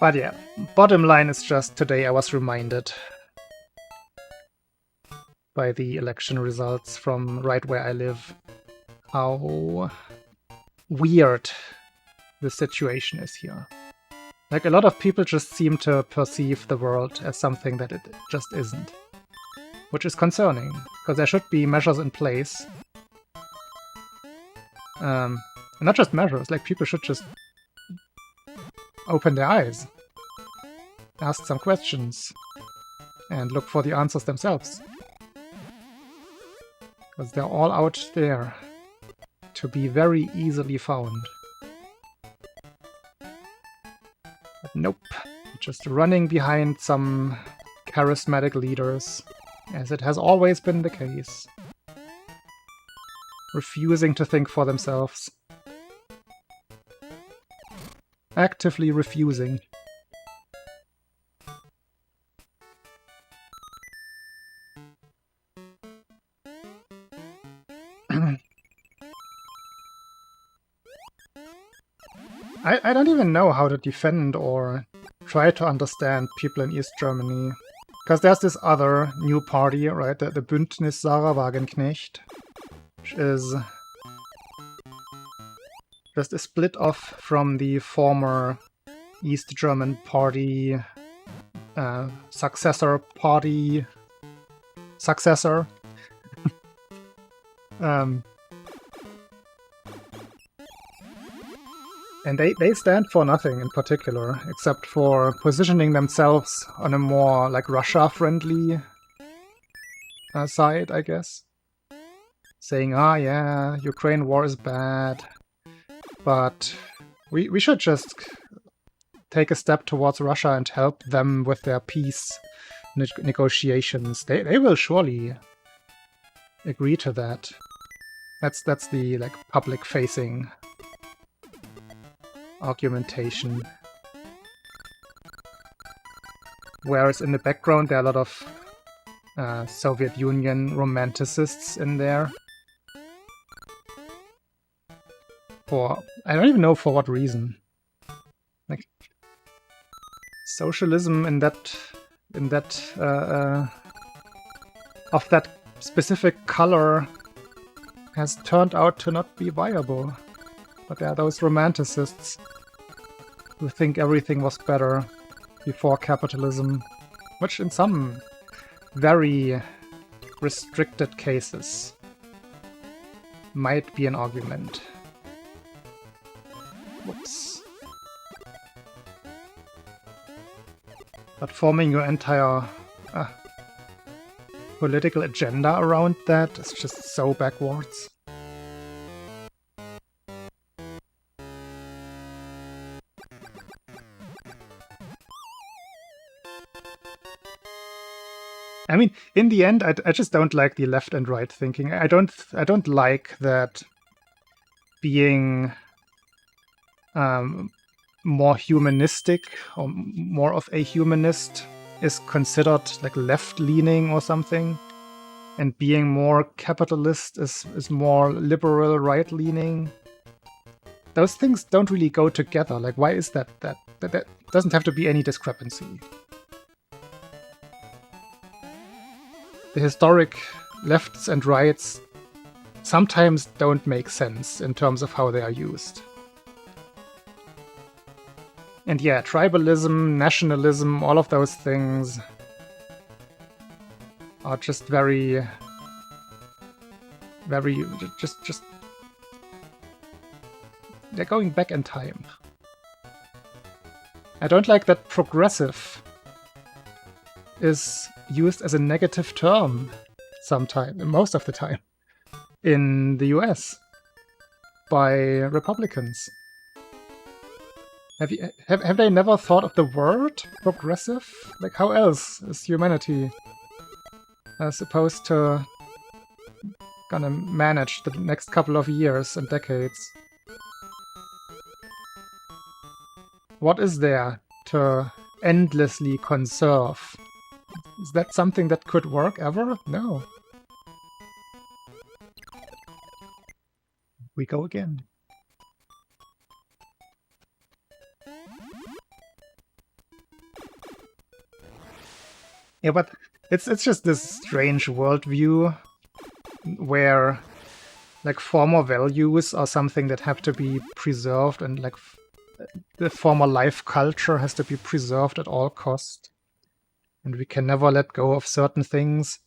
Speaker 1: But yeah, bottom line is just today I was reminded by the election results from right where I live how weird the situation is here. Like, a lot of people just seem to perceive the world as something that it just isn't. Which is concerning, because there should be measures in place. And not just measures, like, people should just open their eyes, ask some questions, and look for the answers themselves. Because they're all out there to be very easily found. But nope, just running behind some charismatic leaders, as it has always been the case. Refusing to think for themselves. Actively refusing. I don't even know how to defend or try to understand people in East Germany. Because there's this other new party, right? The Bündnis Sarah Wagenknecht, which is just a split off from the former East German party, successor. And they stand for nothing in particular, except for positioning themselves on a more, like, Russia-friendly side, I guess. Saying, ah, yeah, Ukraine war is bad. But we should just take a step towards Russia and help them with their peace negotiations. They will surely agree to that. That's the like public-facing argumentation. Whereas in the background there are a lot of Soviet Union romanticists in there. I don't even know for what reason. Like socialism in that of that specific color has turned out to not be viable. But there are those romanticists who think everything was better before capitalism, which in some very restricted cases might be an argument. Whoops. But forming your entire political agenda around that is just so backwards. I mean, in the end, I just don't like the left and right thinking. I don't like that being more humanistic or more of a humanist is considered like left-leaning or something, and being more capitalist is more liberal, right-leaning. Those things don't really go together. Like, why is that? That doesn't have to be any discrepancy. The historic lefts and rights sometimes don't make sense in terms of how they are used. And yeah, tribalism, nationalism, all of those things are just very just they're going back in time. I don't like that progressive is used as a negative term most of the time, in the US by Republicans. Have they never thought of the word progressive? Like, how else is humanity supposed to gonna manage the next couple of years and decades? What is there to endlessly conserve? Is that something that could work ever? No. We go again. Yeah, but it's just this strange worldview where like former values are something that have to be preserved, and like the former life culture has to be preserved at all cost. And we can never let go of certain things.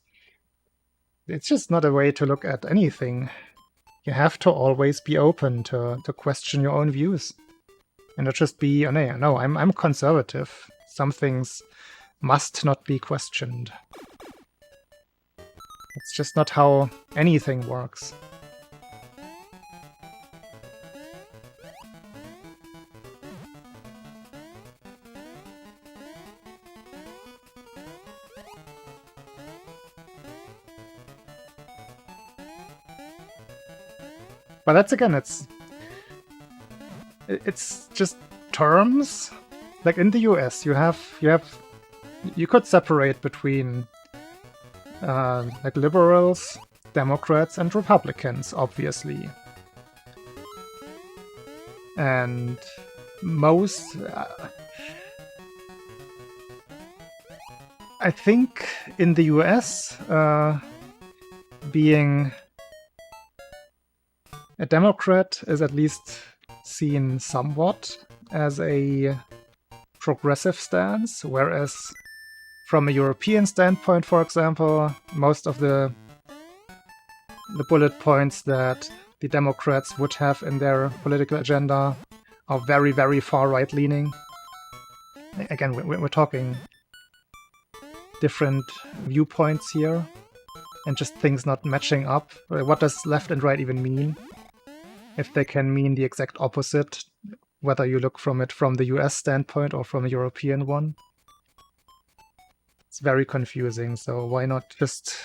Speaker 1: It's just not a way to look at anything. You have to always be open to question your own views. And not just be, oh no, I'm conservative. Some things must not be questioned. It's just not how anything works. But that's again, it's just terms. Like in the US, you could separate between like liberals, Democrats, and Republicans, obviously. And most, I think, in the US, being a Democrat is at least seen somewhat as a progressive stance, whereas from a European standpoint, for example, most of the bullet points that the Democrats would have in their political agenda are very, very far right-leaning. Again, we're talking different viewpoints here, and just things not matching up. What does left and right even mean? if they can mean the exact opposite, whether you look from it from the US standpoint or from a European one. It's very confusing, so why not just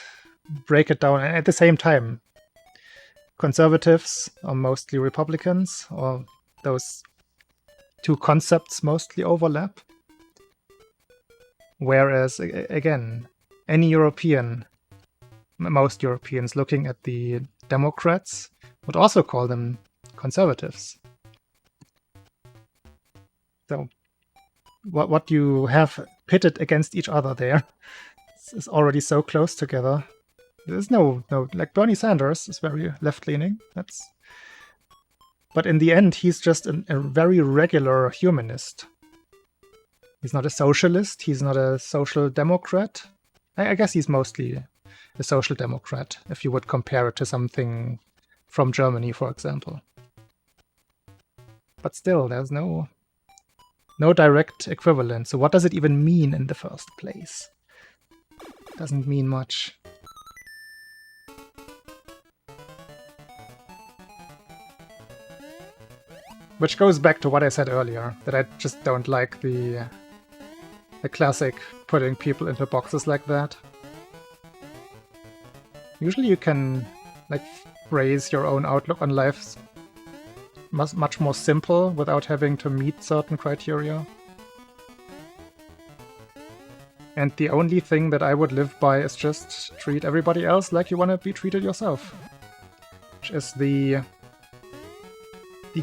Speaker 1: break it down? And at the same time, conservatives are mostly Republicans, or those two concepts mostly overlap. Whereas, again, any European, most Europeans looking at the Democrats would also call them conservatives. So what you have pitted against each other there is already so close together. There's no, like Bernie Sanders is very left-leaning. But in the end, he's just a very regular humanist. He's not a socialist. He's not a social democrat. I guess he's mostly a social democrat, if you would compare it to something from Germany, for example. But still, there's no direct equivalent. So what does it even mean in the first place? Doesn't mean much. Which goes back to what I said earlier, that I just don't like the classic putting people into boxes like that. Usually you can like phrase your own outlook on life much more simple without having to meet certain criteria. And the only thing that I would live by is just treat everybody else like you want to be treated yourself. Which is the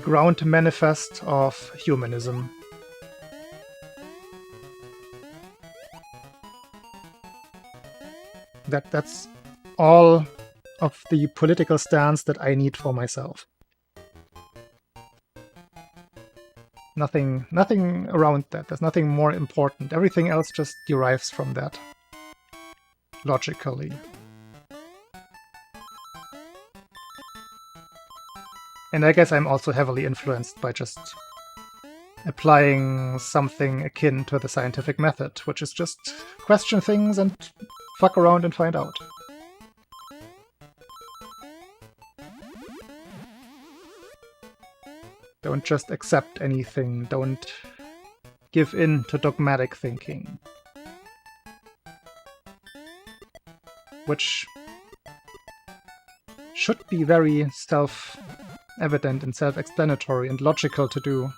Speaker 1: ground manifest of humanism. That's all of the political stance that I need for myself. Nothing around that. There's nothing more important. Everything else just derives from that. Logically. And I guess I'm also heavily influenced by just applying something akin to the scientific method, which is just question things and fuck around and find out. Don't just accept anything, don't give in to dogmatic thinking. Which should be very self-evident and self-explanatory and logical to do.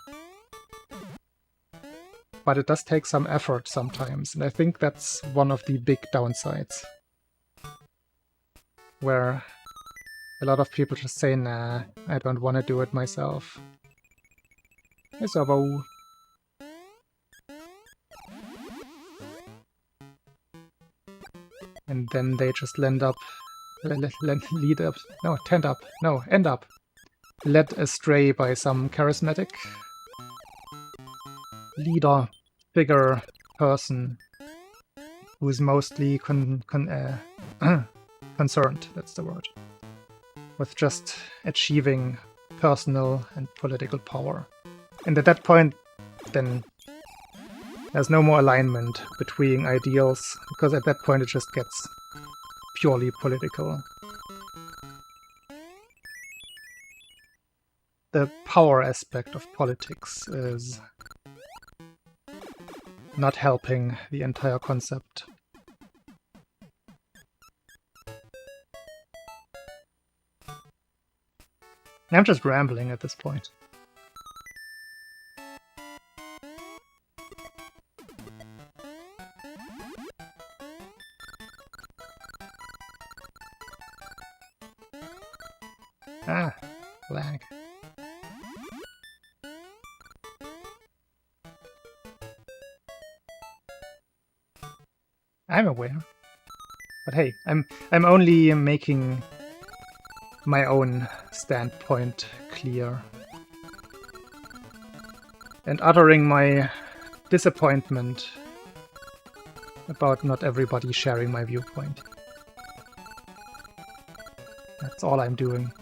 Speaker 1: But it does take some effort sometimes, and I think that's one of the big downsides. Where a lot of people just say, nah, I don't want to do it myself. It's over. And then they just end up led astray by some charismatic leader, figure, person who's mostly concerned, that's the word, with just achieving personal and political power. And at that point, then there's no more alignment between ideals, because at that point it just gets purely political. The power aspect of politics is not helping the entire concept. I'm just rambling at this point. Ah, lag. I'm aware. But hey, I'm only making my own standpoint clear. And uttering my disappointment about not everybody sharing my viewpoint. That's all I'm doing.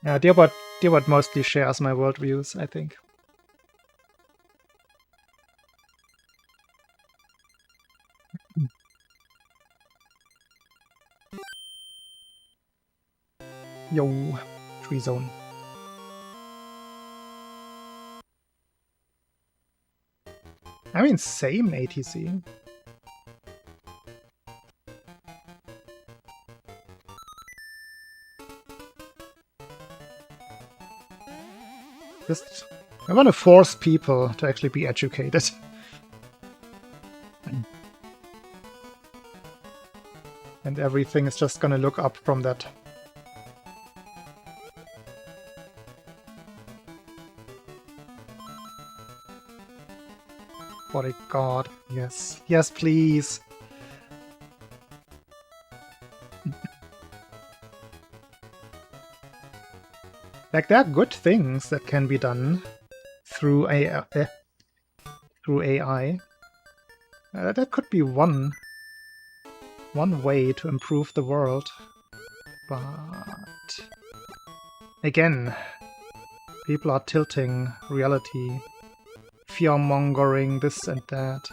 Speaker 1: Yeah, Dearbot mostly shares my worldviews, I think. Yo, tree zone. I mean, same ATC. Just, I want to force people to actually be educated. And everything is just gonna look up from that. Bodyguard, yes. Yes, please. Like, there are good things that can be done through AI. That could be one way to improve the world. But again, people are tilting reality, fear-mongering this and that.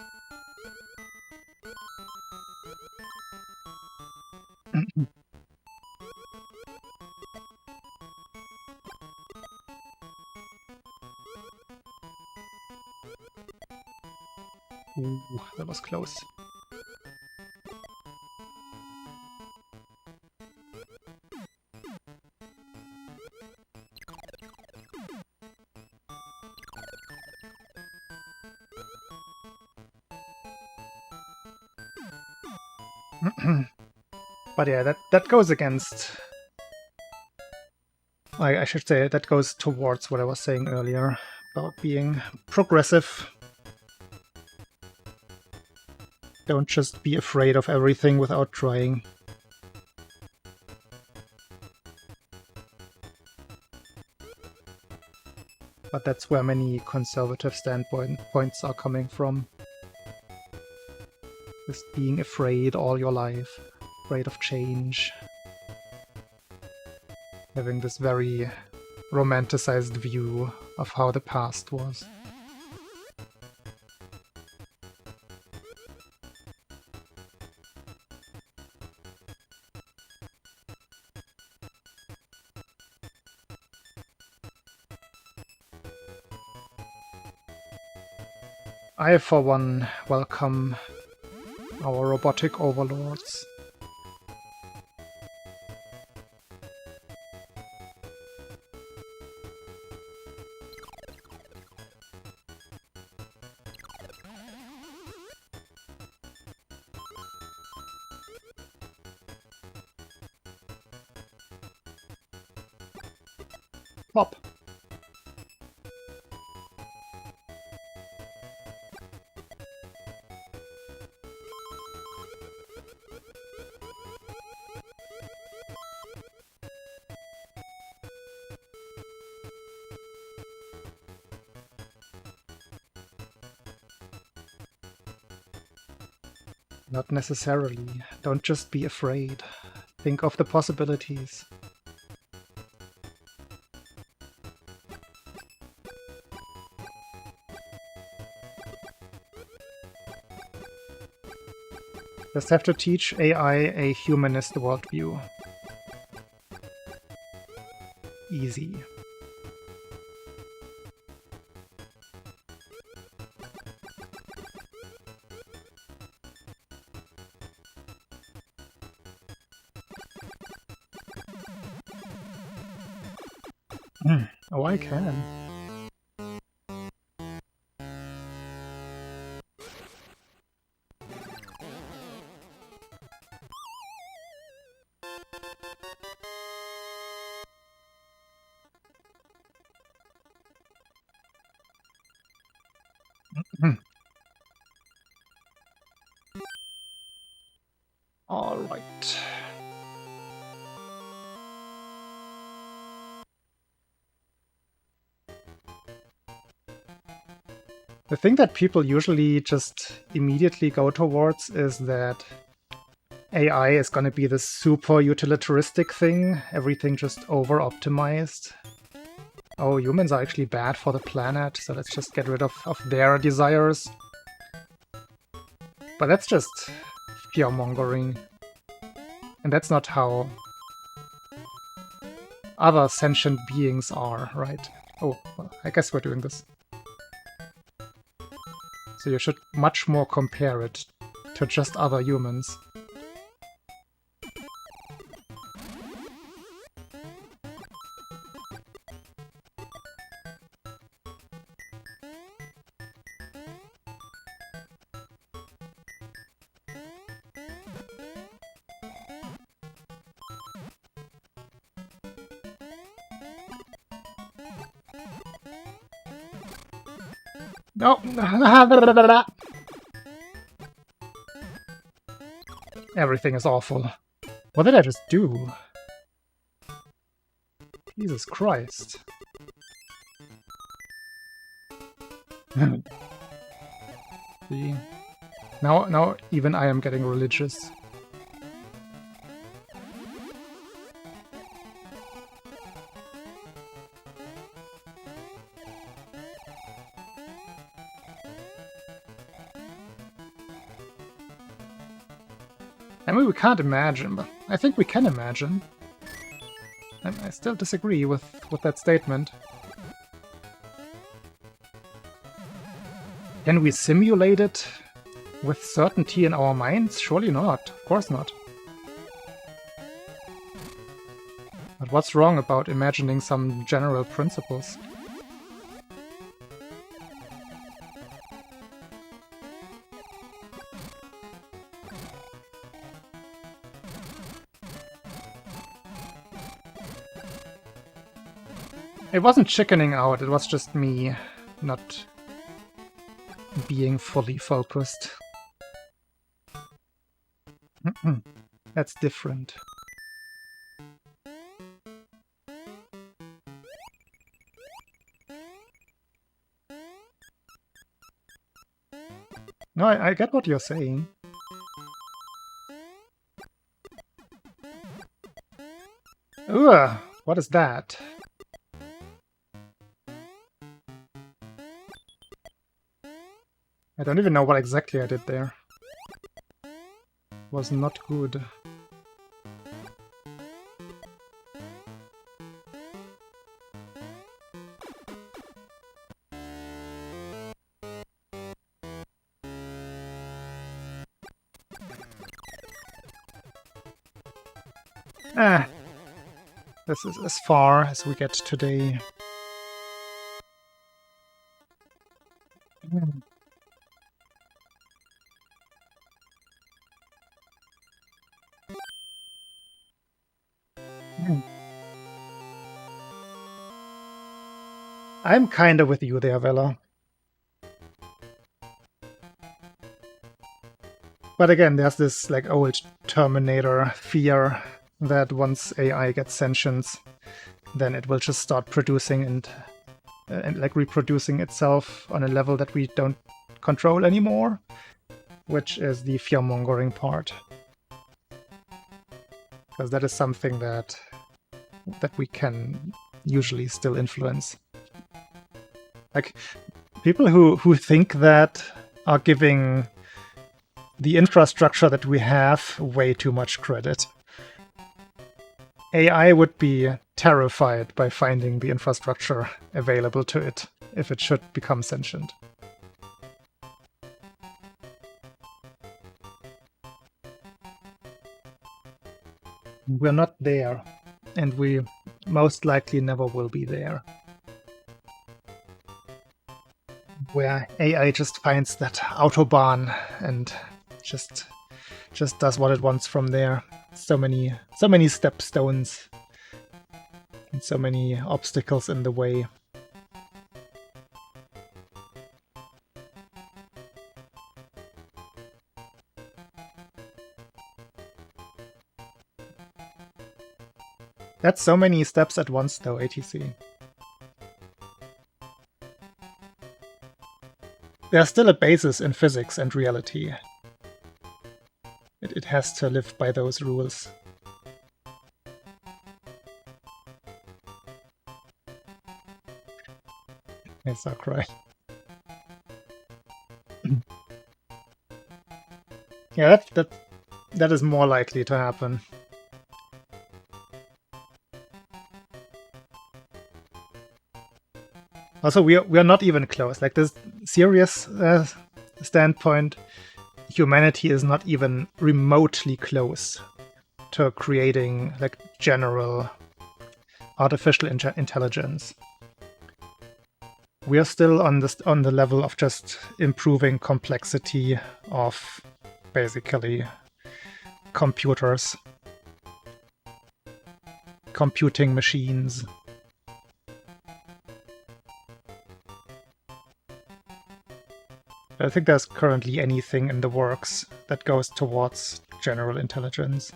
Speaker 1: Ooh, that was close. But yeah, that goes against... I should say that goes towards what I was saying earlier about being progressive. Don't just be afraid of everything without trying. But that's where many conservative standpoints are coming from. Just being afraid all your life, afraid of change. Having this very romanticized view of how the past was. I, for one, welcome our robotic overlords. Pop. Not necessarily. Don't just be afraid. Think of the possibilities. Just have to teach AI a humanist worldview. Easy. Oh, I can. All right. The thing that people usually just immediately go towards is that AI is going to be this super utilitaristic thing, everything just over-optimized. Oh, humans are actually bad for the planet, so let's just get rid of their desires. But that's just fear-mongering. And that's not how other sentient beings are, right? Oh, well, I guess we're doing this. So you should much more compare it to just other humans. No! Everything is awful. What did I just do? Jesus Christ. See? Now even I am getting religious. I mean, we can't imagine, but I think we can imagine. And I still disagree with that statement. Can we simulate it with certainty in our minds? Surely not. Of course not. But what's wrong about imagining some general principles? It wasn't chickening out, it was just me not being fully focused. That's different. No, I get what you're saying. Ugh, what is that? I don't even know what exactly I did there. Was not good. This is as far as we get today. I'm kinda with you there, Vela. But again, there's this like old Terminator fear that once AI gets sentience, then it will just start producing and like reproducing itself on a level that we don't control anymore, which is the fear-mongering part. Because that is something that we can usually still influence. Like, people who think that are giving the infrastructure that we have way too much credit. AI would be terrified by finding the infrastructure available to it if it should become sentient. We're not there, and we most likely never will be there. Where AI just finds that autobahn and just does what it wants from there. So many stepstones and so many obstacles in the way. That's so many steps at once though, ATC. there's still a basis in physics and reality. It has to live by those rules. Yes, I'll cry. Yeah, that is more likely to happen. Also, we are not even close. Like, this serious standpoint, humanity is not even remotely close to creating like general artificial intelligence. We are still on the level of just improving complexity of basically computers, computing machines. I don't think there's currently anything in the works that goes towards general intelligence.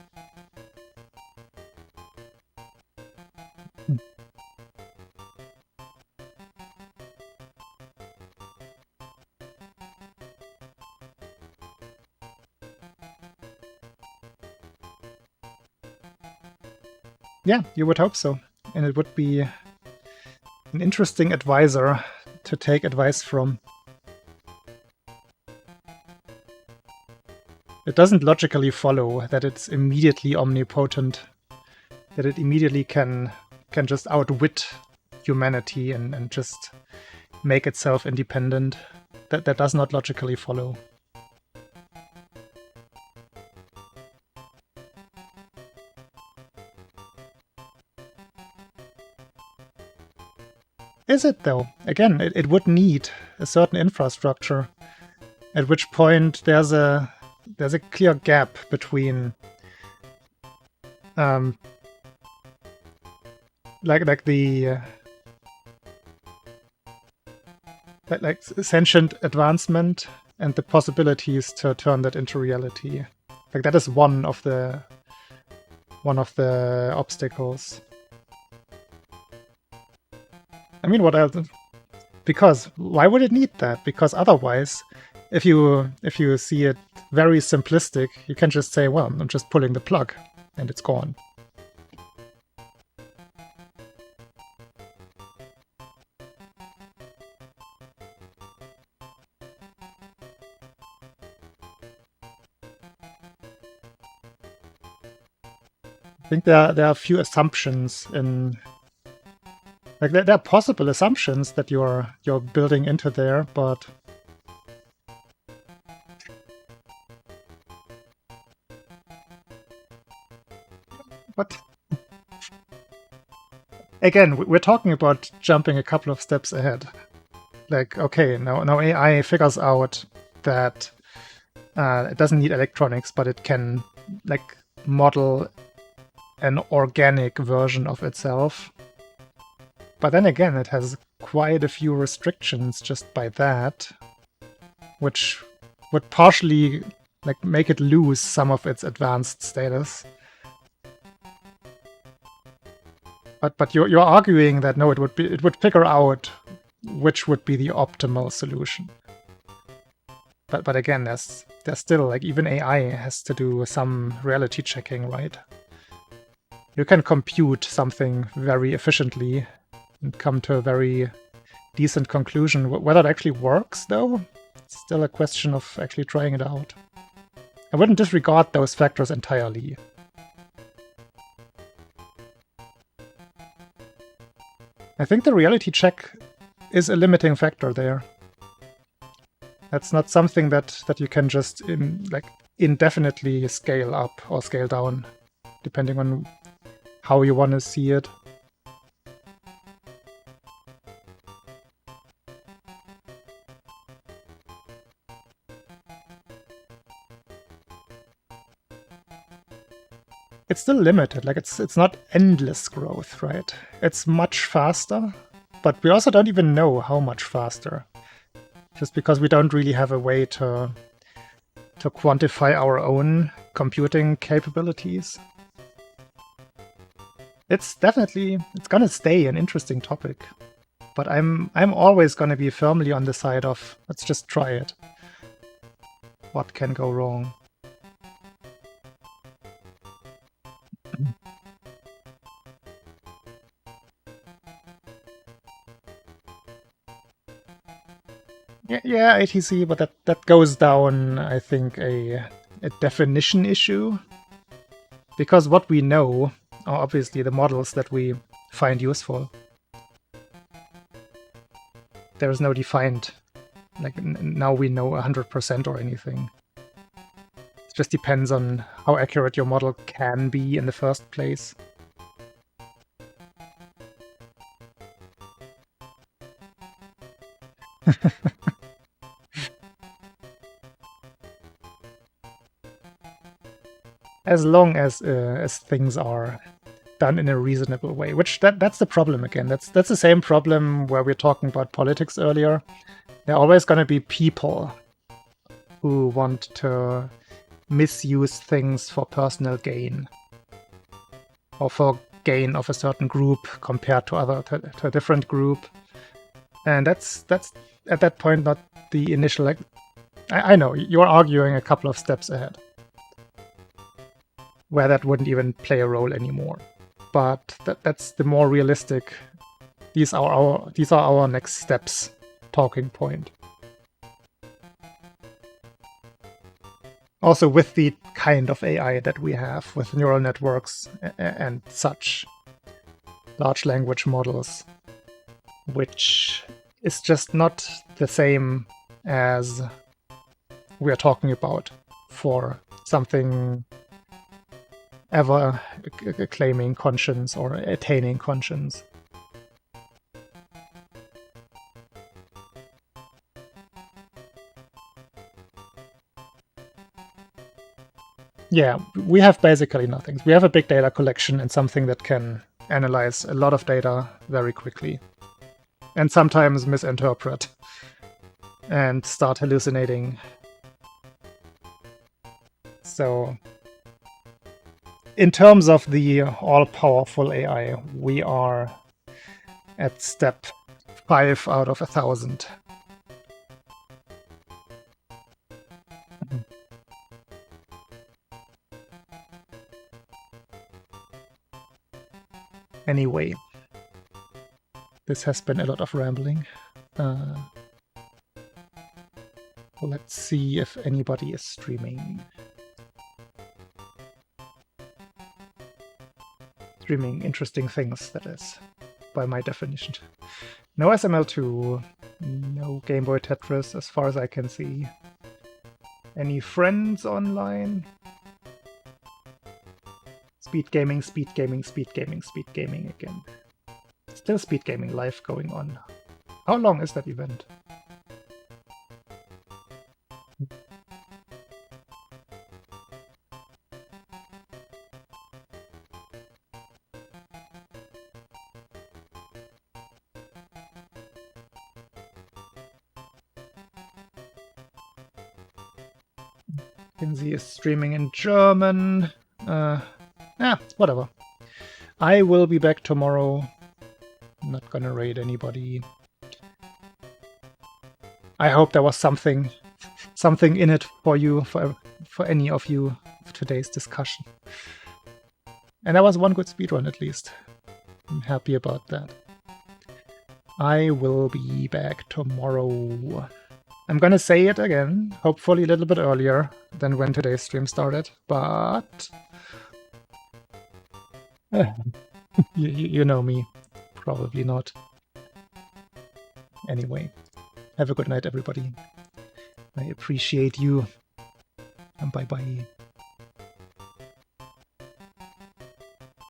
Speaker 1: Yeah, you would hope so. And it would be an interesting advisor to take advice from. It doesn't logically follow that it's immediately omnipotent, that it immediately can just outwit humanity and just make itself independent. That does not logically follow. Is it, though? Again, it would need a certain infrastructure, at which point there's a clear gap between like sentient advancement and the possibilities to turn that into reality. Like, that is one of the obstacles. I mean, what else? Because why would it need that? Because otherwise, if you see it very simplistic, you can just say, well, I'm just pulling the plug and it's gone. I think there are a few assumptions in... Like, there are possible assumptions that you're building into there, but... But... Again, we're talking about jumping a couple of steps ahead. Like, okay, now AI figures out that it doesn't need electronics, but it can, like, model an organic version of itself. But then again, it has quite a few restrictions just by that, which would partially like make it lose some of its advanced status. But you're arguing that no, it would figure out which would be the optimal solution. But again, there's still, like, even AI has to do some reality checking, right? You can compute something very efficiently and come to a very decent conclusion. Whether it actually works, though, it's still a question of actually trying it out. I wouldn't disregard those factors entirely. I think the reality check is a limiting factor there. That's not something that you can just indefinitely scale up or scale down, depending on how you want to see it. It's still limited, like it's not endless growth, right? It's much faster, but we also don't even know how much faster. Just because we don't really have a way to quantify our own computing capabilities. It's gonna stay an interesting topic. but I'm always going to be firmly on the side of let's just try it. What can go wrong? Yeah, ATC, but that goes down, I think, a definition issue. Because what we know are obviously the models that we find useful. There is no defined, like, now we know 100% or anything. It just depends on how accurate your model can be in the first place. As long as things are done in a reasonable way, which that's the problem again. That's the same problem where we were talking about politics earlier. There are always going to be people who want to misuse things for personal gain or for gain of a certain group compared to a different group, and that's at that point not the initial. Like, I know you're arguing a couple of steps ahead, where that wouldn't even play a role anymore. But that's the more realistic. These are our next steps talking point. Also with the kind of AI that we have with neural networks and such, large language models, which is just not the same as we are talking about for something ever claiming conscience or attaining conscience. Yeah, we have basically nothing. We have a big data collection and something that can analyze a lot of data very quickly. And sometimes misinterpret and start hallucinating. So in terms of the all-powerful AI, we are at step 5 out of 1,000. Anyway, this has been a lot of rambling. Let's see if anybody is streaming. Streaming interesting things, that is, by my definition. No SML2, no Game Boy Tetris as far as I can see. Any friends online? Speed gaming, speed gaming, speed gaming, speed gaming again. Still speed gaming live going on. How long is that event? Kinsey is streaming in German. Whatever. I will be back tomorrow. I'm not gonna raid anybody. I hope there was something in it for you, for any of you, of today's discussion. And there was one good speedrun at least. I'm happy about that. I will be back tomorrow. I'm gonna say it again, hopefully a little bit earlier than when today's stream started, but you know me. Probably not. Anyway, have a good night, everybody. I appreciate you. And bye-bye.